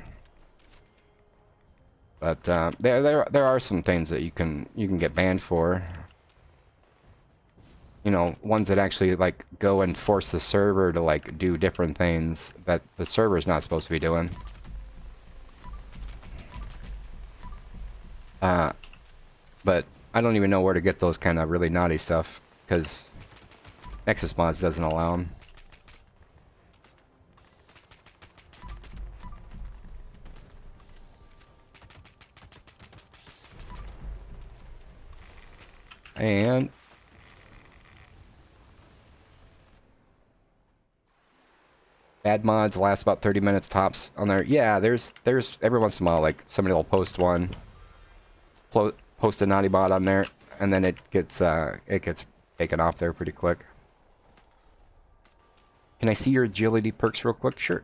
But there are some things that you can get banned for. you know, ones that actually like go and force the server to like do different things that the server's not supposed to be doing. But I don't even know where to get those kind of really naughty stuff because Nexus Mods doesn't allow them. And bad mods last about 30 minutes tops on there. Yeah, there's every once in a while like somebody will post one, post a naughty mod on there, and then it gets taken off there pretty quick. Can I see your agility perks real quick? Sure.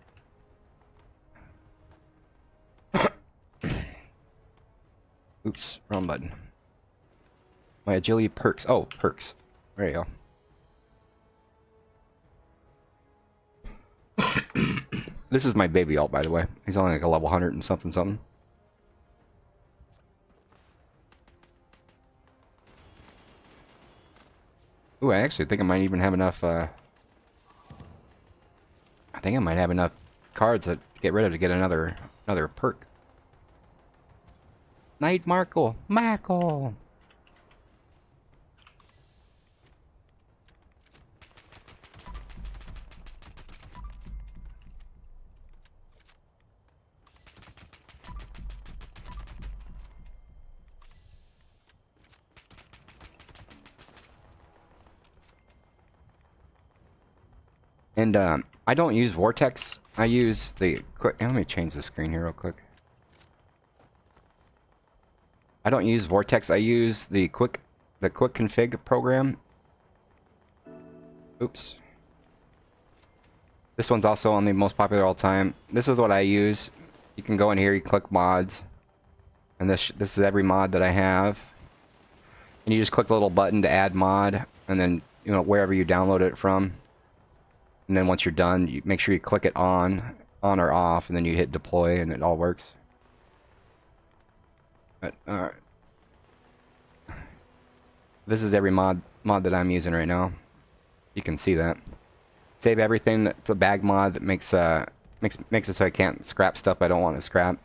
Oops, wrong button. My agility perks. Oh, perks. There you go. This is my baby alt, by the way. He's only like a level 100 and something something. Ooh, I actually think I might even have enough, I think I might have enough cards to get rid of to get another perk. Knight Markle! Markle! And I don't use Vortex. I use the quick. Let me change the screen here real quick. I don't use Vortex. I use the quick config program. Oops. This one's also on the most popular all time. This is what I use. You can go in here, you click mods, and this is every mod that I have. And you just click the little button to add mod, and then you know wherever you download it from. And then once you're done, you make sure you click it on or off, and then you hit deploy, and it all works. But this is every mod that I'm using right now. You can see that. Save everything. The bag mod that makes it so I can't scrap stuff I don't want to scrap.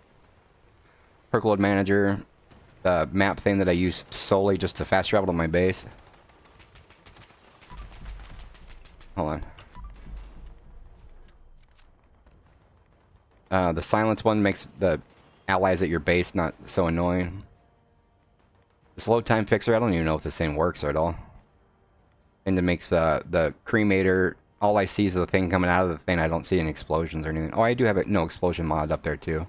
Perk load manager, the map thing that I use solely just to fast travel to my base. Hold on. The silence one makes the allies at your base not so annoying. This load time fixer, I don't even know if this thing works at all. And it makes the cremator, all I see is the thing coming out of the thing. I don't see any explosions or anything. Oh, I do have a no explosion mod up there too.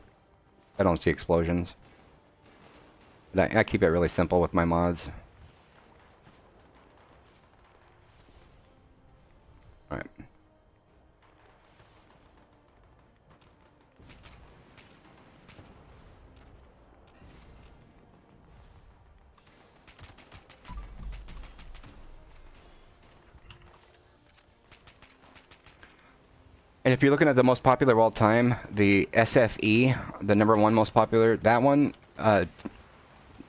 I don't see explosions. But I keep it really simple with my mods. Alright. And if you're looking at the most popular of all time, the SFE, the #1 most popular, that one,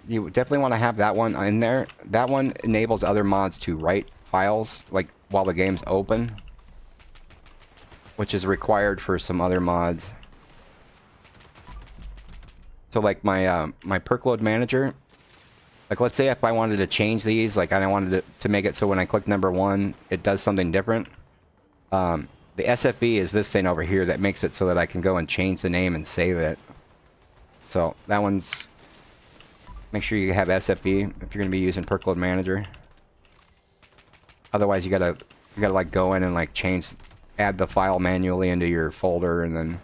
you definitely want to have that one in there. That one enables other mods to write files, like, while the game's open, which is required for some other mods. So, like, my perk load manager, like, let's say if I wanted to change these, like, I wanted to make it so when I click #1, it does something different. The SFE is this thing over here that makes it so that I can go and change the name and save it. So that one's, make sure you have SFE if you're going to be using perk load manager. Otherwise you gotta like go in and like add the file manually into your folder and then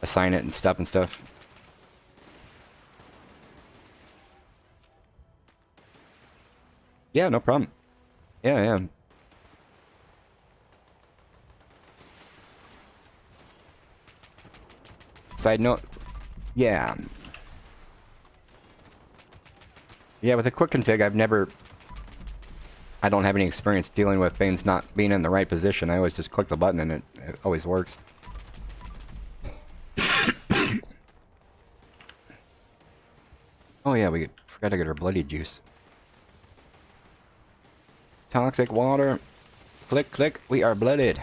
assign it and stuff. Yeah, no problem. Yeah. Side note, yeah, with a quick config, I don't have any experience dealing with things not being in the right position. I always just click the button and it always works. Oh yeah, we forgot to get our bloody juice. Toxic water. Click, click. We are blooded.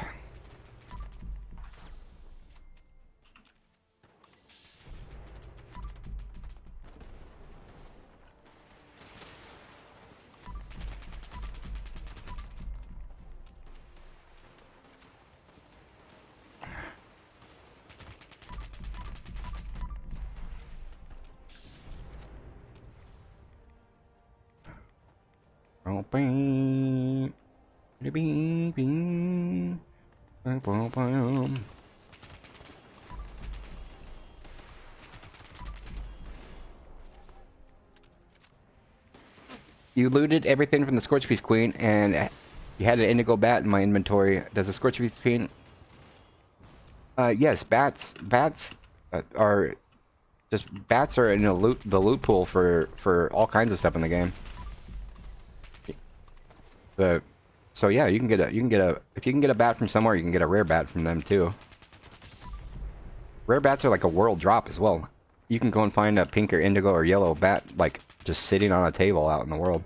Bing, bing, bing. Bum, bum, bum. You looted everything from the Scorchbeast Queen, and you had an indigo bat in my inventory. Does the Scorchbeast Queen? Yes, bats are just bats are in the loot pool for all kinds of stuff in the game. The so yeah, you can get a if you can get a bat from somewhere, you can get a rare bat from them too. Rare bats are like a world drop as well. You can go and find a pink or indigo or yellow bat like just sitting on a table out in the world.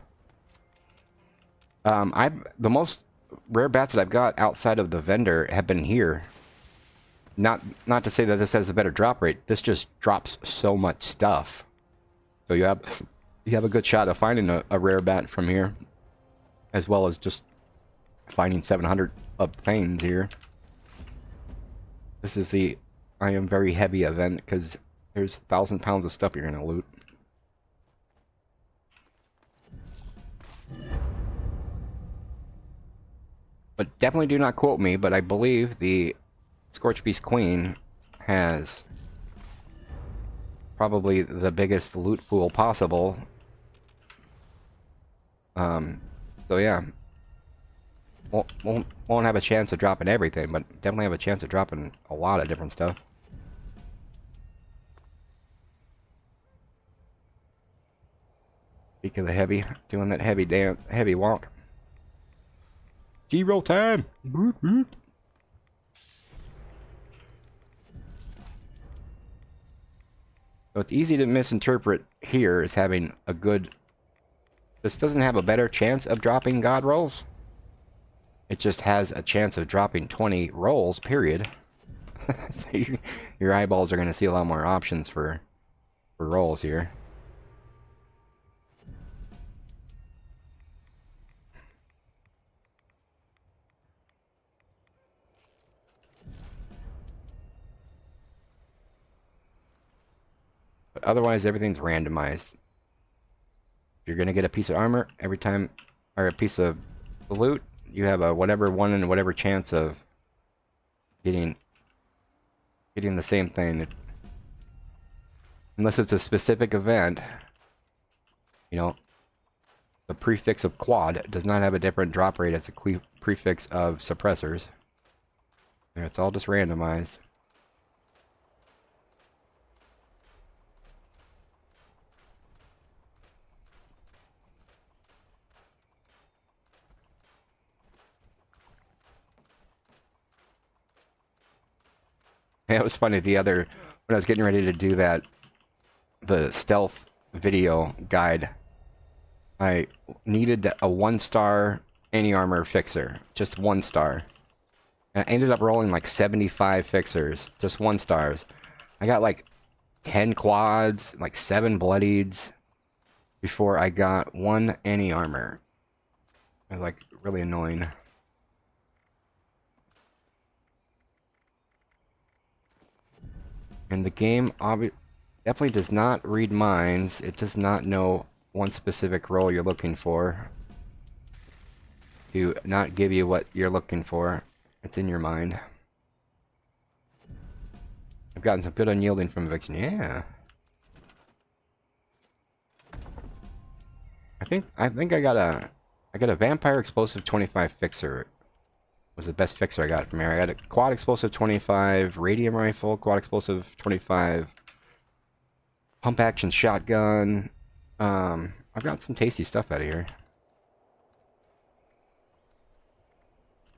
The most rare bats that I've got outside of the vendor have been here. Not to say that this has a better drop rate. This just drops so much stuff. So you have a good shot of finding a rare bat from here, as well as just finding 700 of things here. This is the I am very heavy event because there's 1,000 pounds of stuff you're gonna loot. But definitely do not quote me, but I believe the Scorchbeast Queen has probably the biggest loot pool possible. So yeah, won't have a chance of dropping everything, but definitely have a chance of dropping a lot of different stuff. Speak of the heavy, doing that heavy dance, heavy walk. G-roll time. Boop, boop. So it's easy to misinterpret here as having a good... This doesn't have a better chance of dropping God rolls. It just has a chance of dropping 20 rolls, period. So your eyeballs are going to see a lot more options for rolls here. But otherwise, everything's randomized. You're gonna get a piece of armor every time, or a piece of loot. You have a whatever one in whatever chance of getting the same thing, unless it's a specific event. You know, the prefix of quad does not have a different drop rate as the prefix of suppressors. And it's all just randomized. Yeah, it was funny when I was getting ready to do the stealth video guide, I needed a 1-star anti-armor fixer, just 1 star. And I ended up rolling like 75 fixers, just 1 stars. I got like 10 quads, like 7 bloodieds, before I got 1 anti-armor. It was like really annoying. And the game definitely does not read minds. It does not know one specific role you're looking for. To not give you what you're looking for. It's in your mind. I've gotten some good unyielding from eviction. Yeah. I think I got a vampire explosive 25 fixer. Was the best fixer I got from here. I got a quad explosive 25, radium rifle, quad explosive 25, pump action shotgun. I've got some tasty stuff out of here.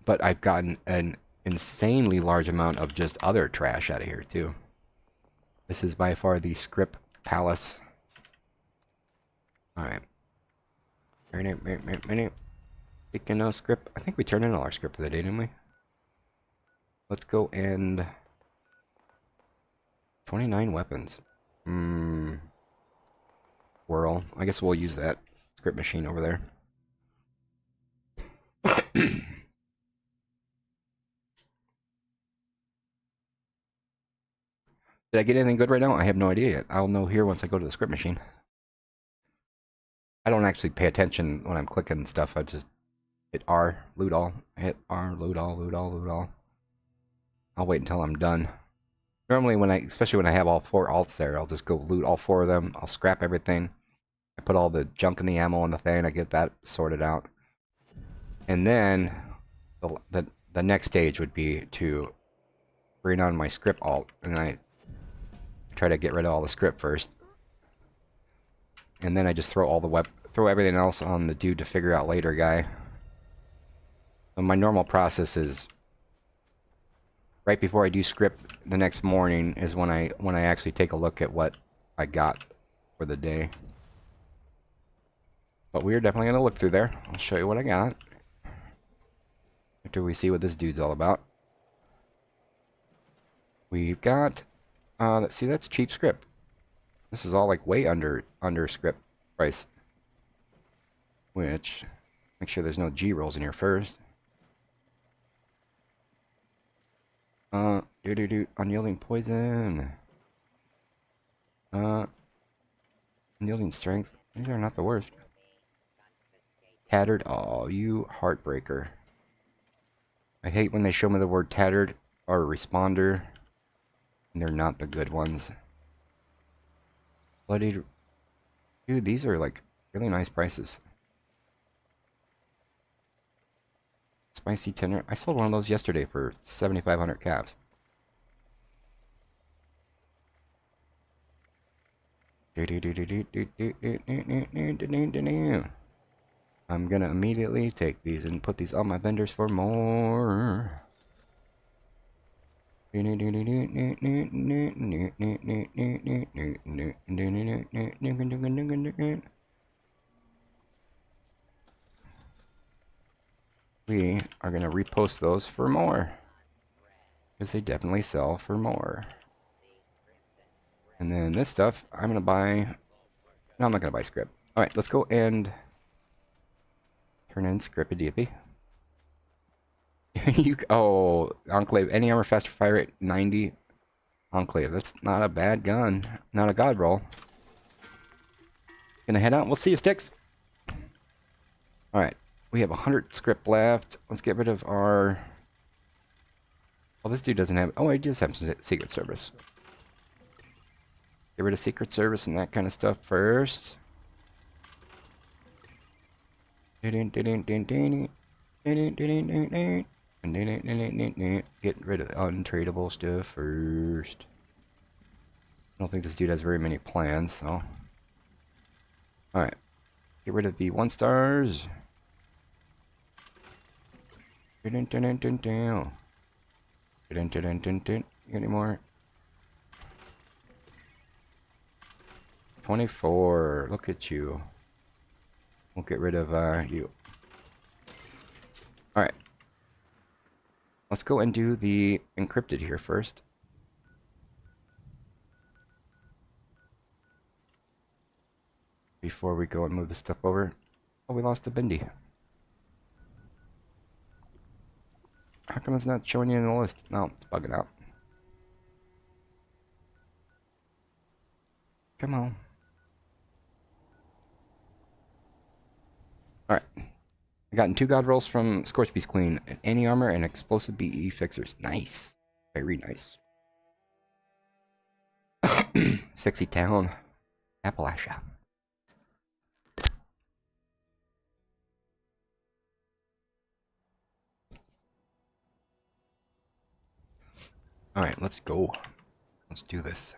But I've gotten an insanely large amount of just other trash out of here too. This is by far the script palace. Alright. Speaking of script, I think we turned in all our script for the day, didn't we? Let's go and 29 weapons. Whirl. I guess we'll use that script machine over there. Did I get anything good right now? I have no idea yet. I'll know here once I go to the script machine. I don't actually pay attention when I'm clicking stuff. I just hit R, loot all, hit R, loot all, loot all, loot all. I'll wait until I'm done. Normally especially when I have all 4 alts there, I'll just go loot all 4 of them. I'll scrap everything. I put all the junk and the ammo in the thing. I get that sorted out. And then the next stage would be to bring on my script alt, and I try to get rid of all the script first. And then I just throw everything else on the dude to figure out later guy. So my normal process is right before I do script the next morning is when I actually take a look at what I got for the day. But we're definitely gonna look through there. I'll show you what I got after we see what this dude's all about. We've got let's see, that's cheap script. This is all like way under script price. Which, make sure there's no G rolls in here first. Unyielding poison. Unyielding strength. These are not the worst. Tattered. Oh, you heartbreaker. I hate when they show me the word tattered or responder, and they're not the good ones. Bloodied. Dude, these are like really nice prices. Spicy tenor. I sold one of those yesterday for 7,500 caps. I'm gonna immediately take these and put these on my vendors for more. We are gonna repost those for more, because they definitely sell for more. And then this stuff, I'm gonna buy. No, I'm not gonna buy script. All right, let's go and turn in script dippy. Oh, Enclave, any armor faster fire rate 90. Enclave, that's not a bad gun. Not a god roll. Gonna head out. We'll see you, Sticks. Alright, we have 100 script left. Let's get rid of our... Well, this dude doesn't have... Oh, he does have some Secret Service. Get rid of Secret Service and that kind of stuff first. Get rid of untradeable stuff first. I don't think this dude has very many plans, so... Alright. Get rid of the 1 stars. Any more? 24. Look at you. We'll get rid of you. Alright. Let's go and do the encrypted here first. Before we go and move the stuff over. Oh, we lost the Bindi. How come it's not showing you in the list? No, it's bugging out. Come on. Alright. I gotten 2 god rolls from Scorchbeast Queen, an anti-armor, and explosive BE fixers. Nice. Very nice. Sexy town. Appalachia. Alright, let's go. Let's do this.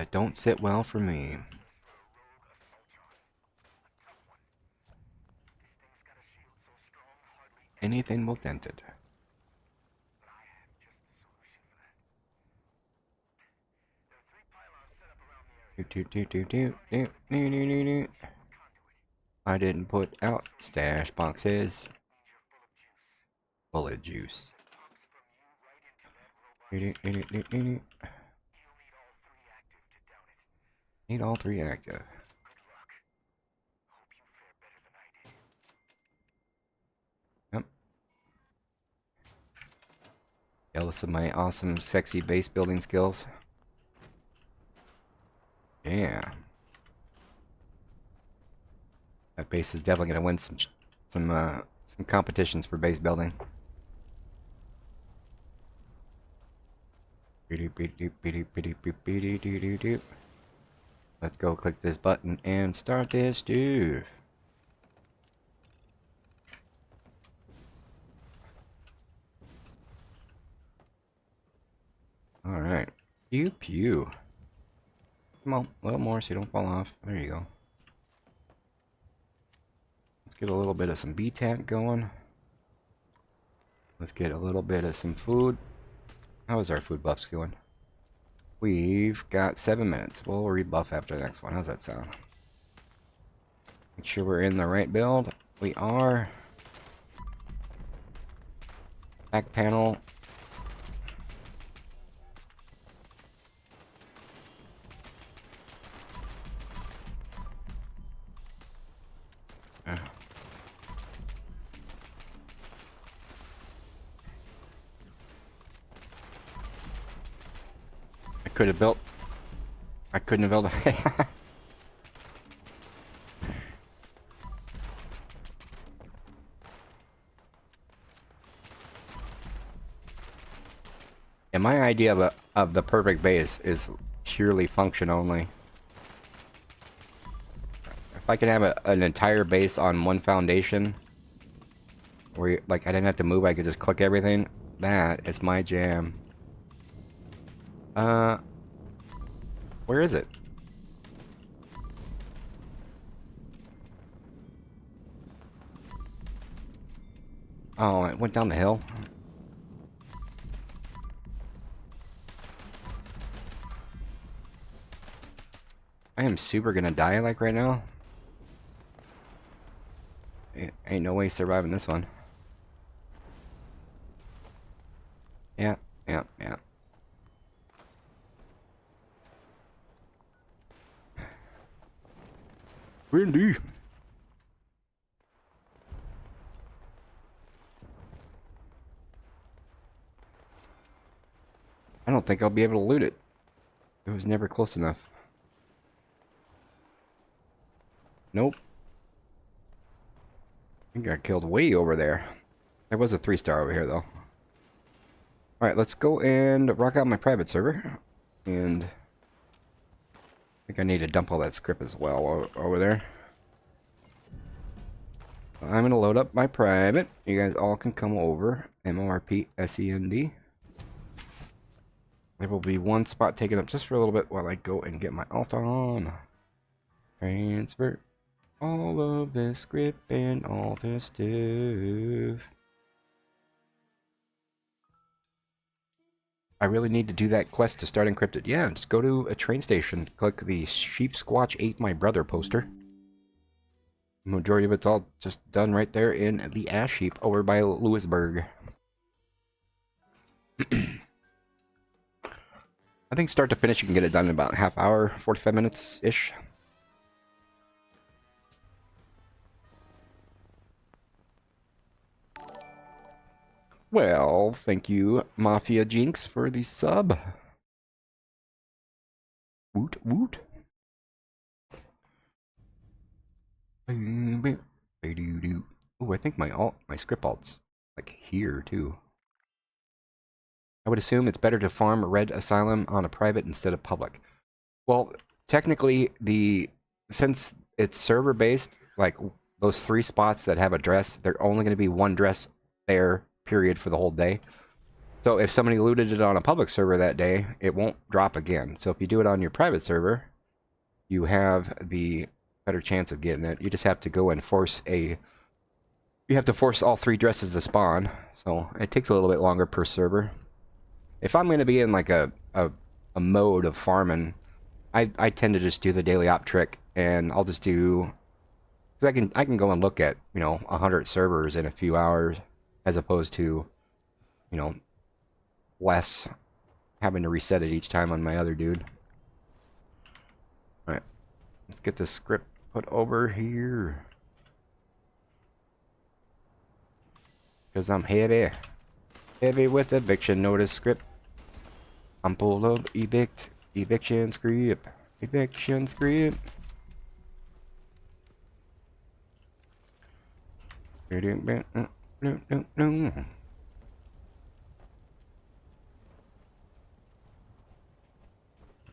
That don't sit well for me. Anything will dent it. I didn't put out stash boxes. Bullet juice. Need all three active. Yep. Jealous of my awesome, sexy base building skills. Yeah. That base is definitely gonna win some competitions for base building. Let's go click this button and start this dude. Alright. Pew pew. Come on, a little more so you don't fall off. There you go. Let's get a little bit of some BTAT going. Let's get a little bit of some food. How is our food buffs going? We've got 7 minutes. We'll rebuff after the next one. How's that sound? Make sure we're in the right build. We are. Back panel. I could have built. I couldn't have built. And my idea of the perfect base is purely function only. If I can have an entire base on one foundation, where like I didn't have to move, I could just click everything. That is my jam. Where is it? Oh, it went down the hill. I am super gonna die like right now. Ain't no way surviving this one. Yeah, yeah, yeah. Windy. I don't think I'll be able to loot it. It was never close enough. Nope. I got killed way over there. There was a 3-star over here though. Alright, let's go and rock out my private server. And I think I need to dump all that script as well over there. I'm gonna load up my private. You guys all can come over. MORPSEND. There will be one spot taken up just for a little bit while I go and get my alt on. Transfer all of this script and all this stuff. I really need to do that quest to start Encrypted. Yeah, just go to a train station, click the Sheep Squatch Ate My Brother poster. Majority of it's all just done right there in the Ash Heap over by Lewisburg. I think start to finish you can get it done in about a half hour, 45 minutes-ish. Well, thank you, Mafia Jinx, for the sub. Woot woot. Oh, I think my script alt's like here too. I would assume it's better to farm Red Asylum on a private instead of public. Well, technically, since it's server based, like those 3 spots that have a dress, they're only going to be one dress there, period, for the whole day. So if somebody looted it on a public server that day, it won't drop again. So if you do it on your private server, you have the better chance of getting it. You just have to go and force a... You have to force all 3 dresses to spawn. So it takes a little bit longer per server. If I'm going to be in like a mode of farming, I tend to just do the daily op trick, and I'll just do... Cause I can go and look at, 100 servers in a few hours, as opposed to, less having to reset it each time on my other dude. Alright, let's get this script put over here. Because I'm heavy. Heavy with eviction notice script. I'm full of eviction script. Eviction script.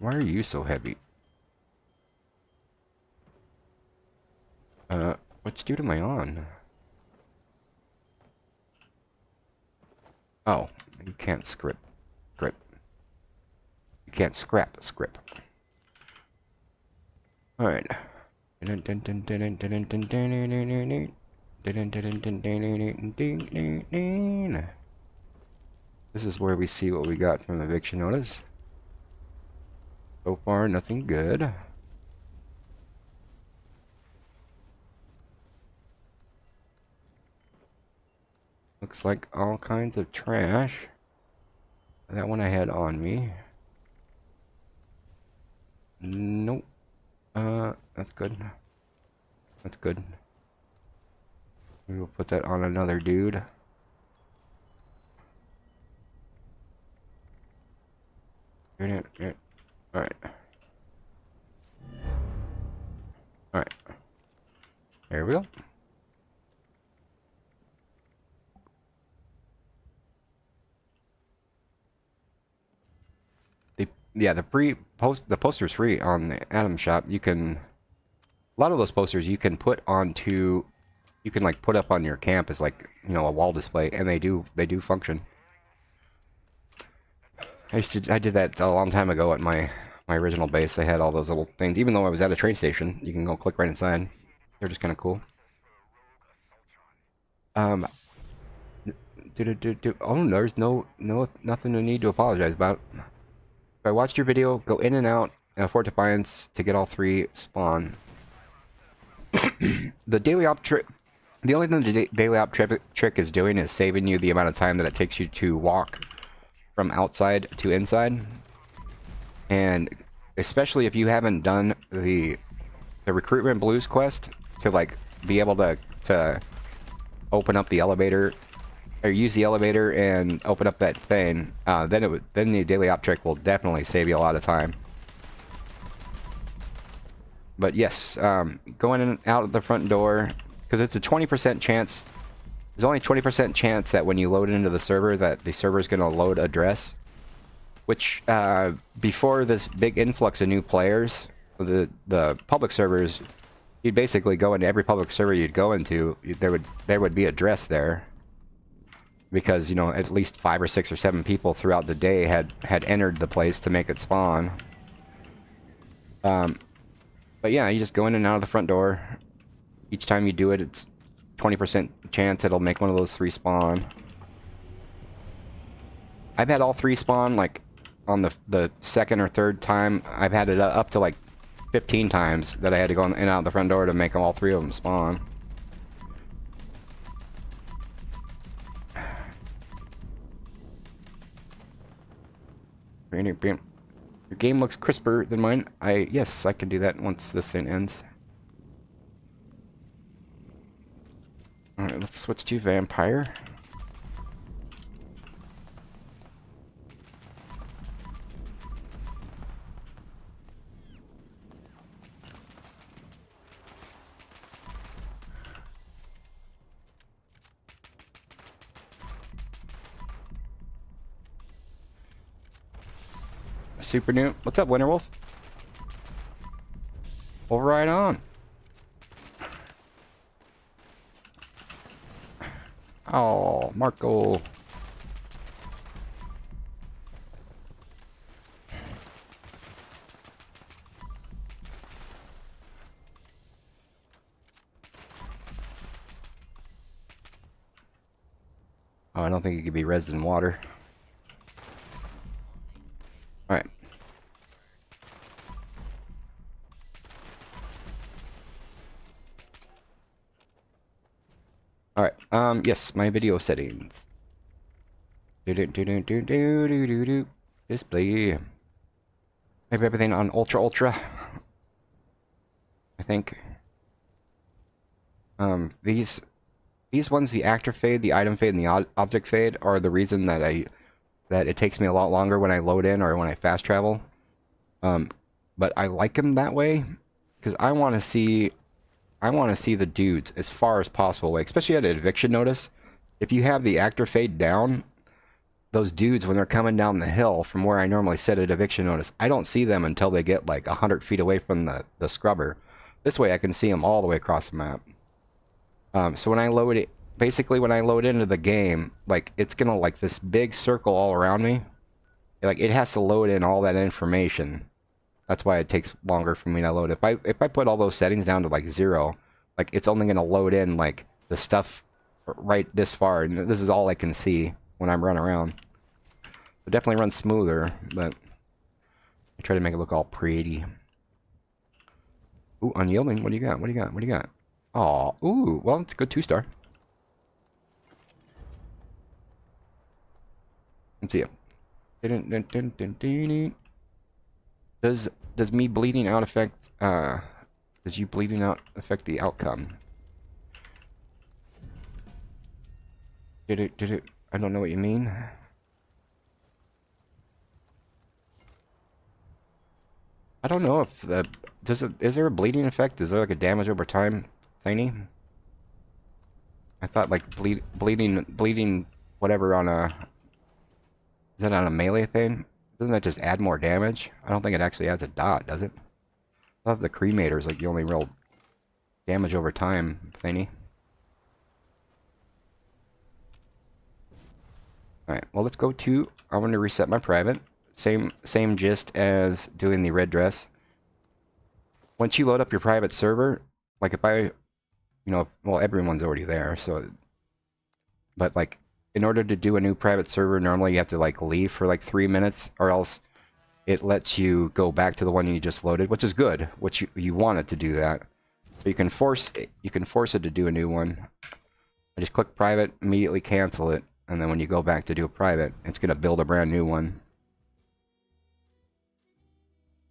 Why are you so heavy? Which dude am I on? Oh, you can't script. You can't scrap a script. Alright. This is where we see what we got from eviction notice. So far, nothing good. Looks like all kinds of trash. That one I had on me. Nope. That's good. That's good. We will put that on another dude. Alright. Alright. There we go. The poster's free on the Atom Shop. You can, a lot of those posters you can put onto, you can like put up on your camp as like, a wall display, and they do function. I did that a long time ago at my original base. They had all those little things. Even though I was at a train station, you can go click right inside. They're just kind of cool. Oh, there's nothing to need to apologize about. If I watched your video, go in and out Fort Defiance to get all 3 spawn. The daily op trick. The only thing the daily op trick is doing is saving you the amount of time that it takes you to walk from outside to inside. And especially if you haven't done the recruitment blues quest to like be able to open up the elevator or use the elevator and open up that thing, then the daily op trick will definitely save you a lot of time. But yes, going in and out of the front door, because it's a 20% chance. There's only 20% chance that when you load into the server that the server is going to load address. Which before this big influx of new players, the public servers, you'd basically go into every public server you'd go into, there would be address there. Because at least 5 or 6 or 7 people throughout the day had entered the place to make it spawn. But yeah, you just go in and out of the front door. Each time you do it, it's 20% chance it'll make one of those 3 spawn. I've had all 3 spawn like on the second or third time. I've had it up to like 15 times that I had to go in and out the front door to make all 3 of them spawn. Your game looks crisper than mine. Yes, I can do that once this thing ends. Alright, let's switch to vampire. Super new. What's up, Winterwolf? Well, right on. Oh, Marco. Oh, I don't think it could be resin in water. Alright. Alright, yes, my video settings. Display. I have everything on ultra. I think. These ones, the actor fade, the item fade, and the object fade, are the reason that it takes me a lot longer when I load in or when I fast travel. But I like them that way because I want to see the dudes as far as possible away, especially at an eviction notice. If you have the actor fade down, those dudes, when they're coming down the hill from where I normally set an eviction notice, I don't see them until they get like 100 feet away from the scrubber. This way I can see them all the way across the map. So when I load it, basically when I load into the game, like it's gonna like this big circle all around me. Like it has to load in all that information. That's why it takes longer for me to load. If I put all those settings down to like 0, like it's only gonna load in like the stuff right this far, and this is all I can see when I'm running around. It definitely runs smoother, but I try to make it look all pretty. Ooh, unyielding. What do you got? What do you got? What do you got? Aw, ooh, well, it's a good 2-star. Let's see it. Does me bleeding out affect does you bleeding out affect the outcome? Did it I don't know what you mean. I don't know if the is there a bleeding effect? Is there like a damage over time thingy? I thought like bleeding whatever on a, is that on a melee thing? Doesn't that just add more damage? I don't think it actually adds a dot, does it? I thought the cremator is like the only real damage over time thingy. Alright, well let's go to, I'm going to reset my private. Same gist as doing the red dress. Once you load up your private server, like if I, well everyone's already there, so, but like in order to do a new private server, normally you have to like leave for like 3 minutes, or else it lets you go back to the one you just loaded, which is good, which you want it to do that. But you can force it to do a new one. I just click private, immediately cancel it, and then when you go back to do a private, it's going to build a brand new one.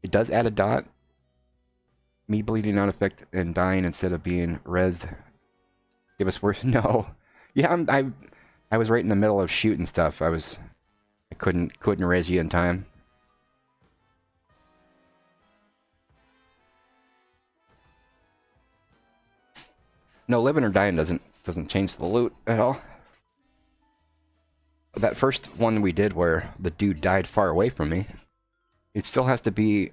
It does add a dot. Me bleeding out effect and dying instead of being rezzed. Give us worse. No. Yeah, I was right in the middle of shooting stuff. I couldn't res you in time. No, living or dying doesn't change the loot at all. That first one we did where the dude died far away from me, it still has to be,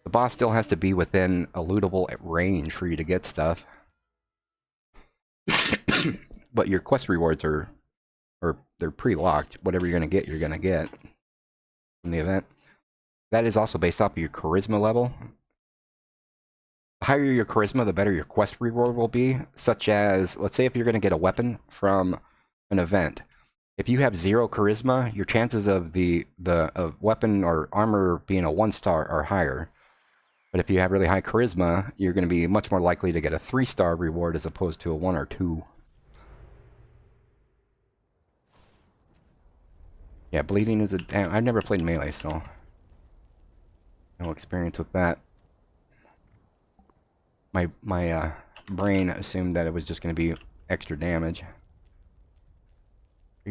the boss still has to be within a lootable range for you to get stuff. But your quest rewards are they're pre-locked. Whatever you're gonna get in the event. That is also based off of your charisma level. The higher your charisma, the better your quest reward will be. Such as, let's say if you're gonna get a weapon from an event. If you have 0 charisma, your chances of the weapon or armor being a 1-star are higher. But if you have really high charisma, you're going to be much more likely to get a 3-star reward as opposed to a 1 or 2. Yeah, bleeding is I've never played melee, so no experience with that. My brain assumed that it was just going to be extra damage. I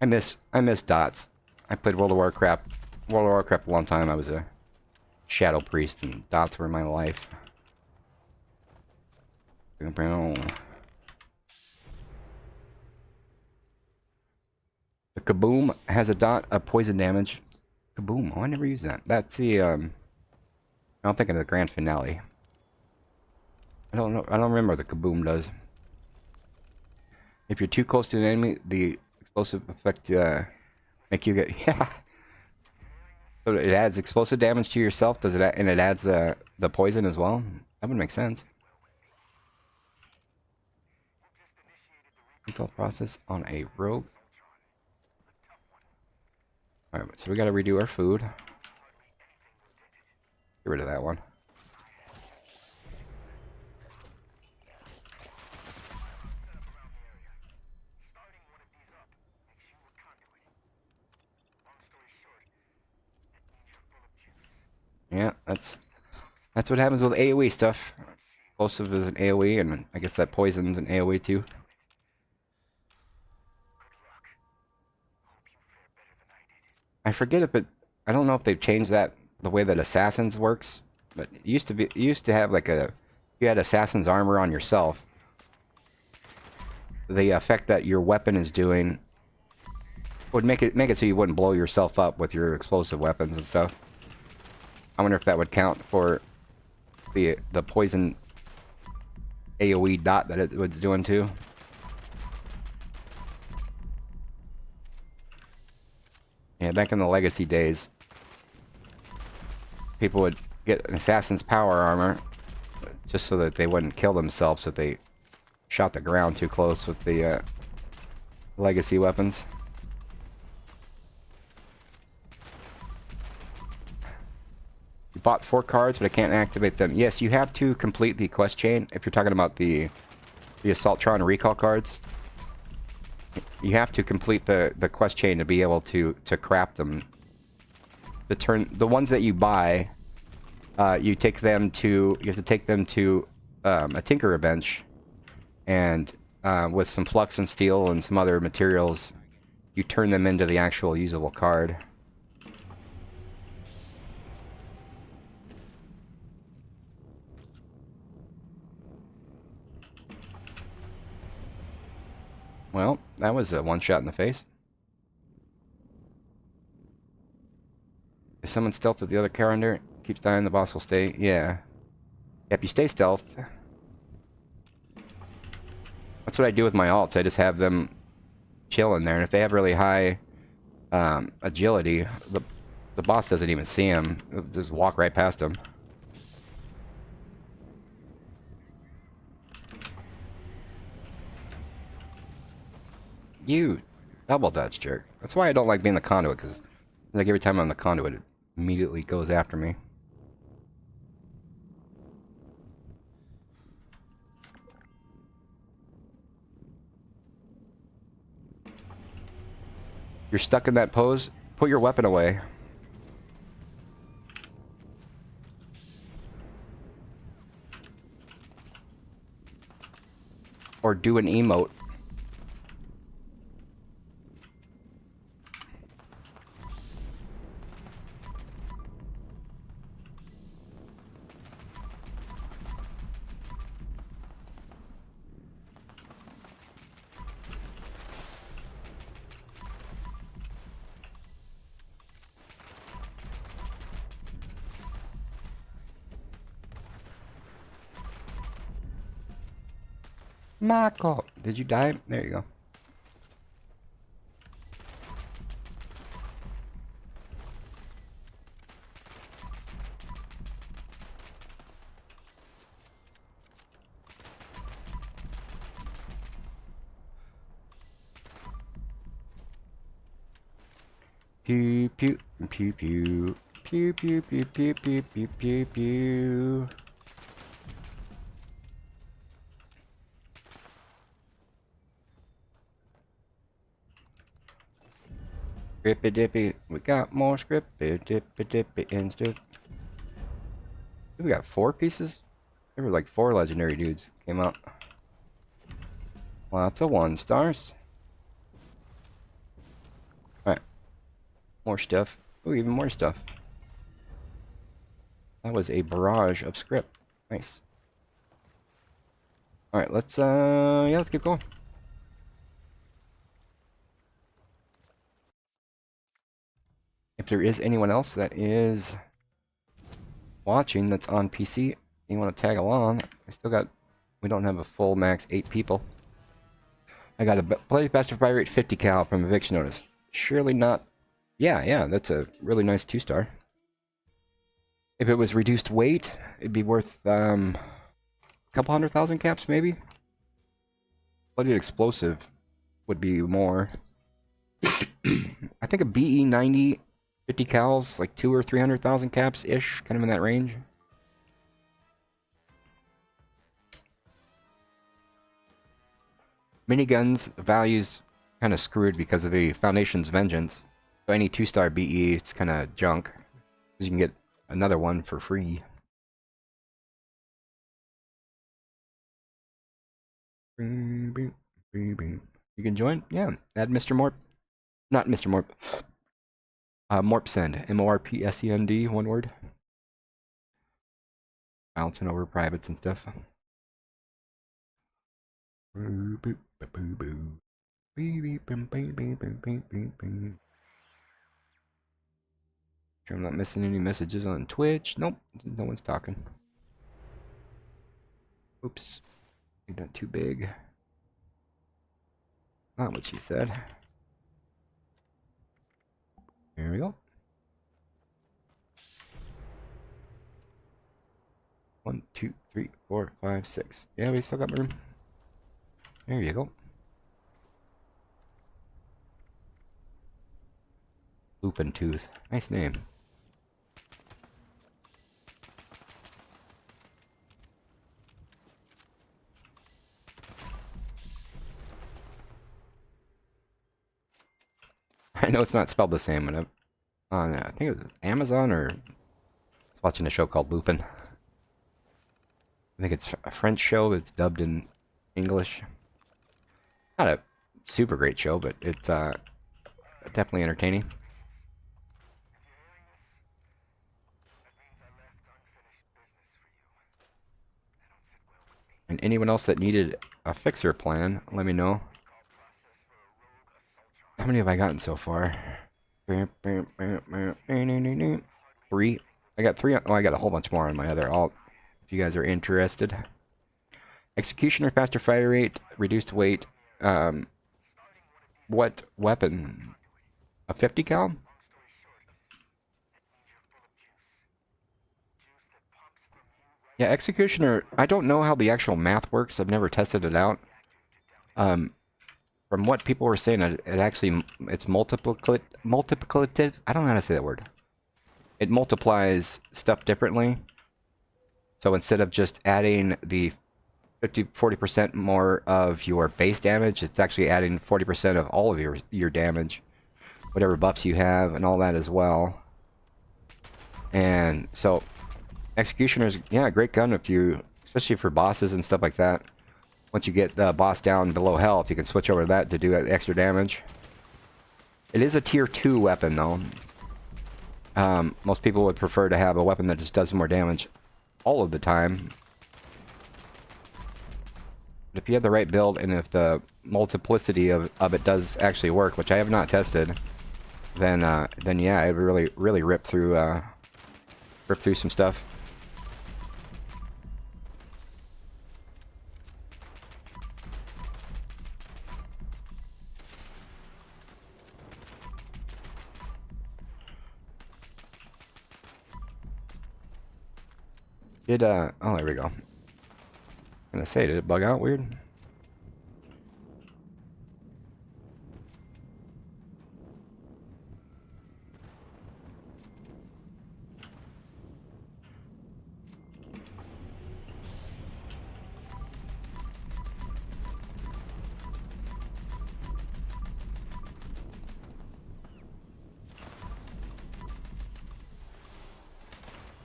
miss dots. I played World of Warcraft a long time. I was a shadow priest and dots were my life. The kaboom has a dot of poison damage. Kaboom. Oh, I never used that. That's the I don't think of the grand finale. I don't know. I don't remember what the kaboom does. If you're too close to an enemy, the explosive effect make you get So it adds explosive damage to yourself, does it? And it adds the poison as well. That would make sense. Recall process on a rogue. All right, so we got to redo our food. Get rid of that one. Yeah, that's what happens with AoE stuff. Explosive is an AoE, and I guess that poison's an AoE too. I forget if it. I don't know if they've changed that the way that assassins works, but it used to be. It used to have like a. You had assassin's armor on yourself. The effect that your weapon is doing would make it so you wouldn't blow yourself up with your explosive weapons and stuff. I wonder if that would count for the poison AoE dot that it was doing too. Yeah, back in the legacy days, people would get an assassin's power armor just so that they wouldn't kill themselves if they shot the ground too close with the legacy weapons. You bought 4 cards, but I can't activate them. Yes, you have to complete the quest chain if you're talking about the Assaultron recall cards. You have to complete the quest chain to be able to craft them. The ones that you buy, you have to take them to a tinkerer bench, and with some flux and steel and some other materials, you turn them into the actual usable card. Well, that was a one shot in the face. If someone stealth at the other calendar, keeps dying, the boss will stay. Yeah. If you stay stealth. That's what I do with my alts. I just have them chill in there, and if they have really high agility, the boss doesn't even see them. They'll just walk right past them. You double dutch jerk. That's why I don't like being the conduit, because like every time I'm the conduit, it immediately goes after me. You're stuck in that pose, put your weapon away. Or do an emote. Marco, did you die? There you go. Pew pew pew pew pew pew pew pew pew pew pew pew. Scrippy dippy, we got more scrippy dippy dippy and stuff. We got 4 pieces? There were like 4 legendary dudes came out. Lots of 1 stars. Alright. More stuff. Ooh, even more stuff. That was a barrage of script. Nice. Alright, let's yeah, let's keep going. If there is anyone else that is watching that's on PC, you want to tag along, we don't have a full max 8 people. I got a play best of fire rate 50 cal from eviction notice. Surely not Yeah, that's a really nice 2-star. If it was reduced weight, it'd be worth a couple 100,000 caps maybe. Blooded explosive would be more. I think a BE 90, 50 cals, like 200,000 or 300,000 caps ish, kind of in that range. Miniguns values kind of screwed because of the Foundation's Vengeance. So any 2-star BE, it's kind of junk. Because you can get another one for free. You can join? Yeah, add Mr. Morp. Not Mr. Morp. Morpsend. MORPSEND, one word. Bouncing over privates and stuff. Sure I'm not missing any messages on Twitch. Nope, no one's talking. Oops, made that too big. Not what she said. Here we go. 1, 2, 3, 4, 5, 6. Yeah, we still got room. There you go. Lupin Tooth. Nice name. I know it's not spelled the same, but on I think it was Amazon or I was watching a show called Lupin. I think it's a French show that's dubbed in English. Not a super great show, but it's definitely entertaining. And anyone else that needed a fixer plan, let me know. How many have I gotten so far? 3. I got 3. Oh, I got a whole bunch more on my other alt. If you guys are interested. Executioner, faster fire rate, reduced weight. What weapon? A 50 cal? Yeah, Executioner, I don't know how the actual math works. I've never tested it out. From what people were saying, it actually, it's multiplicative. I don't know how to say that word. It multiplies stuff differently. So instead of just adding the 40% more of your base damage, it's actually adding 40% of all of your damage. Whatever buffs you have and all that as well. And so Executioner's, yeah, a great gun if you, especially for bosses and stuff like that. Once you get the boss down below health, you can switch over to that to do extra damage. It is a tier 2 weapon though. Most people would prefer to have a weapon that just does more damage all of the time. But if you have the right build and if the multiplicity of it does actually work, which I have not tested, then yeah, it would really rip through some stuff. Oh, there we go. I'm gonna say, did it bug out weird?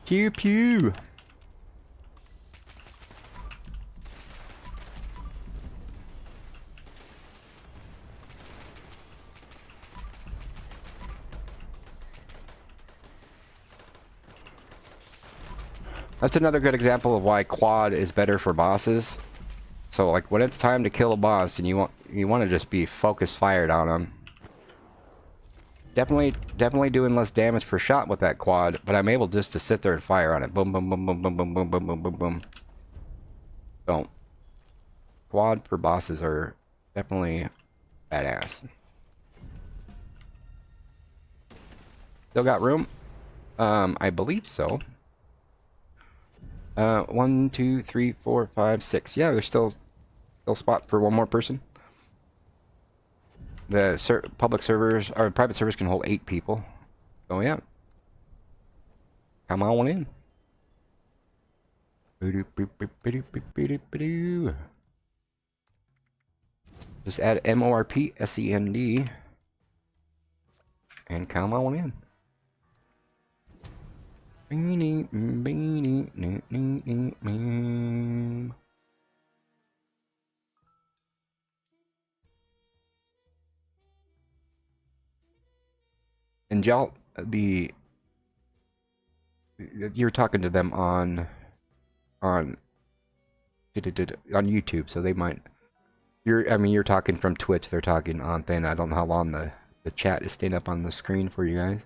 Pew pew! That's another good example of why quad is better for bosses. So like when it's time to kill a boss and you want to just be focused fired on them. Definitely doing less damage per shot with that quad, but I'm able just to sit there and fire on it. Boom boom boom boom boom boom boom boom boom boom boom. So quad for bosses are definitely badass. Still got room? I believe so. 1, 2, 3, 4, 5, 6. Yeah, there's still spot for one more person. The public servers or private servers can hold 8 people. Oh yeah, come on in. Just add MORP SEND and come on in. And y'all, you're talking to them on YouTube, so they might. You're talking from Twitch. They're talking on thing. I don't know how long the chat is staying up on the screen for you guys,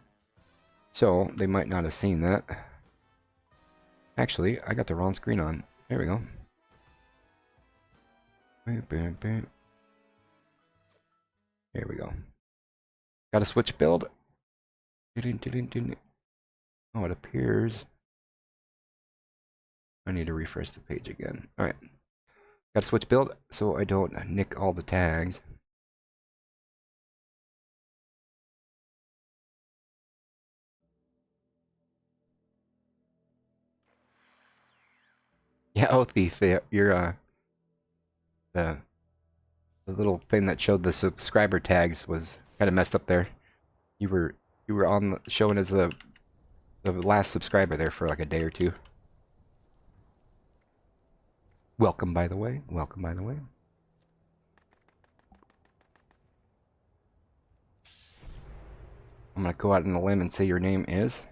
so they might not have seen that. Actually, I got the wrong screen on. There we go. There we go. Got a switch build. Oh, it appears. I need to refresh the page again. Alright. Got to switch build so I don't nick all the tags. Yeah, oh Thief, you're the little thing that showed the subscriber tags was kind of messed up there. You were on showing as the last subscriber there for like a day or two. Welcome, by the way. Welcome, by the way. I'm gonna go out on a limb and say your name is.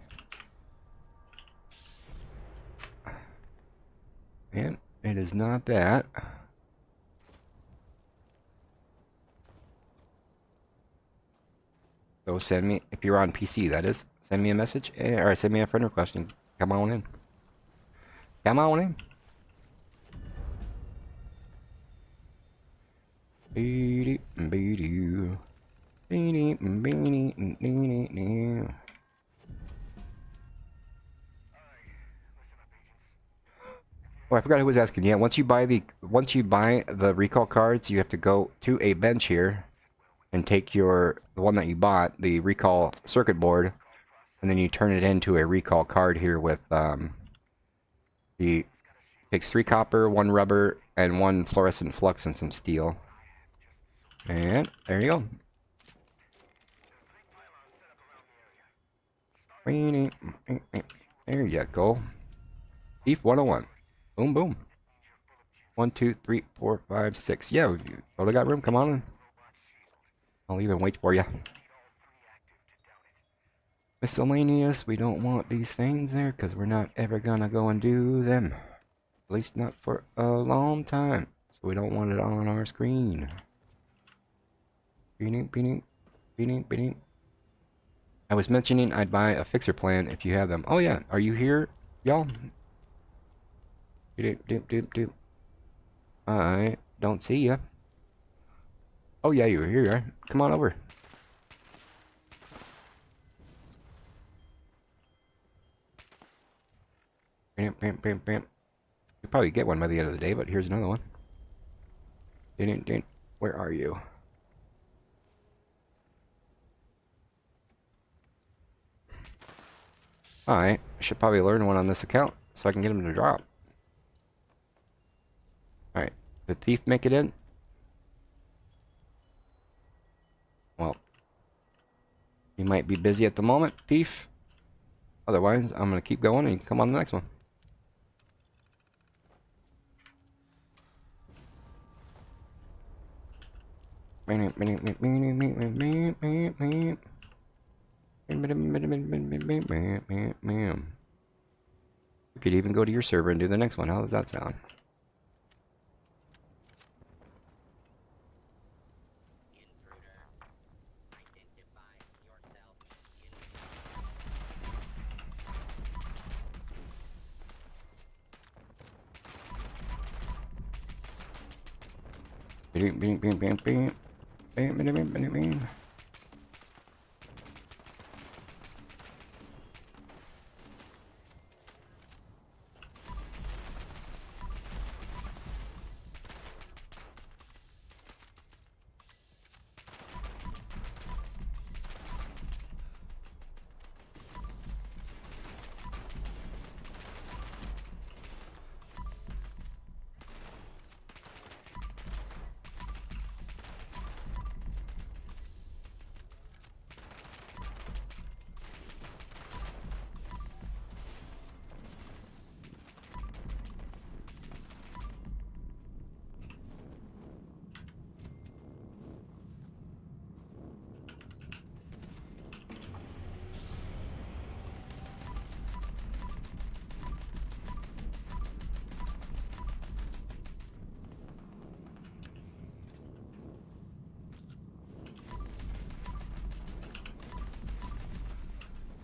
And it is not that. So send me, if you're on PC, that is, send me a message or send me a friend request and come on in. Come on in. Oh, I forgot who was asking. Yeah, once you buy the recall cards, you have to go to a bench here and take the one that you bought, the recall circuit board, and then you turn it into a recall card here with the takes 3 copper, 1 rubber, and 1 fluorescent flux and some steel. And there you go. There you go. Thief 101. Boom, boom. 1, 2, 3, 4, 5, 6. Yeah, we totally got room. Come on in. I'll even wait for you. Miscellaneous. We don't want these things there because we're not ever gonna go and do them. At least not for a long time. So we don't want it on our screen. Beating, beating, beating, beating. I was mentioning I'd buy a fixer plan if you have them. Oh yeah, are you here, y'all? Doop, doop, doop, doop. I don't see ya. Oh yeah, you're here. Come on over. Bam, bam, bam, bam. You'll probably get one by the end of the day, but here's another one. Where are you? Alright, I should probably learn one on this account so I can get him to drop. Alright, did Thief make it in? Well, he might be busy at the moment, Thief. Otherwise, I'm going to keep going and you can come on the next one. We could even go to your server and do the next one. How does that sound?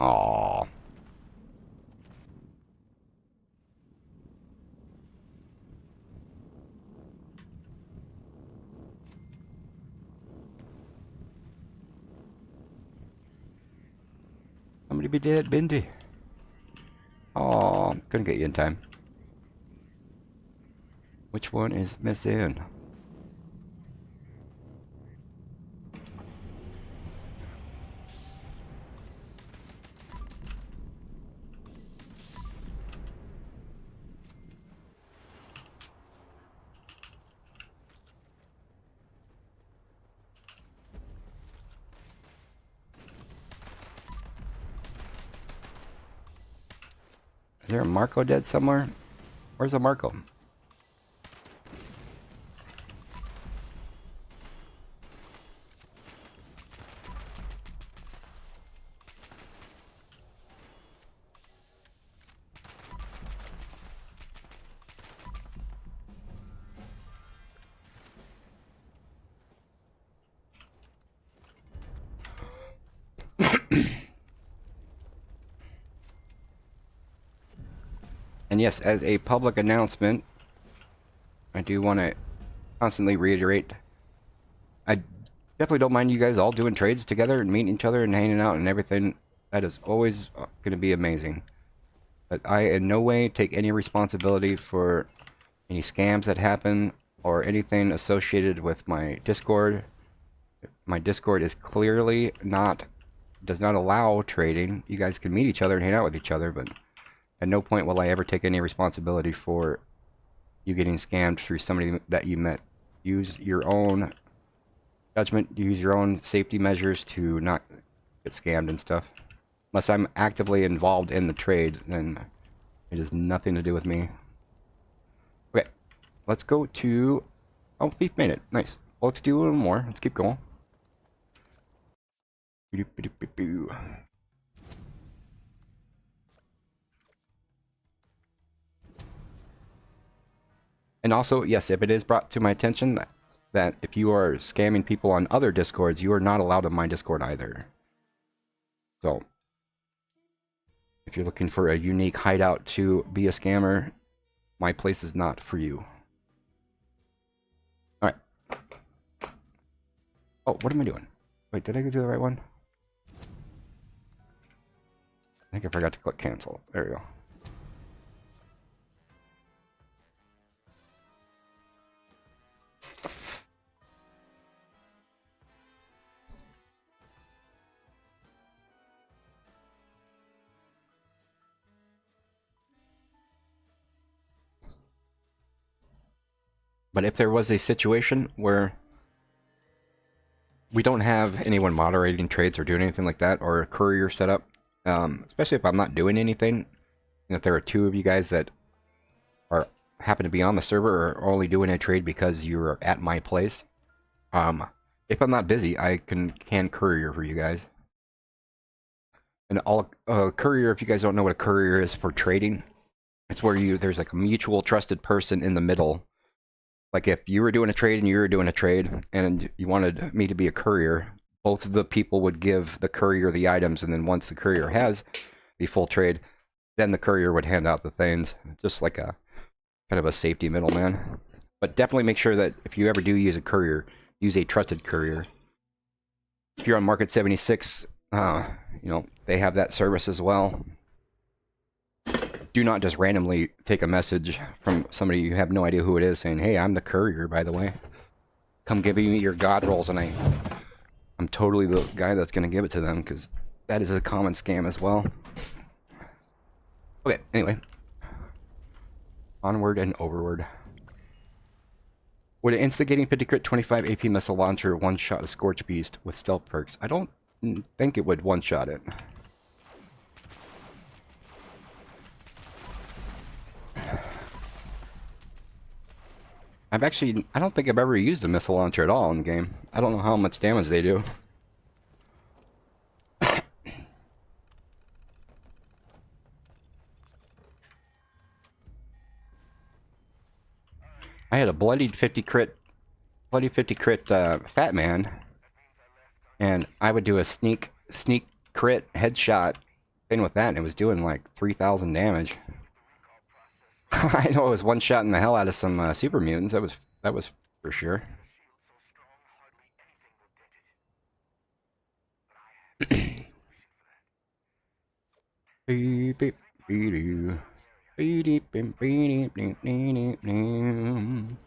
Aww. Somebody be dead, Bindi. Aw, couldn't get you in time. Which one is missing? Is there a Marco dead somewhere? Where's the Marco? And yes, as a public announcement, I do want to constantly reiterate, I definitely don't mind you guys all doing trades together and meeting each other and hanging out and everything. That is always going to be amazing. But I in no way take any responsibility for any scams that happen or anything associated with my Discord. My Discord is clearly does not allow trading. You guys can meet each other and hang out with each other, but at no point will I ever take any responsibility for you getting scammed through somebody that you met. Use your own judgment, use your own safety measures to not get scammed and stuff. Unless I'm actively involved in the trade, then it has nothing to do with me. Okay, let's go to... Oh, Thief made it. Nice. Well, let's do a little more. Let's keep going. And also, yes, if it is brought to my attention that if you are scamming people on other Discords, you are not allowed on my Discord either. So, if you're looking for a unique hideout to be a scammer, my place is not for you. Alright. Oh, what am I doing? Wait, did I go do the right one? I think I forgot to click cancel. There we go. But if there was a situation where we don't have anyone moderating trades or doing anything like that, or a courier set up, especially if I'm not doing anything, and if there are two of you guys that are happen to be on the server or only doing a trade because you're at my place, if I'm not busy, I can courier for you guys. And courier, if you guys don't know what a courier is for trading, it's where there's like a mutual trusted person in the middle. Like if you were doing a trade and you were doing a trade and you wanted me to be a courier, both of the people would give the courier the items, and then once the courier has the full trade, then the courier would hand out the things, just like a kind of a safety middleman. But definitely make sure that if you ever do use a courier, use a trusted courier. If you're on Market 76, they have that service as well. Do not just randomly take a message from somebody you have no idea who it is saying, hey, I'm the courier, by the way. Come give me your god rolls, and I'm totally the guy that's going to give it to them, because that is a common scam as well. Okay, anyway. Onward and overward. Would an instigating 50 crit 25 AP missile launcher one-shot a Scorch Beast with stealth perks? I don't think it would one-shot it. I don't think I've ever used a missile launcher at all in the game. I don't know how much damage they do. I had a bloodied 50 crit Fat Man, and I would do a sneak crit headshot thing with that, and it was doing like 3,000 damage. I know it was one-shotting the hell out of some super mutants. That was for sure. Beep beep beep doo. Beep beep beep beep beep beep beep.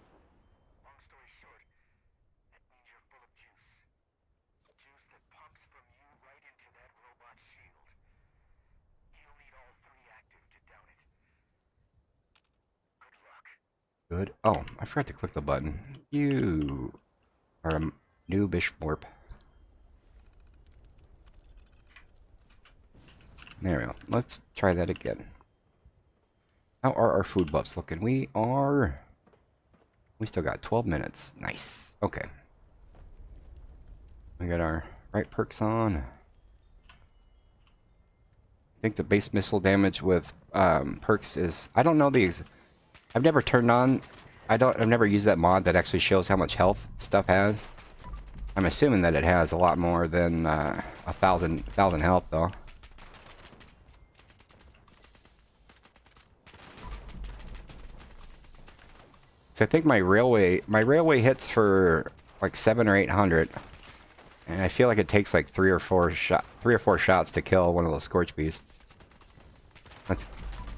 Good. Oh, I forgot to click the button. You are a noobish morp. There we go. Let's try that again. How are our food buffs looking? We still got 12 minutes. Nice. Okay. We got our right perks on. I think the base missile damage with perks is... I don't know these. I've never turned on... I've never used that mod that actually shows how much health stuff has. I'm assuming that it has a lot more than 1,000 health, though. So I think my railway hits for like 700 or 800, and I feel like it takes like three or four shots to kill one of those scorch beasts.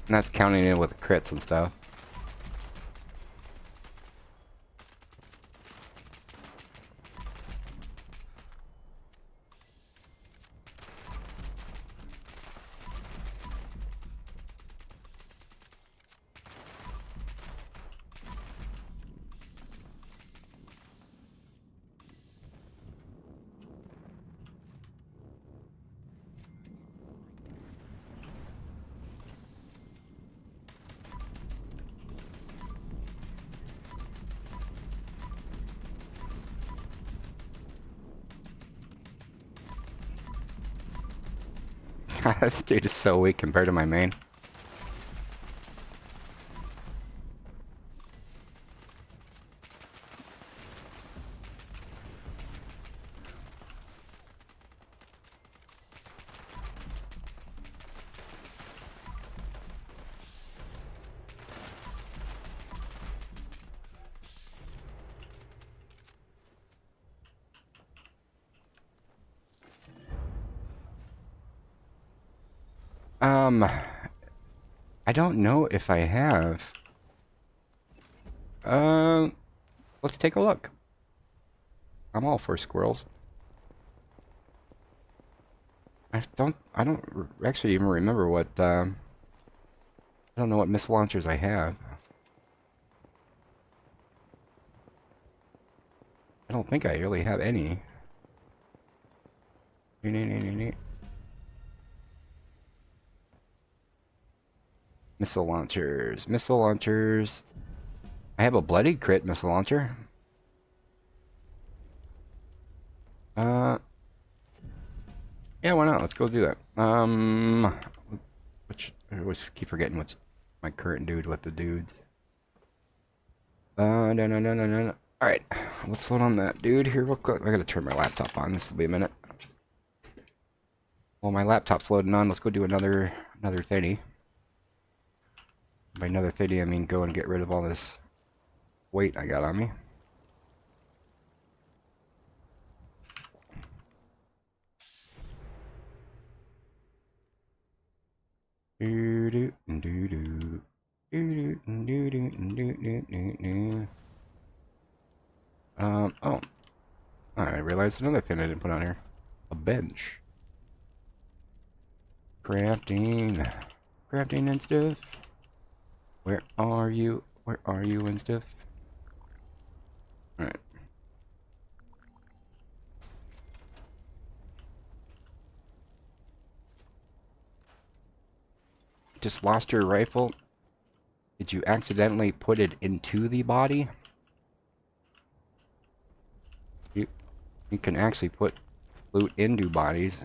That's counting in with crits and stuff. This dude is so weak compared to my main. I don't know if I have. Let's take a look. I'm all for squirrels. I don't actually even remember what, I don't know what missile launchers I have. I don't think I really have any. Missile launchers. I have a bloody crit missile launcher. Yeah, why not? Let's go do that. I always keep forgetting what's my current dude with the dudes. No. Alright, let's load on that dude here real quick. I gotta turn my laptop on. This will be a minute. While my laptop's loading on, let's go do another thingy. By another thingy, I mean go and get rid of all this weight I got on me. Oh. I realized another thing I didn't put on here. A bench. Crafting and stuff. Where are you and stuff? Alright. Just lost your rifle? Did you accidentally put it into the body? You can actually put loot into bodies.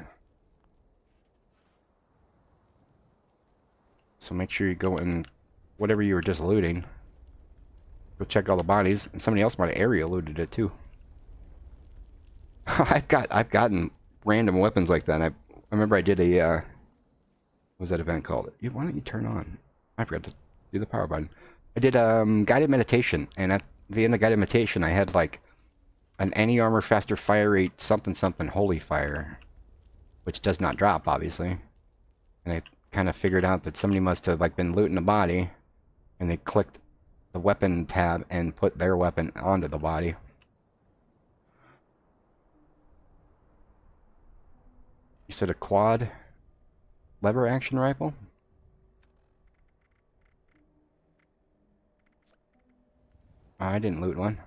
So make sure you go and whatever you were just looting, go check all the bodies. And somebody else might have area looted it too. I've gotten random weapons like that. I remember I did a What was that event called? Why don't you turn on? I forgot to do the power button. I did guided meditation, and at the end of guided meditation, I had like an anti-armor faster fire rate something something holy fire, which does not drop obviously. And I kind of figured out that somebody must have like been looting the body, and they clicked the weapon tab and put their weapon onto the body. You said a quad lever action rifle? I didn't loot one.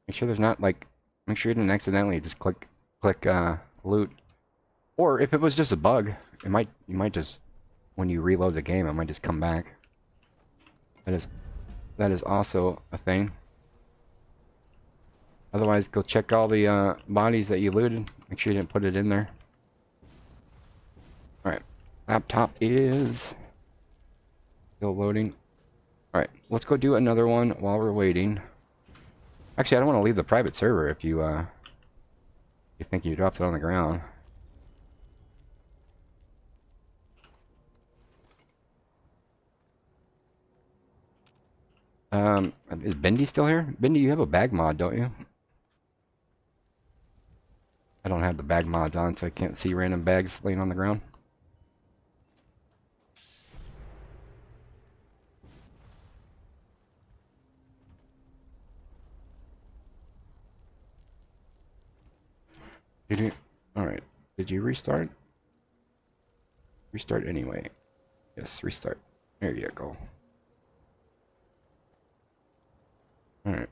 Make sure there's not like, make sure you didn't accidentally just click loot. Or if it was just a bug, you might just, when you reload the game, it might just come back. That is also a thing. Otherwise, go check all the bodies that you looted. Make sure you didn't put it in there. Alright, laptop is still loading. Alright, let's go do another one while we're waiting. Actually, I don't want to leave the private server if you think you dropped it on the ground. Is Bendy still here? Bendy, you have a bag mod, don't you? I don't have the bag mods on, so I can't see random bags laying on the ground. Did you? Alright. Did you restart? Restart anyway. Yes, restart. There you go. Alright.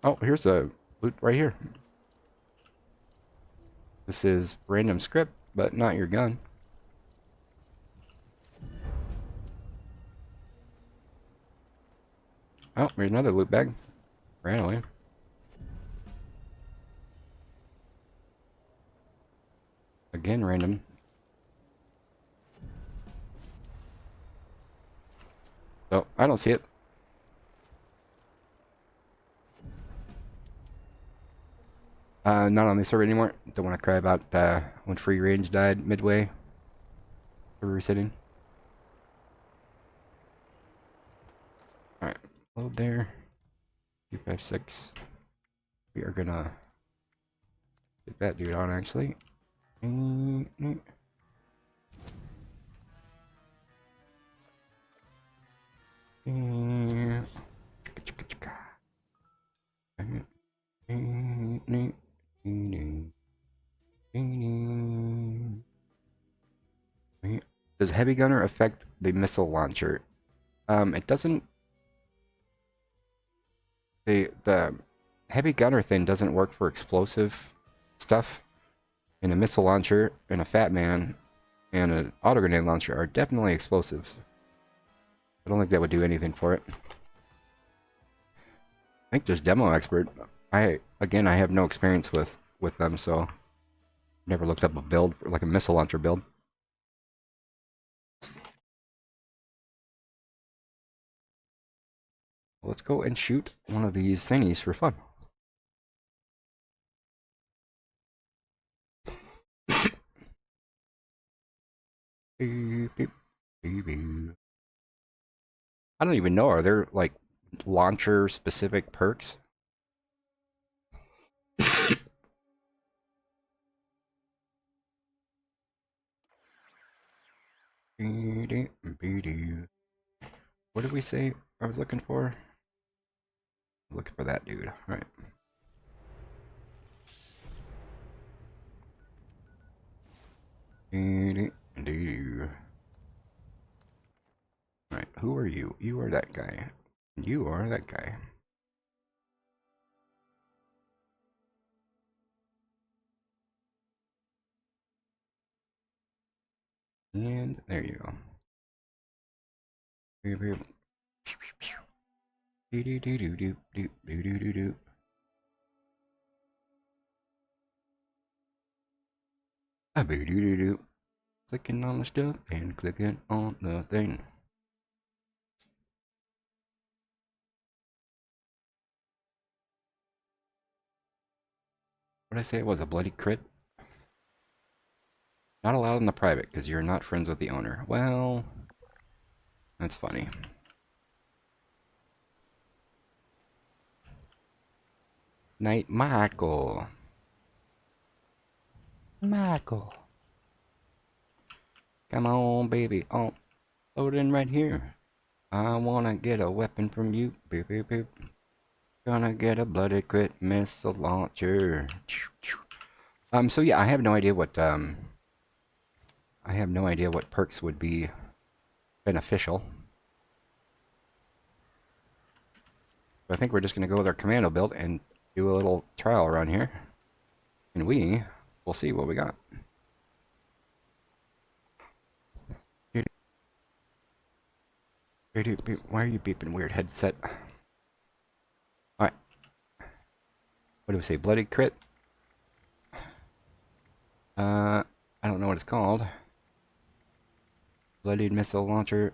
Oh, here's a loot right here. This is random script, but not your gun. Oh, here's another loot bag. Randomly. Again, random. Oh, I don't see it. Not on the server anymore. Don't want to cry about when free range died midway. Server resetting. Alright, load there. 256. We are gonna get that dude on actually. Does heavy gunner affect the missile launcher? It doesn't. The heavy gunner thing doesn't work for explosive stuff. And a missile launcher and a fat man and an auto grenade launcher are definitely explosives. I don't think that would do anything for it. I think there's demo expert. I have no experience with them, so never looked up a build like a missile launcher build. Let's go and shoot one of these thingies for fun. Beep, beep, beep, beep. I don't even know. Are there like launcher specific perks? What did we say I was looking for? Looking for that dude. Alright. Alright, who are you? You are that guy. You are that guy. And there you go. Beep, beep. Do do do do do do do do do do. Do do do do. Clicking on the stuff and clicking on the thing. What did I say? It was a bloody crit. Not allowed in the private because you're not friends with the owner. Well, that's funny. Knight Michael. Michael. Come on, baby. Oh, loading right here. I wanna get a weapon from you. Beep, beep, beep. Gonna get a blooded crit missile launcher. So yeah, I have no idea what perks would be beneficial. So I think we're just gonna go with our commando build and do a little trial run here. And we will see what we got. Why are you beeping weird headset? Alright. What do we say? Blooded crit? I don't know what it's called. Bloodied missile launcher.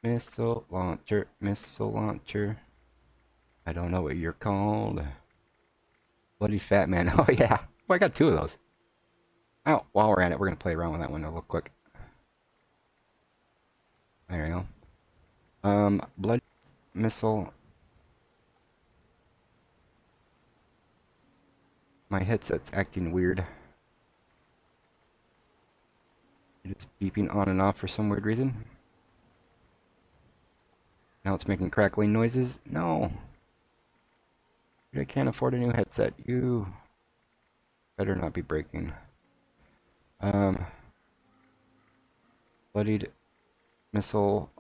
Missile launcher. Missile launcher. I don't know what you're called. Bloody fat man. Oh yeah. Oh, I got two of those. Oh, while we're at it, we're gonna play around with that one real quick. There we go. Blood missile. My headset's acting weird. It's beeping on and off for some weird reason. Now it's making crackling noises. No. I can't afford a new headset. You better not be breaking. Bloodied missile.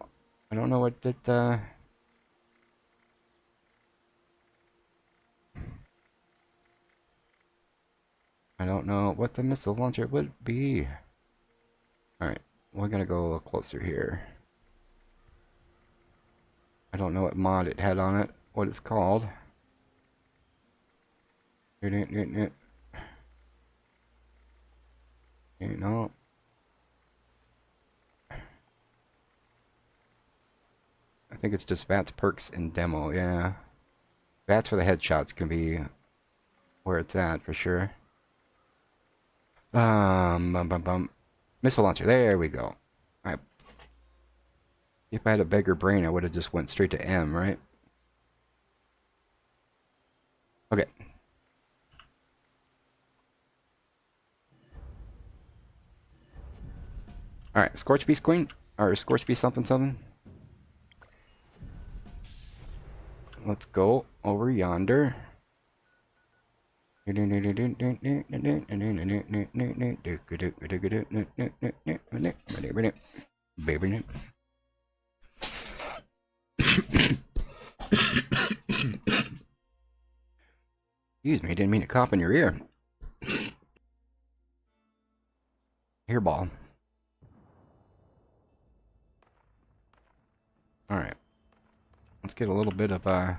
I don't know what that, I don't know what the missile launcher would be. Alright, we're gonna go a little closer here. I don't know what mod it had on it, what it's called. You know. I think it's just VATS perks and demo, yeah. VATS for the headshots can be where it's at for sure. Missile launcher, there we go. If I had a bigger brain, I would have just went straight to M, right? Okay. Alright, Scorch Beast Queen, or Scorch Beast something something. Let's go over yonder. Baby. Excuse me, didn't mean to cough in your ear. Hairball. Alright. Let's get a little bit of, I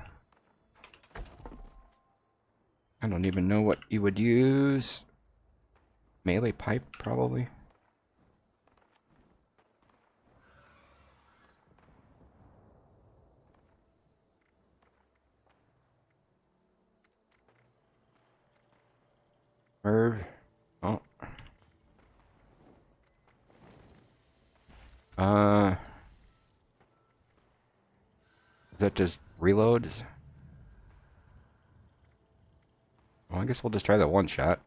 don't even know what you would use. Melee pipe, probably. Merv. Oh. That just reloads? Well, I guess we'll just try that one shot.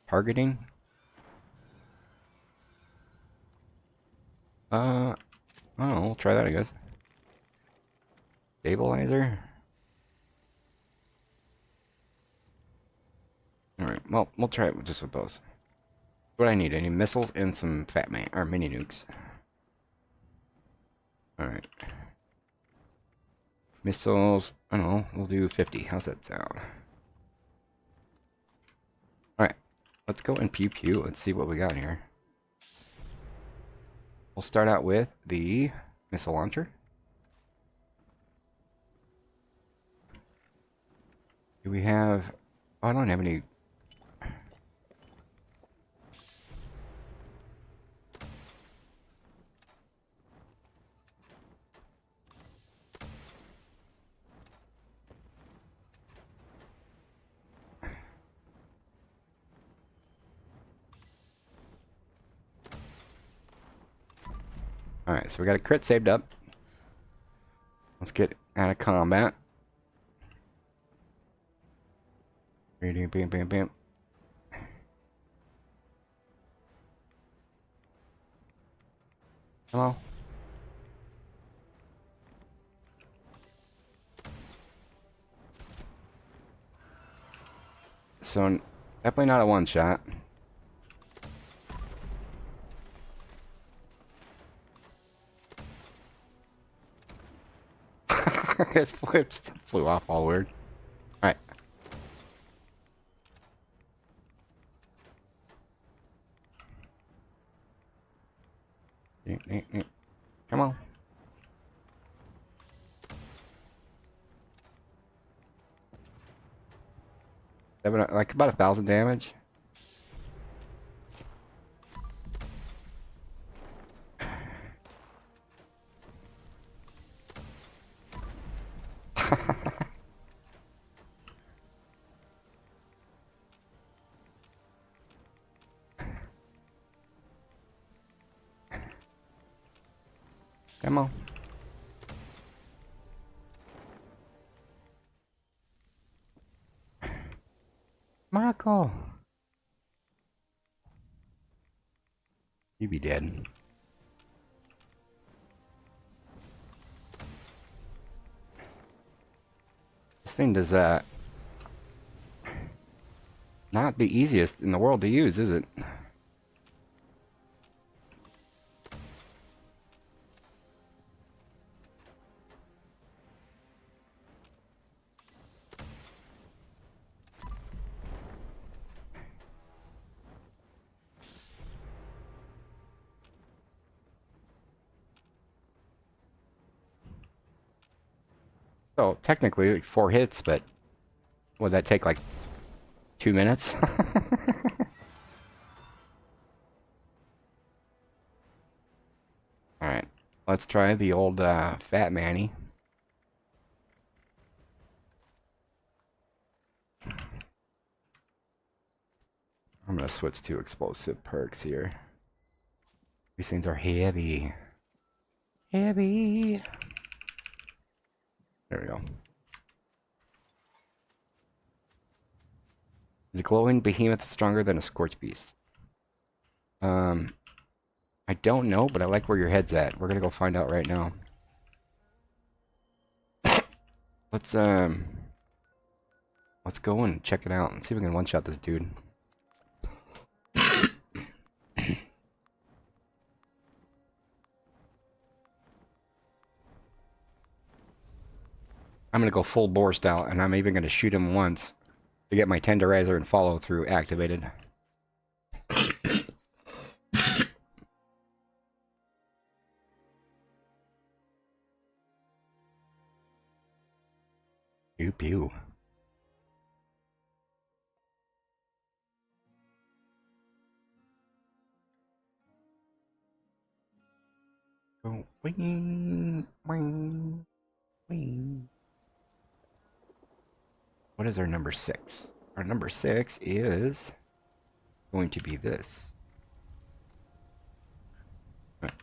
Targeting? Oh, we'll try that, I guess. Stabilizer? Alright, well, we'll try it just with those. What I need, I need missiles and some fat man, or mini nukes. Alright. Missiles, I don't know, we'll do 50. How's that sound? Alright, let's go and pew pew. Let's see what we got here. We'll start out with the missile launcher. Do we have... Oh, I don't have any... Alright, so we got a crit saved up. Let's get out of combat. Bam, bam, bam, bam. Hello? So, definitely not a one-shot. It flew off all weird. Alright. Come on. Like about 1,000 damage. Come on. Marco. You be dead. This thing does not the easiest in the world to use, is it? So technically like 4 hits, but would that take like 2 minutes? Alright, let's try the old Fat Manny. I'm gonna switch to explosive perks here. These things are heavy. Heavy. There we go. Is a glowing behemoth stronger than a scorch beast? I don't know, but I like where your head's at. We're gonna go find out right now. Let's go and check it out and see if we can one-shot this dude. I'm gonna go full bore style, and I'm even gonna shoot him once to get my tenderizer and follow through activated. Pew pew. Go wing, wing, wing. What is our number 6? Our number 6 is going to be this. Alright.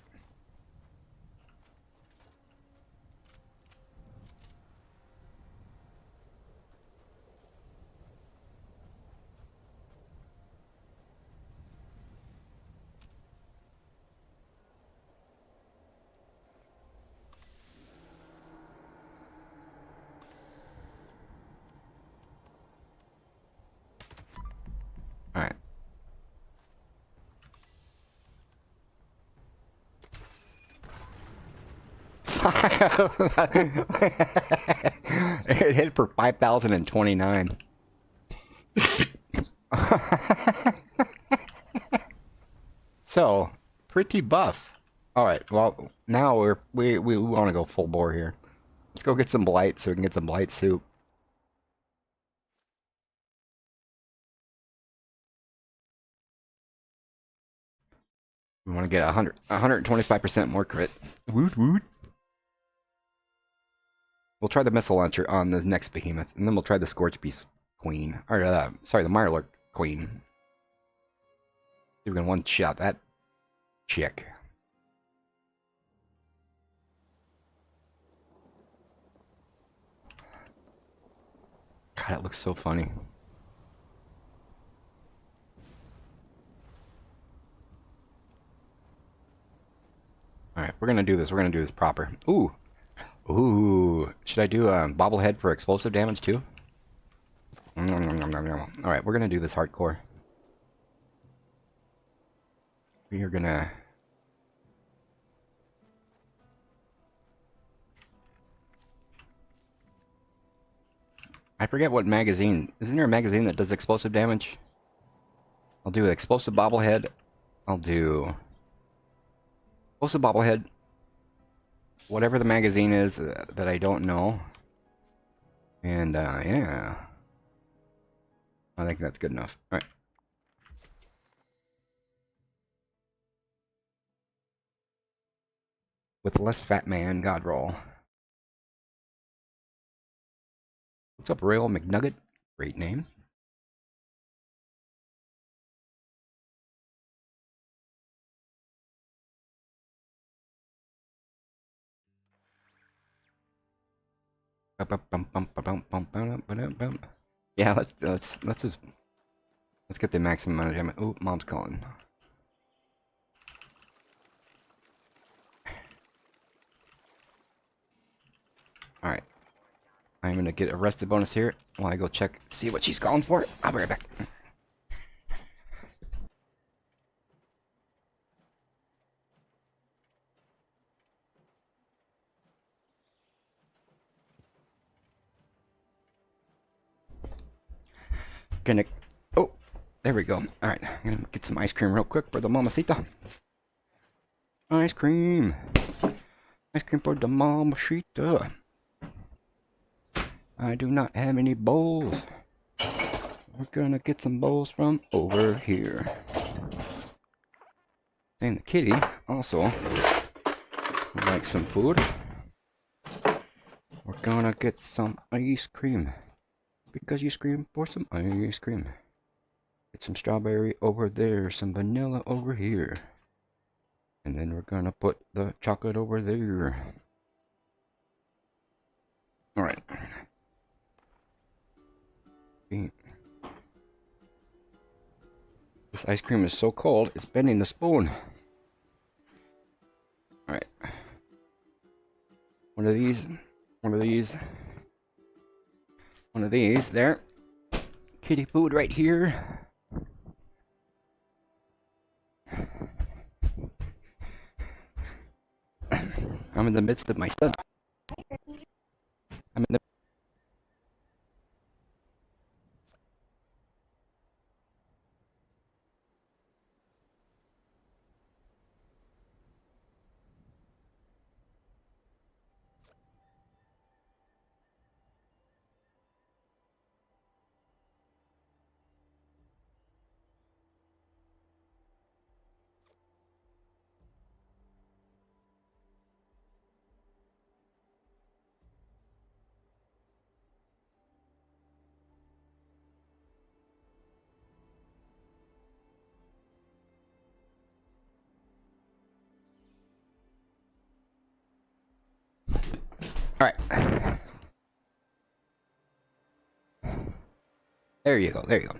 It hit for 5,029. So, pretty buff. Alright, well, now we want to go full bore here. Let's go get some blight so we can get some blight soup. We want to get 125% more crit. Woot woot. We'll try the missile launcher on the next behemoth, and then we'll try the Scorch Beast Queen. Or, sorry, the Mirelurk Queen. See if we can one-shot that chick. that looks so funny. Alright, we're gonna do this. We're gonna do this proper. Ooh! Ooh! Should I do bobblehead for explosive damage too? Alright, we're gonna do this hardcore. We are gonna... I forget what magazine. Isn't there a magazine that does explosive damage? I'll do explosive bobblehead. I'll do explosive bobblehead. Whatever the magazine is that I don't know. And yeah. I think that's good enough. Alright. With less fat man, God roll. What's up, Royal McNugget? Great name. Yeah, let's get the maximum amount of damage. Oh, mom's calling. All right, I'm gonna get arrested bonus here while I go check, see what she's calling for. I'll be right back. Gonna. Oh, there we go. All right, I'm gonna get some ice cream real quick for the mamacita. Ice cream. Ice cream for the mamacita. I do not have any bowls. We're gonna get some bowls from over here. And the kitty also would like some food. We're gonna get some ice cream. Because you scream for some ice cream. Get some strawberry over there, some vanilla over here. And then we're gonna put the chocolate over there. Alright. This ice cream is so cold, it's bending the spoon. Alright. One of these. One of these. One of these. There. Kitty food right here. I'm in the midst of my stuff. I'm in the... Alright. There you go, there you go.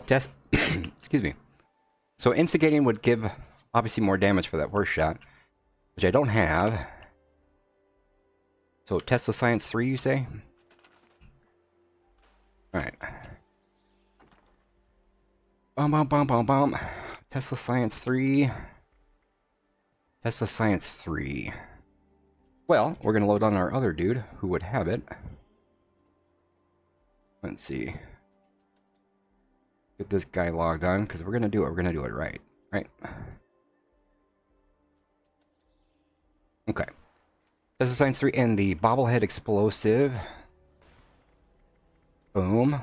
Test. Excuse me. So instigating would give obviously more damage for that first shot, which I don't have. So Tesla Science 3, you say? Alright. Bum. Tesla Science 3. Tesla Science 3. Well, we're going to load on our other dude who would have it. Let's see. Get this guy logged on, because we're going to do it. We're going to do it right. Right? Okay. Tesla Science 3 and the bobblehead explosive. Boom.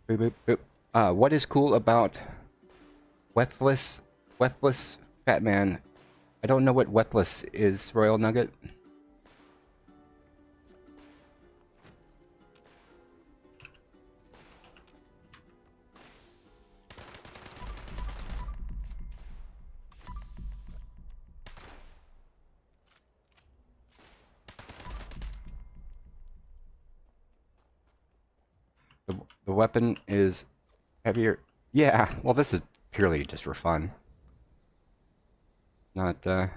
Boop, boop, boop. What is cool about Weathless Fat Man? I don't know what Weathless is, Royal Nugget. weapon is heavier. Yeah, well, this is purely just for fun. Not, this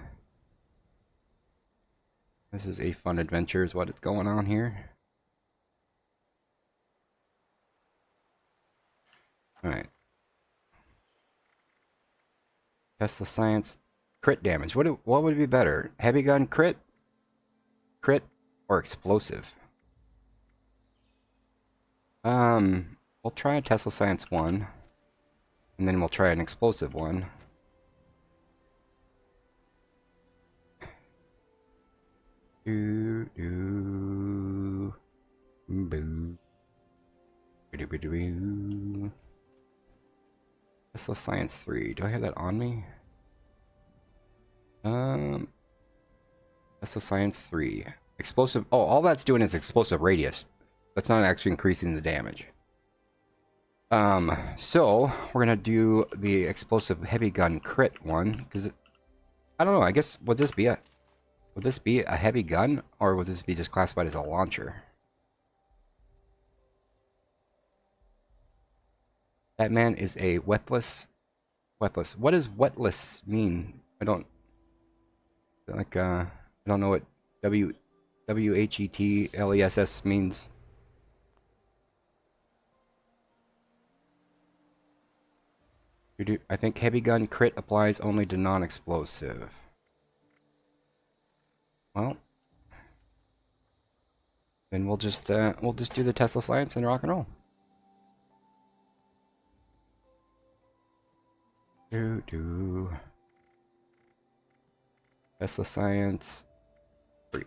is a fun adventure is what is going on here. Alright. Test the science. Crit damage. What would be better? Heavy gun crit? Crit? Or explosive? We'll try a Tesla Science 1. And then we'll try an explosive one. Boo. Tesla Science 3. Do I have that on me? Tesla Science 3. Explosive. Oh, all that's doing is explosive radius. That's not actually increasing the damage. So we're gonna do the explosive heavy gun crit one because I don't know. I guess would this be a heavy gun or would this be just classified as a launcher? That man is a wetless. What does wetless mean? I don't like. I don't know what WHETLESS means. I think heavy gun crit applies only to non-explosive. Well, then we'll just do the Tesla Science and rock and roll. Tesla Science 3.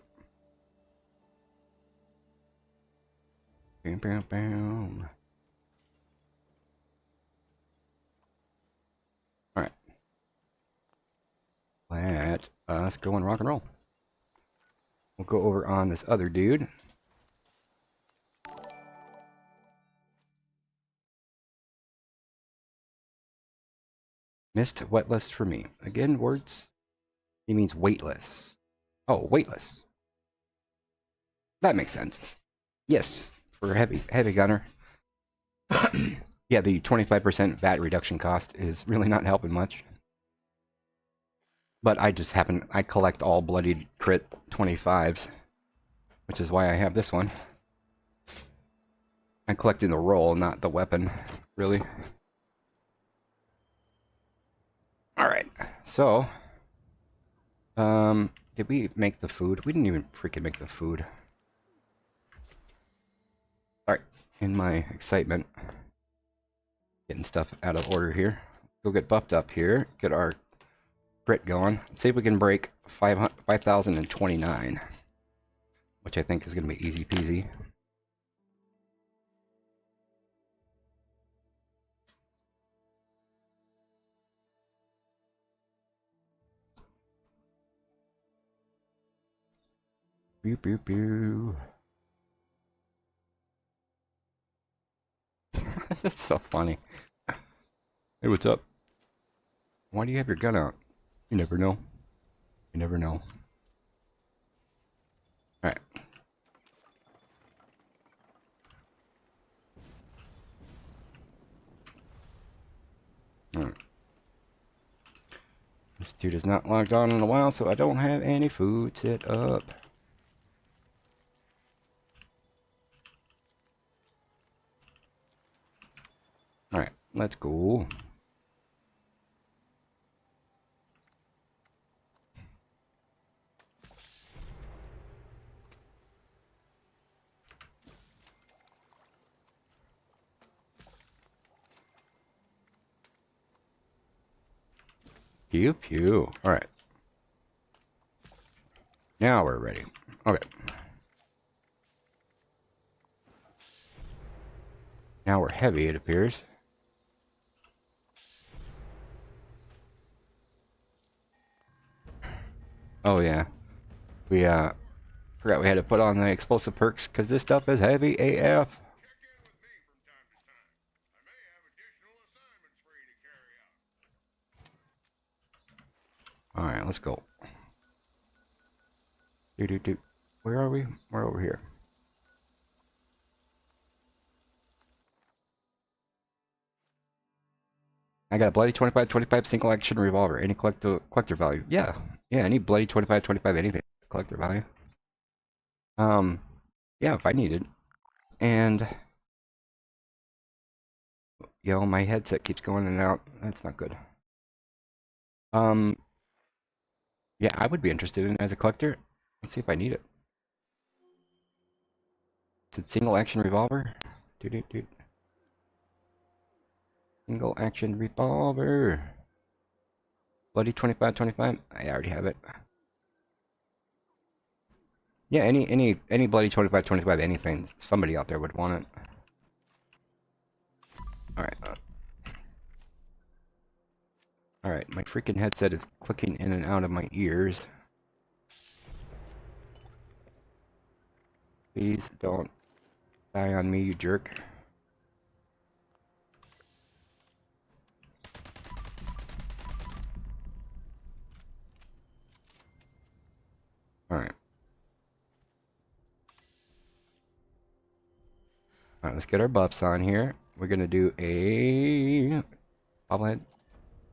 Bam bam bam. Alright. Let us go and rock and roll. We'll go over on this other dude. Missed wetless for me. Again, words. He means weightless. Oh, weightless. That makes sense. Yes, for heavy gunner. Yeah, the 25% VAT reduction cost is really not helping much. But I collect all bloodied crit 25s, which is why I have this one. I'm collecting the roll, not the weapon, really. Alright, so, did we make the food? We didn't even freaking make the food. Alright, in my excitement, getting stuff out of order here. Go get buffed up here, get our crit going. See if we can break 5,029, which I think is going to be easy peasy. Pew pew pew. That's so funny. Hey, what's up? Why do you have your gun out? You never know. You never know. Alright. Alright. This dude is not logged on in a while, so I don't have any food set up. Alright, let's go. Pew pew. Alright. Now we're ready. Okay. Now we're heavy, it appears. Oh yeah. We forgot we had to put on the explosive perks because this stuff is heavy AF. Alright, let's go. Do. Where are we? We're over here. I got a bloody 25/25 single action revolver. Any collector value? Yeah, yeah. Any bloody 25/25 anything collector value. Yeah, if I need it. And my headset keeps going in and out. That's not good. Um, yeah, I would be interested in it as a collector. Let's see if I need it. Is it single action revolver? Dude. Single action revolver. Bloody 25/25. I already have it. Yeah, any bloody 25/25 anything. Somebody out there would want it. All right. All right. My freaking headset is clicking in and out of my ears. Please don't die on me, you jerk. All right. All right. Let's get our buffs on here. We're gonna do a bobblehead.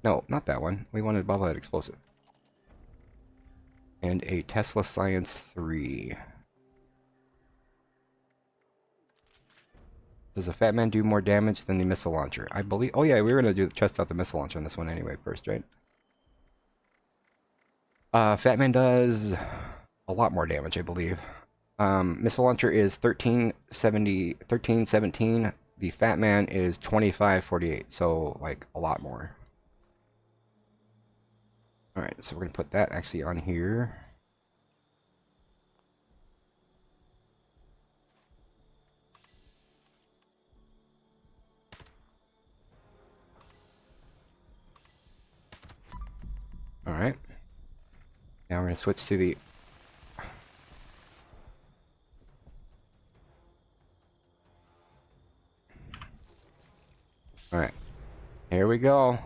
No, not that one. We wanted bobblehead explosive. And a Tesla Science 3. Does the Fat Man do more damage than the missile launcher? I believe. Oh yeah, we were gonna test out the missile launcher on this one anyway first, right? Fat Man does a lot more damage, I believe. Missile launcher is 1317. The Fat Man is 2548, so like a lot more. All right, so we're gonna put that actually on here. All right. Now we're gonna switch to the. All right. Here we go.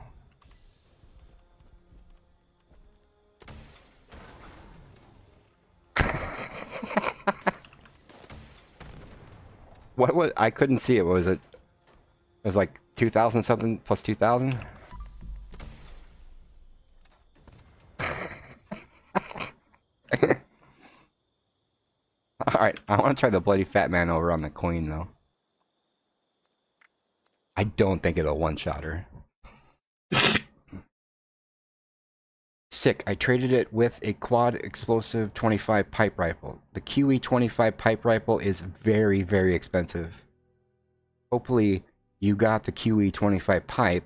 What was? I couldn't see it. What was it? It was like 2,000 something plus 2,000. All right, I want to try the bloody Fat Man over on the Queen though. I don't think it'll one-shot her. Sick. I traded it with a quad explosive 25 pipe rifle. The QE 25 pipe rifle is very, very expensive. Hopefully, you got the QE 25 pipe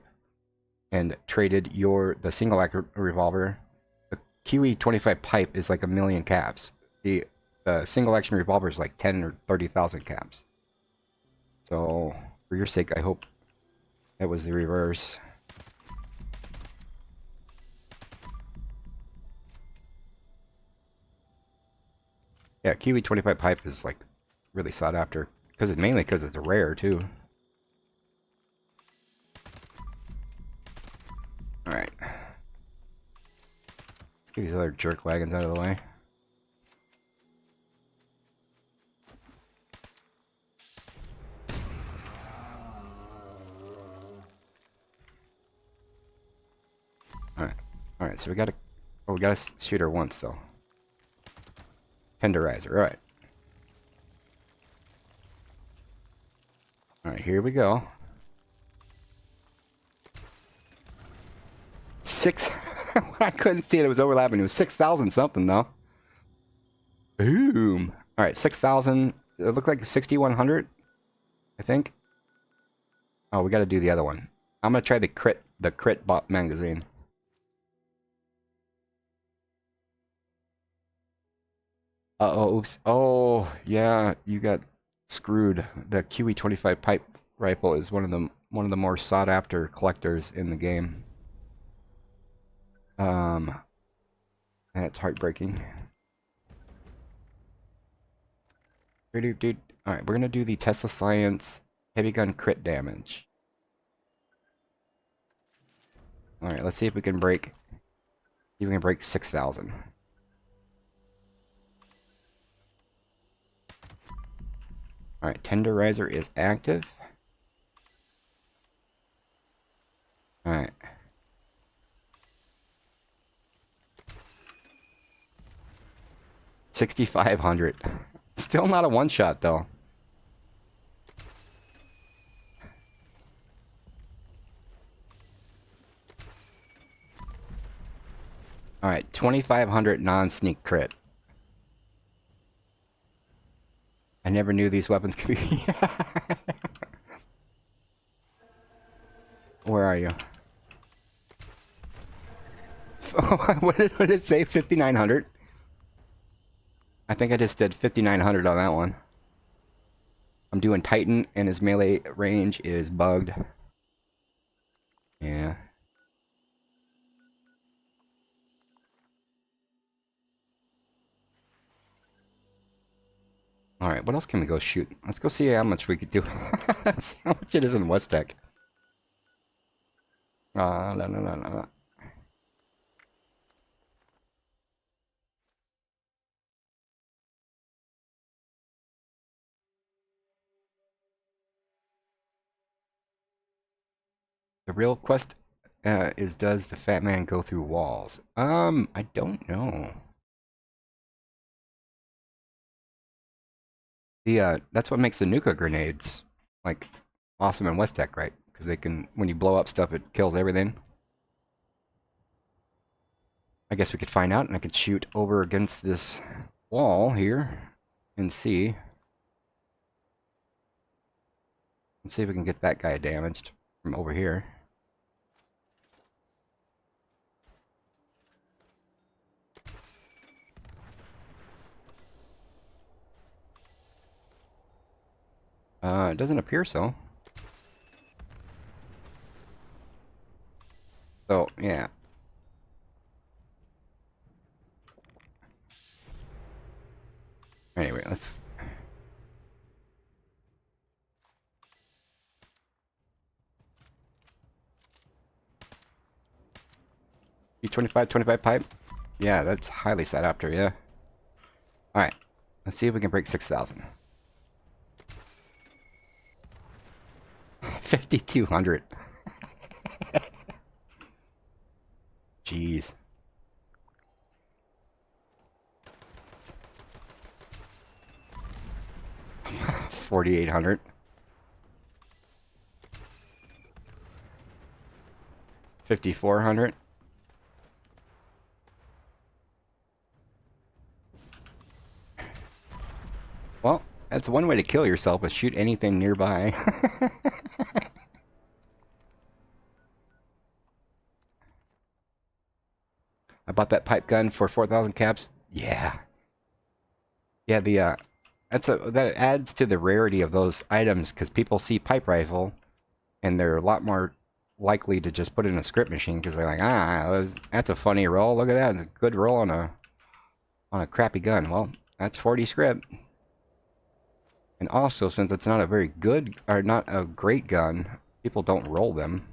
and traded the single action revolver. The QE 25 pipe is like 1,000,000 caps. The single action revolver is like 10 or 30,000 caps. So, for your sake, I hope that was the reverse. Yeah, QE 25 pipe is like really sought after mainly because it's rare too. All right, let's get these other jerk wagons out of the way. All right. So we gotta shoot her once though. Tenderizer. All right. All right. Here we go. 6. I couldn't see it. It was overlapping. It was 6,000 something though. Boom. All right. 6,000. It looked like 6,100. I think. Oh, we got to do the other one. I'm gonna try the crit bot magazine. Uh-oh, oops. Oh, yeah, you got screwed. The QE 25 pipe rifle is one of the more sought after collectors in the game. That's heartbreaking. Dude. All right, we're gonna do the Tesla Science heavy gun crit damage. All right, let's see if we can break. See if we can break 6,000. All right, Tenderizer is active. Alright. $6,500. Still not a one-shot, though. Alright, 2,500 non-sneak crit. I never knew these weapons could be... Where are you? What did it say? 5,900? I think I just did 5,900 on that one. I'm doing Titan, and his melee range is bugged. Yeah. Alright, what else can we go shoot? Let's go see how much we could do. See how much it is in West Tech. No. The real quest is, does the fat man go through walls? I don't know. That's what makes the Nuka grenades like awesome in West Tech, right? Because they can, when you blow up stuff, it kills everything. I guess we could find out, and I could shoot over against this wall here and see. Let's see if we can get that guy damaged from over here. It doesn't appear so. So, yeah. Anyway, let's... E25, 25 pipe? Yeah, that's highly sought after, yeah. Alright, let's see if we can break 6,000. 5,200. Jeez. 4,800. 5,400. Well, that's one way to kill yourself, is shoot anything nearby. I bought that pipe gun for 4,000 caps. Yeah. Yeah, that adds to the rarity of those items, because people see pipe rifle and they're a lot more likely to just put it in a script machine, because they're like, that's a funny roll. Look at that, it's a good roll on a crappy gun. Well, that's 40 script. And also, since it's not a very good, or not a great gun, people don't roll them.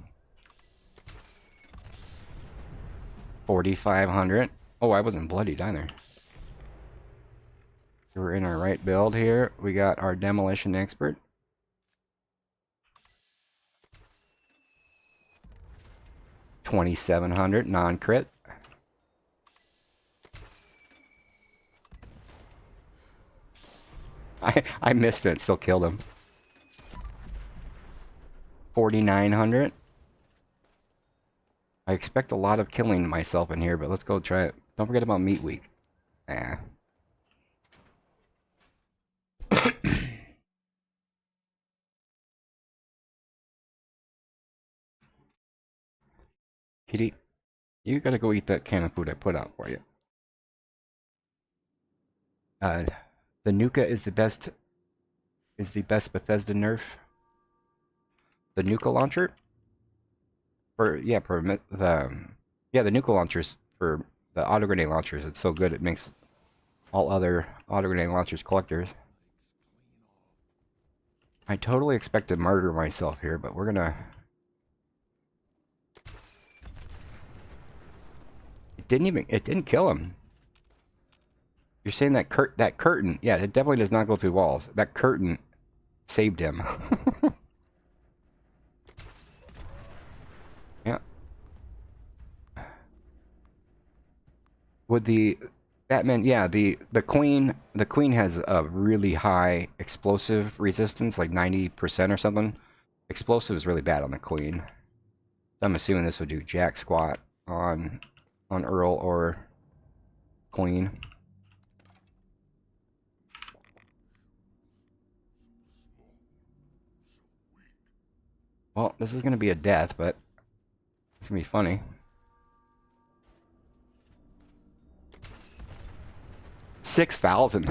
4,500. Oh, I wasn't bloodied either. We're in our right build here. We got our demolition expert. 2,700 non-crit. I missed it, still killed him. 4,900. I expect a lot of killing myself in here, but let's go try it. Don't forget about meat week. Kitty, you gotta go eat that can of food I put out for you. The Nuka is the best Bethesda nerf. The Nuka launcher? The Nuka launchers for the auto grenade launchers. It's so good it makes all other auto grenade launchers collectors. I totally expect to murder myself here, but we're gonna... It didn't kill him. You're saying that curtain, yeah, it definitely does not go through walls. That curtain saved him. Yeah, With the Batman, yeah, the queen has a really high explosive resistance, like 90% or something. Explosive is really bad on the queen. I'm assuming this would do jack squat on Earl or queen. Well, this is gonna be a death, but it's gonna be funny. 6,000.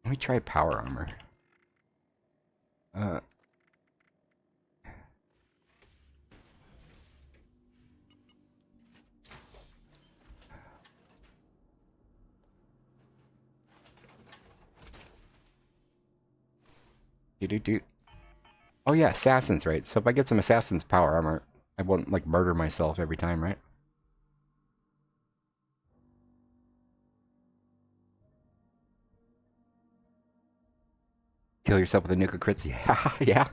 Let me try power armor. Uh, do do do. Oh yeah, assassins, right? So if I get some assassins power armor, I won't like murder myself every time, right? Kill yourself with a nuke of crits. Yeah, yeah.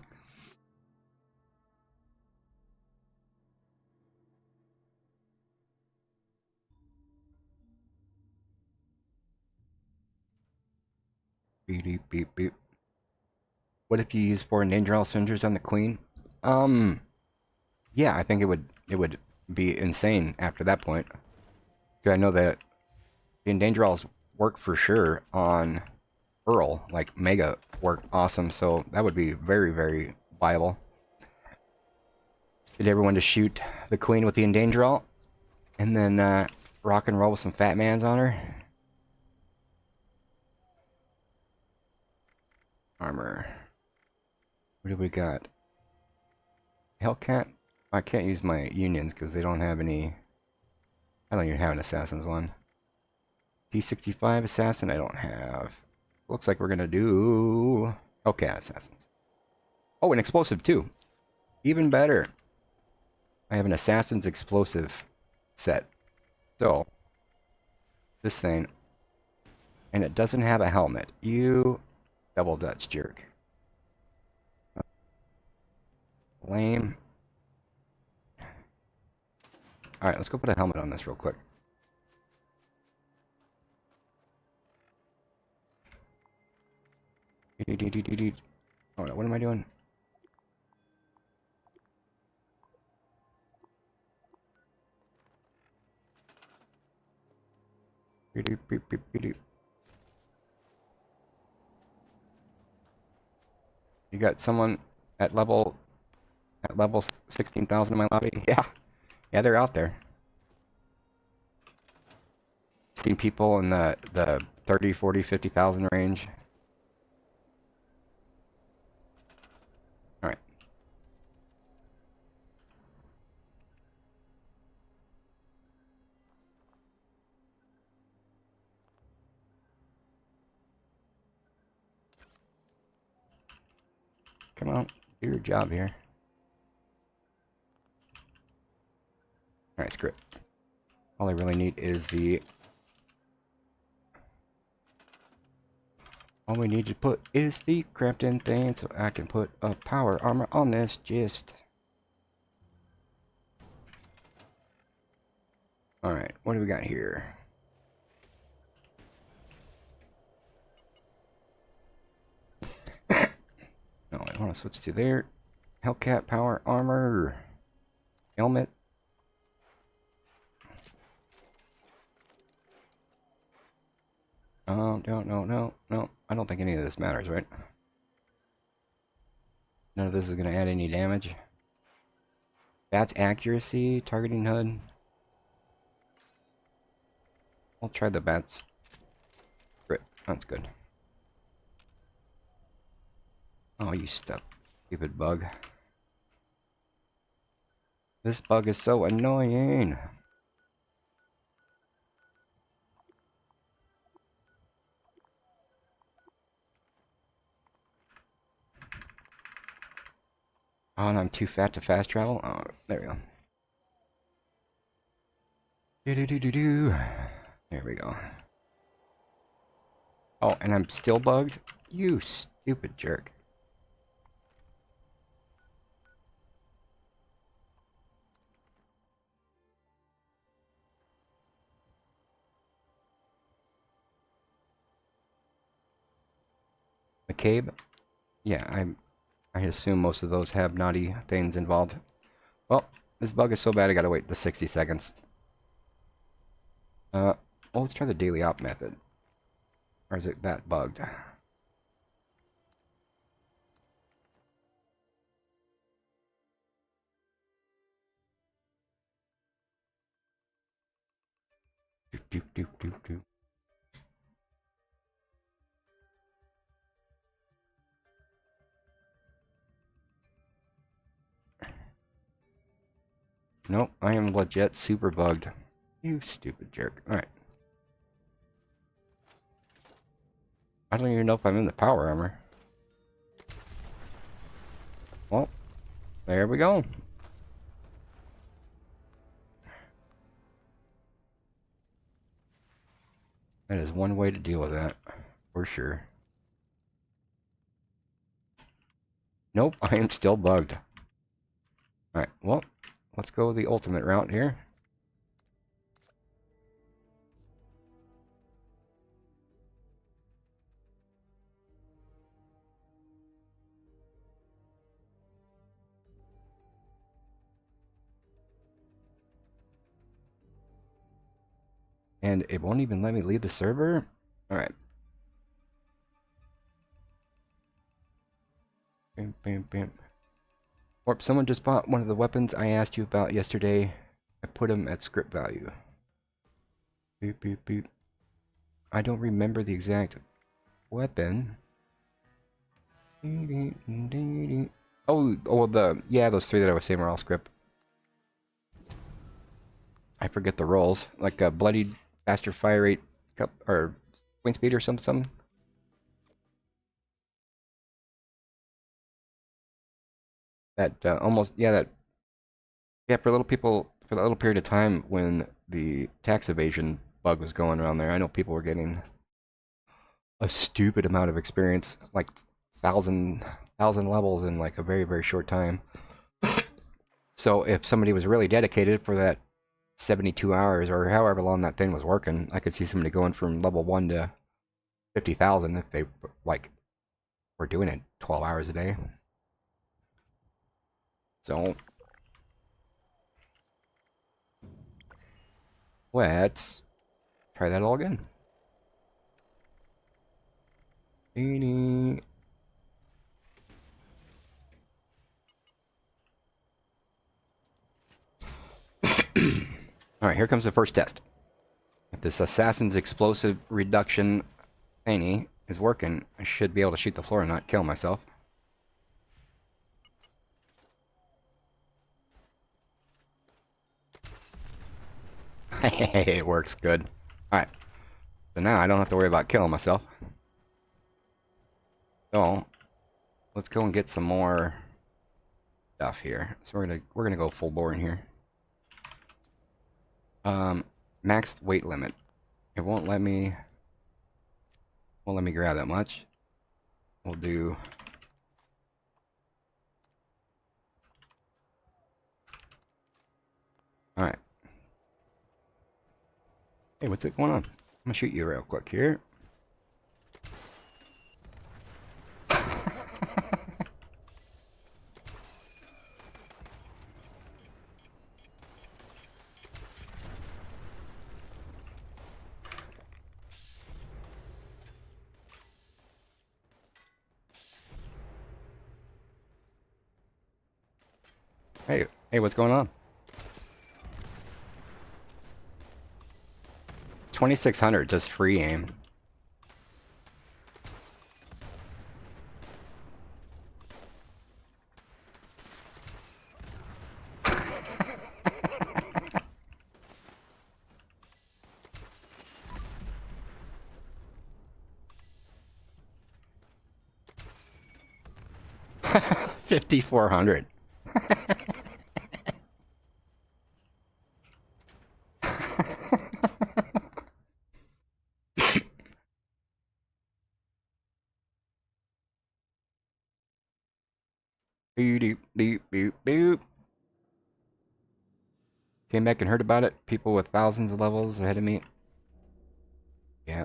Beep, beep, beep, beep. What if you use 4 cylinders on the queen? Um, yeah, I think it would be insane after that point. 'Cause I know that the Endangerals work for sure on Earl, like Mega worked awesome, so that would be very, very viable. Get everyone to shoot the queen with the Endangeral, and then rock and roll with some fat mans on her. Armor. What do we got? Hellcat? I can't use my unions because they don't have any. I don't even have an assassin's one. T65 assassin I don't have. Looks like we're gonna do Hellcat assassins. Oh, an explosive too. Even better. I have an assassin's explosive set. So this thing, and it doesn't have a helmet. You double Dutch jerk. Lame. Alright, let's go put a helmet on this real quick. Oh, what am I doing? You got someone at level 16,000 in my lobby? Yeah. Yeah, they're out there. Seen people in the 30, 40, 50,000 range. Alright. Come on, do your job here. Alright, screw it. All I really need is the... All we need to put is the crafting thing so I can put a power armor on this just... Alright, what do we got here? No, I want to switch to there. Hellcat power armor. Helmet. No. I don't think any of this matters, right? None of this is going to add any damage. That's accuracy, targeting HUD. I'll try the bats. Great, that's good. Oh, you stupid bug. This bug is so annoying. Oh, and I'm too fat to fast travel? Oh, there we go. Do. There we go. Oh, and I'm still bugged? You stupid Stupid jerk. McCabe? Yeah, I assume most of those have naughty things involved. Well, this bug is so bad I gotta wait the 60 seconds. Well, let's try the daily op method. Or is it that bugged? Doop, doop, doop, doop, doop. Nope, I am legit super bugged. You stupid jerk. Alright. I don't even know if I'm in the power armor. Well, there we go. That is one way to deal with that, for sure. Nope, I am still bugged. Alright, well, let's go the ultimate route here. And it won't even let me leave the server? Alright. Bam, bam, bam. Or someone just bought one of the weapons I asked you about yesterday. I put them at script value. Beep, beep, beep. I don't remember the exact weapon. Oh, those three that I was saying were all script. I forget the rolls, like a bloodied, faster fire rate, or wind speed or something. That almost, for for that little period of time when the tax evasion bug was going around there, I know people were getting a stupid amount of experience, like thousand levels in like a very, very short time. So if somebody was really dedicated for that 72 hours or however long that thing was working, I could see somebody going from level 1 to 50,000 if they like were doing it 12 hours a day. So let's try that all again. Alright, here comes the first test. If this assassin's explosive reduction thingy is working, I should be able to shoot the floor and not kill myself. It works good. Alright, so now I don't have to worry about killing myself. So, let's go and get some more stuff here. So we're gonna go full bore in here. Maxed weight limit. It won't let me grab that much. We'll do alright. Hey, what's it going on? I'm gonna shoot you real quick here. Hey, what's going on? 2600, just free aim. $5,400. Boop, boop, boop, boop. Came back and heard about it. People with thousands of levels ahead of me. Yeah.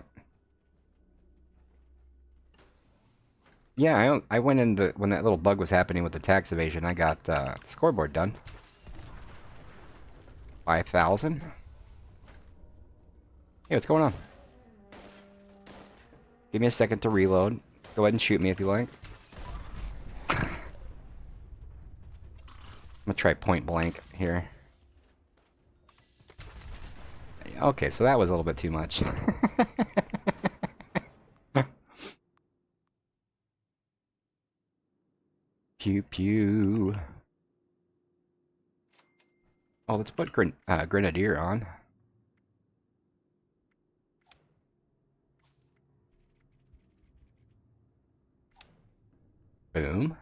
Yeah, I went into when that little bug was happening with the tax evasion. I got the scoreboard done. 5,000. Hey, what's going on? Give me a second to reload. Go ahead and shoot me if you like. I'm gonna try point blank here. Okay, so that was a little bit too much. Pew pew. Oh, let's put Grenadier on. Boom.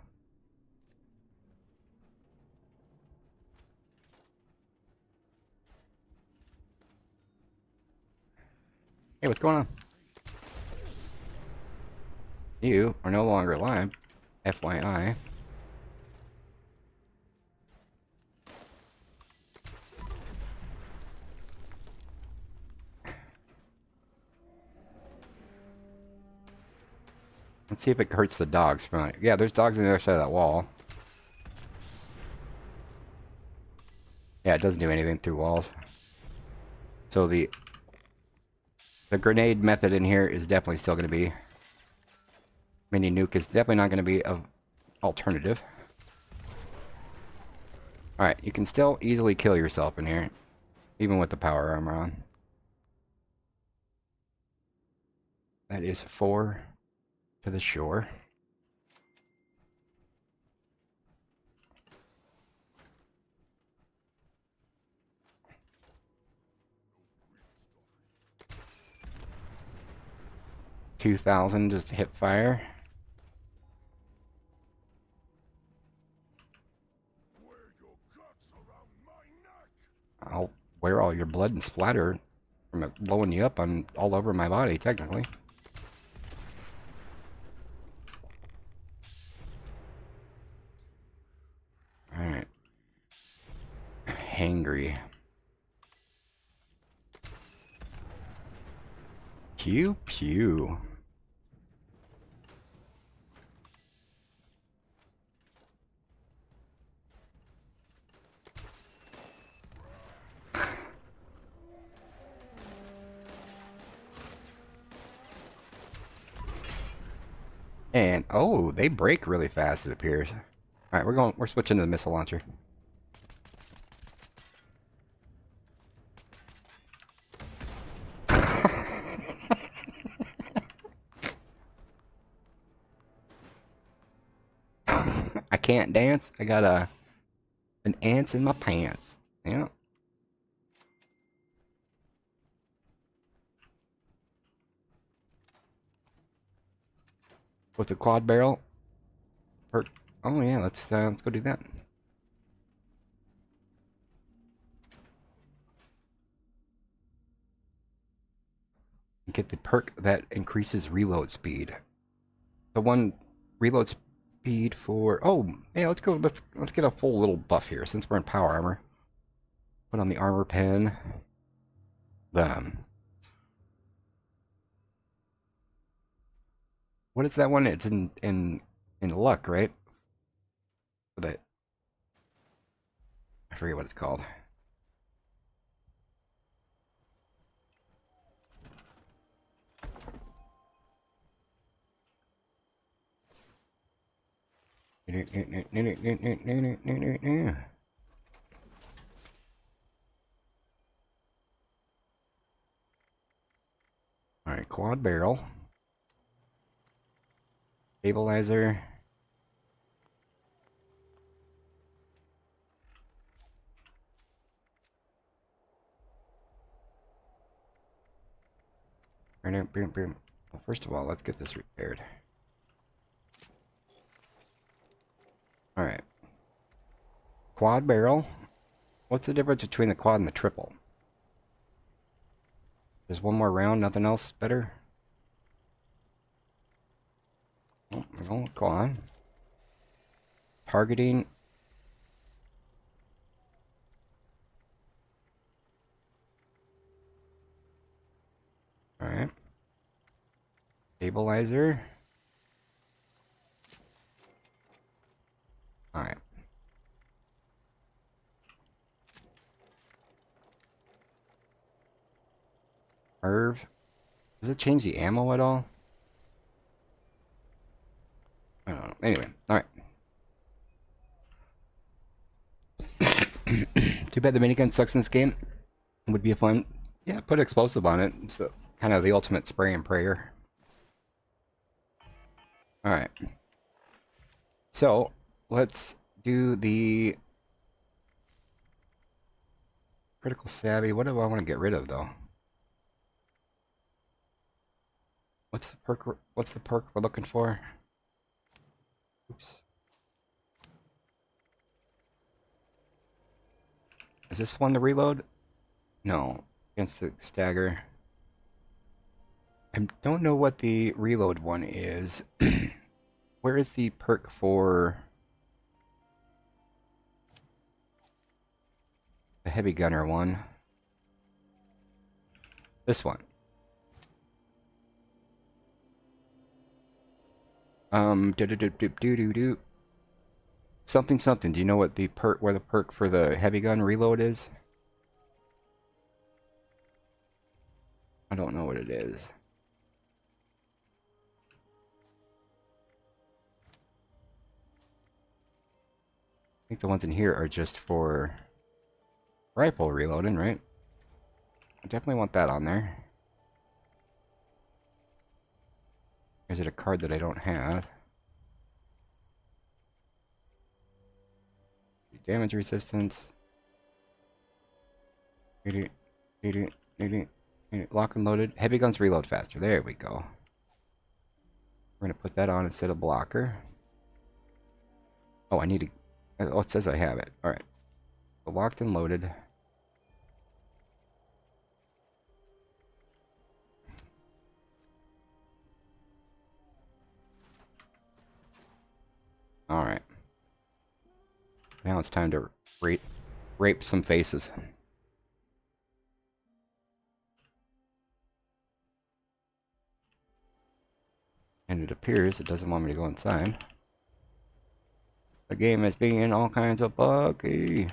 Hey, what's going on? You are no longer alive. FYI. Let's see if it hurts the dogs from it. Yeah, there's dogs on the other side of that wall. Yeah, it doesn't do anything through walls. So the grenade method in here is definitely still going to be... Mini nuke is definitely not going to be an alternative. Alright, you can still easily kill yourself in here. Even with the power armor on. That is 4 to the shore. $2,000 just hip fire. I'll wear all your blood and splatter from it blowing you up on all over my body, technically. Alright. Hangry. Pew pew. And oh, they break really fast, it appears. Alright, we're switching to the missile launcher. I can't dance. I got an ants in my pants. Yeah. With the quad barrel. Oh yeah, let's go do that. Get the perk that increases reload speed. The one reload speed for yeah, let's go let's get a full little buff here since we're in power armor. Put on the armor pen. What is that one? It's in luck, right? That I forget what it's called. Alright, quad barrel. Stabilizer. Well, first of all, let's get this repaired. Alright. Quad barrel. What's the difference between the quad and the triple? There's one more round, nothing else better? Oh, no, go on. targeting. Alright. Stabilizer. Alright. Irv. Does it change the ammo at all? I don't know. Anyway, alright. Too bad the minigun sucks in this game. It would be fun. Yeah, put explosive on it. It's kind of the ultimate spray and prayer. Alright. So, let's do the critical savvy. What do I want to get rid of, though? What's the perk? What's the perk we're looking for? Oops. Is this one to reload? No. Against the stagger. I don't know what the reload one is. Where is the perk for the heavy gunner one? This one. Do. Something something. Do you know what the perk, where the perk for the heavy gun reload is? I don't know what it is. I think the ones in here are just for rifle reloading, right? I definitely want that on there. Is it a card that I don't have? Damage resistance. Lock and loaded. Heavy guns reload faster. There we go. We're gonna put that on instead of blocker. Oh, I need to. Oh, it says I have it. All right. So locked and loaded. All right. Now it's time to rape some faces. And it appears it doesn't want me to go inside. The game is being all kinds of buggy.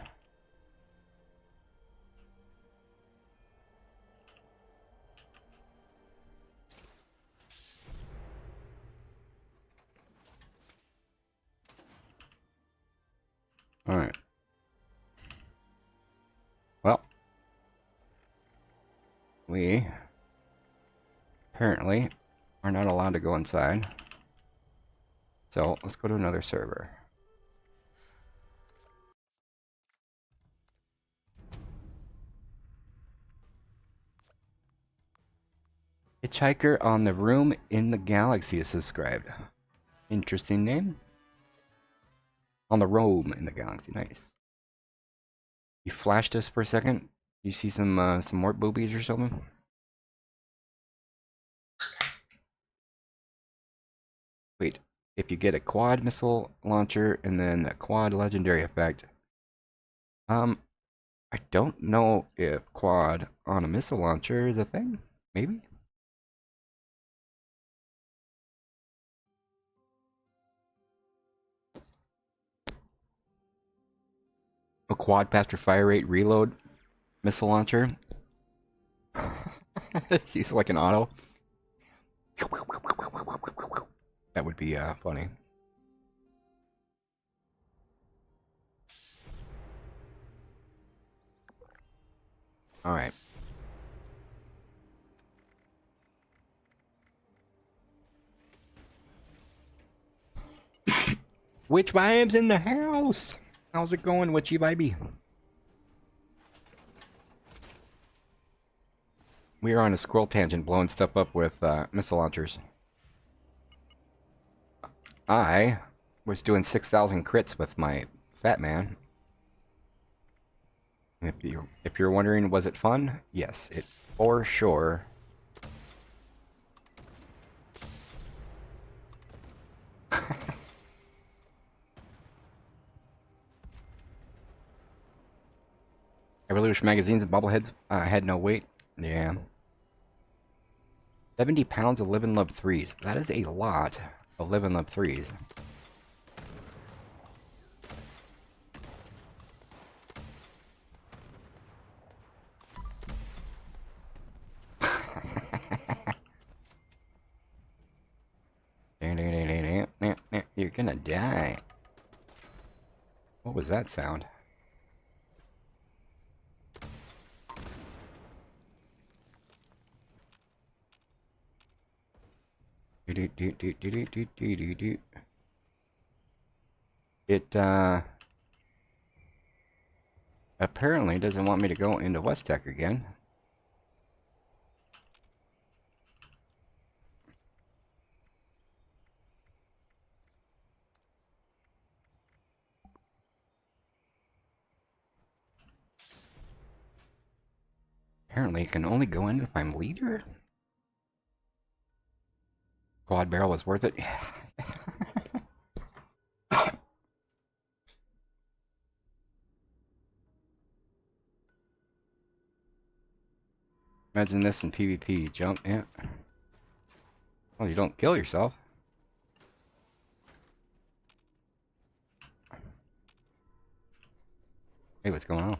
Alright. Well. We apparently are not allowed to go inside. So let's go to another server. Hitchhiker on the Room in the Galaxy is subscribed. Interesting name. On the Roam in the Galaxy, nice. You flashed us for a second. You see some more boobies or something? Wait, if you get a quad missile launcher and then a quad legendary effect. I don't know if quad on a missile launcher is a thing. Maybe? A quad faster fire rate reload missile launcher. He's like an auto. That would be funny. Alright. Witch Vibes in the house! How's it going, Witchy Vibey? We are on a scroll tangent blowing stuff up with missile launchers. I was doing 6,000 crits with my Fat Man. If you're wondering, was it fun? Yes, it for sure. I really wish magazines and bobbleheads had no weight. Yeah. 70 pounds of Live and Love 3s. That is a lot of Live and Love 3s. You're gonna die. What was that sound? It apparently doesn't want me to go into West Tech again. Apparently it can only go in if I'm leader? Quad barrel was worth it. Imagine this in PvP. Jump, yeah. Well, you don't kill yourself. Hey, what's going on?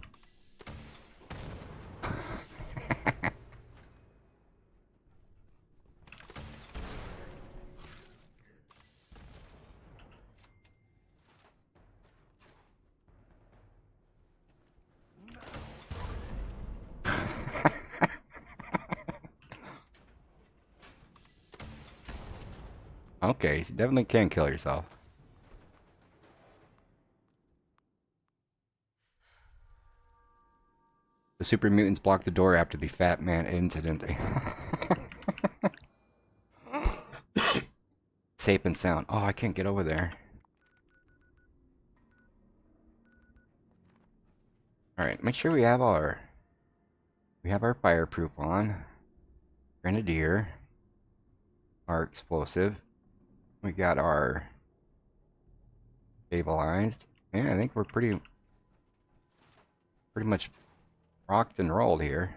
Okay, you definitely can kill yourself. The super mutants blocked the door after the Fat Man incident. Safe and sound. Oh, I can't get over there. Alright, make sure we have our fireproof on. Grenadier. Our explosive. We got our stabilized. Yeah, I think we're pretty much rocked and rolled here.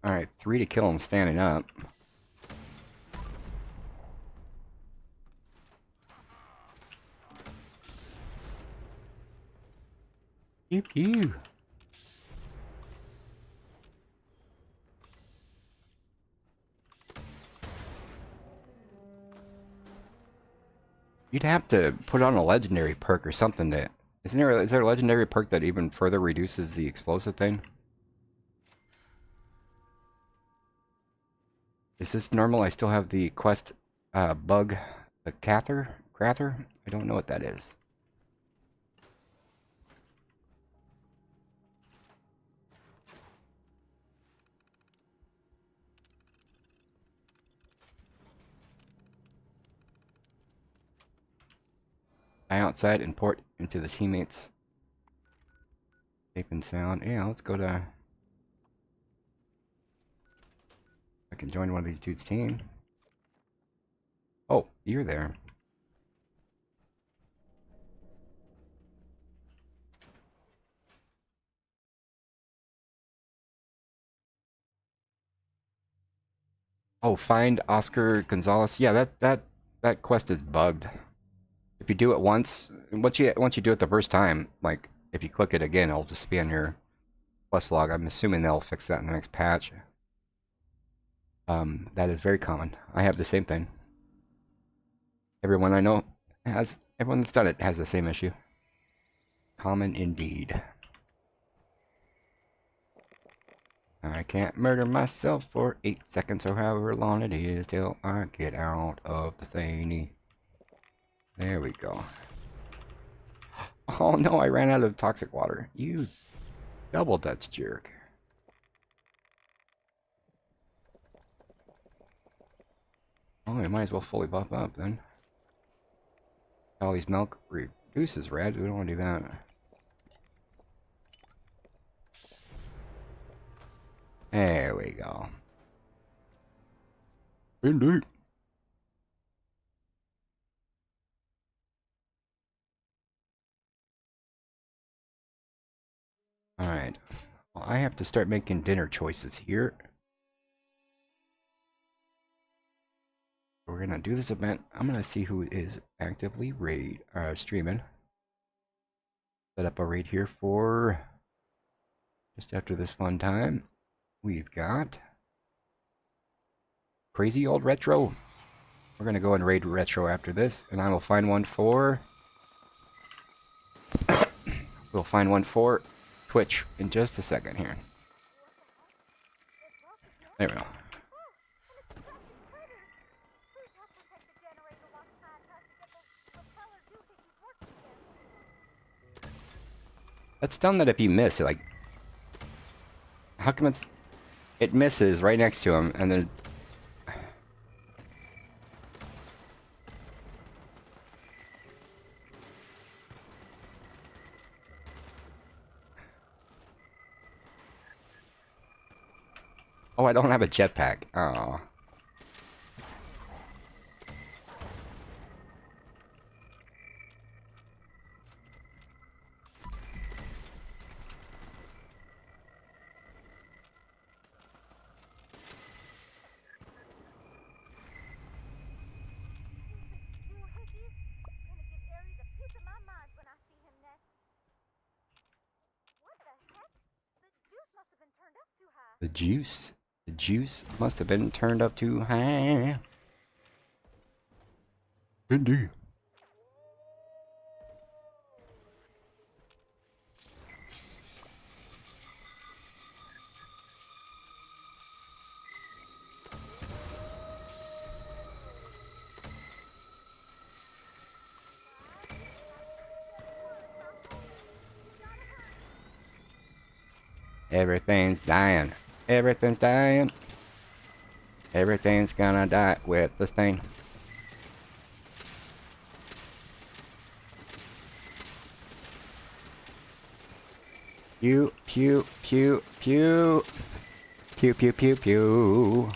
Alright, 3 to kill him standing up. Pew pew. You'd have to put on a legendary perk or something that... is there a legendary perk that even further reduces the explosive thing? Is this normal? I still have the quest bug, the Crather? I don't know what that is. Eye outside and port into the teammates. Safe and sound. Yeah, let's go to... I can join one of these dudes' team. Oh, you're there. Oh, find Oscar Gonzalez. Yeah, that quest is bugged. If you do it once, once you do it the first time, like if you click it again, it'll just be on your quest log. I'm assuming they'll fix that in the next patch. That is very common. I have the same thing. Everyone I know everyone that's done it has the same issue. Common indeed. I can't murder myself for 8 seconds or however long it is till I get out of the thingy. There we go. Oh no, I ran out of toxic water. You double Dutch jerk. Oh, we might as well fully buff up then. All these milk reduces red. We don't want to do that. There we go. Indeed. Alright. Well, I have to start making dinner choices here. We're gonna do this event. I'm gonna see who is actively streaming. Set up a raid here for just after this fun time. We've got Crazy Old Retro. We're gonna go and raid Retro after this, and I will find one for we'll find one for Twitch in just a second here. There we go. That's dumb that if you miss it, like, how come it misses right next to him and then oh, I don't have a jetpack. Oh. The juice must have been turned up too high. Indeed. Everything's dying. Everything's dying. Everything's gonna die with this thing. Pew, pew, pew, pew. Pew, pew, pew, pew.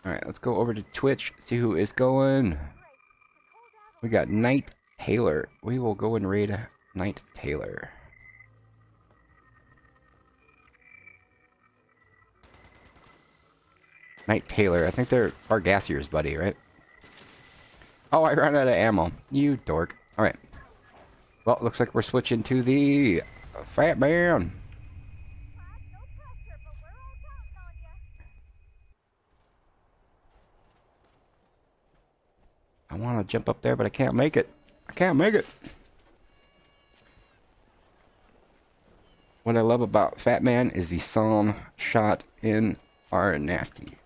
Alright, let's go over to Twitch, see who is going. We got Knight Taylor. We will go and raid Knight Taylor. Knight Taylor. I think they're our Gassier's buddy, right? Oh, I ran out of ammo. You dork. Alright. Well, looks like we're switching to the Fat Man. I want to jump up there, but I can't make it. I can't make it. What I love about Fat Man is the Psalm shot in our nasty.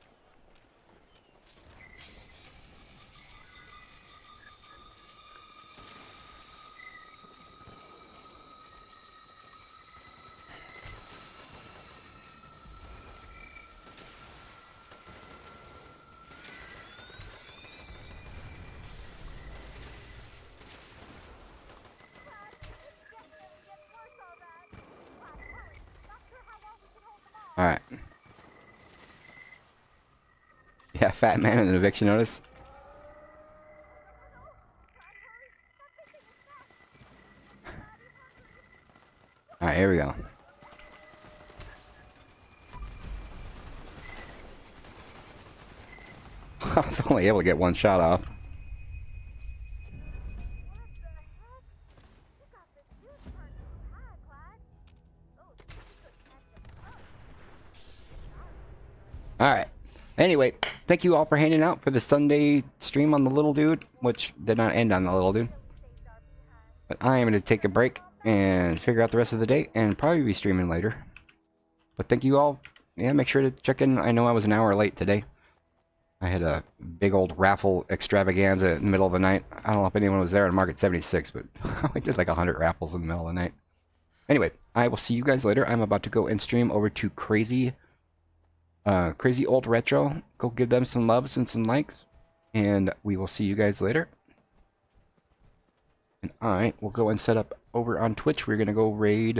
Alright. Yeah, Fat Man and an eviction notice. Alright, here we go. I was only able to get one shot off. Alright. Anyway, thank you all for hanging out for the Sunday stream on the little dude, which did not end on the little dude. But I am going to take a break and figure out the rest of the day and probably be streaming later. But thank you all. Yeah, make sure to check in. I know I was an hour late today. I had a big old raffle extravaganza in the middle of the night. I don't know if anyone was there on Market 76, but I did like 100 raffles in the middle of the night. Anyway, I will see you guys later. I'm about to go and stream over to Crazy Old Retro. Go give them some loves and some likes. And we will see you guys later. And I will go and set up over on Twitch. We're going to go raid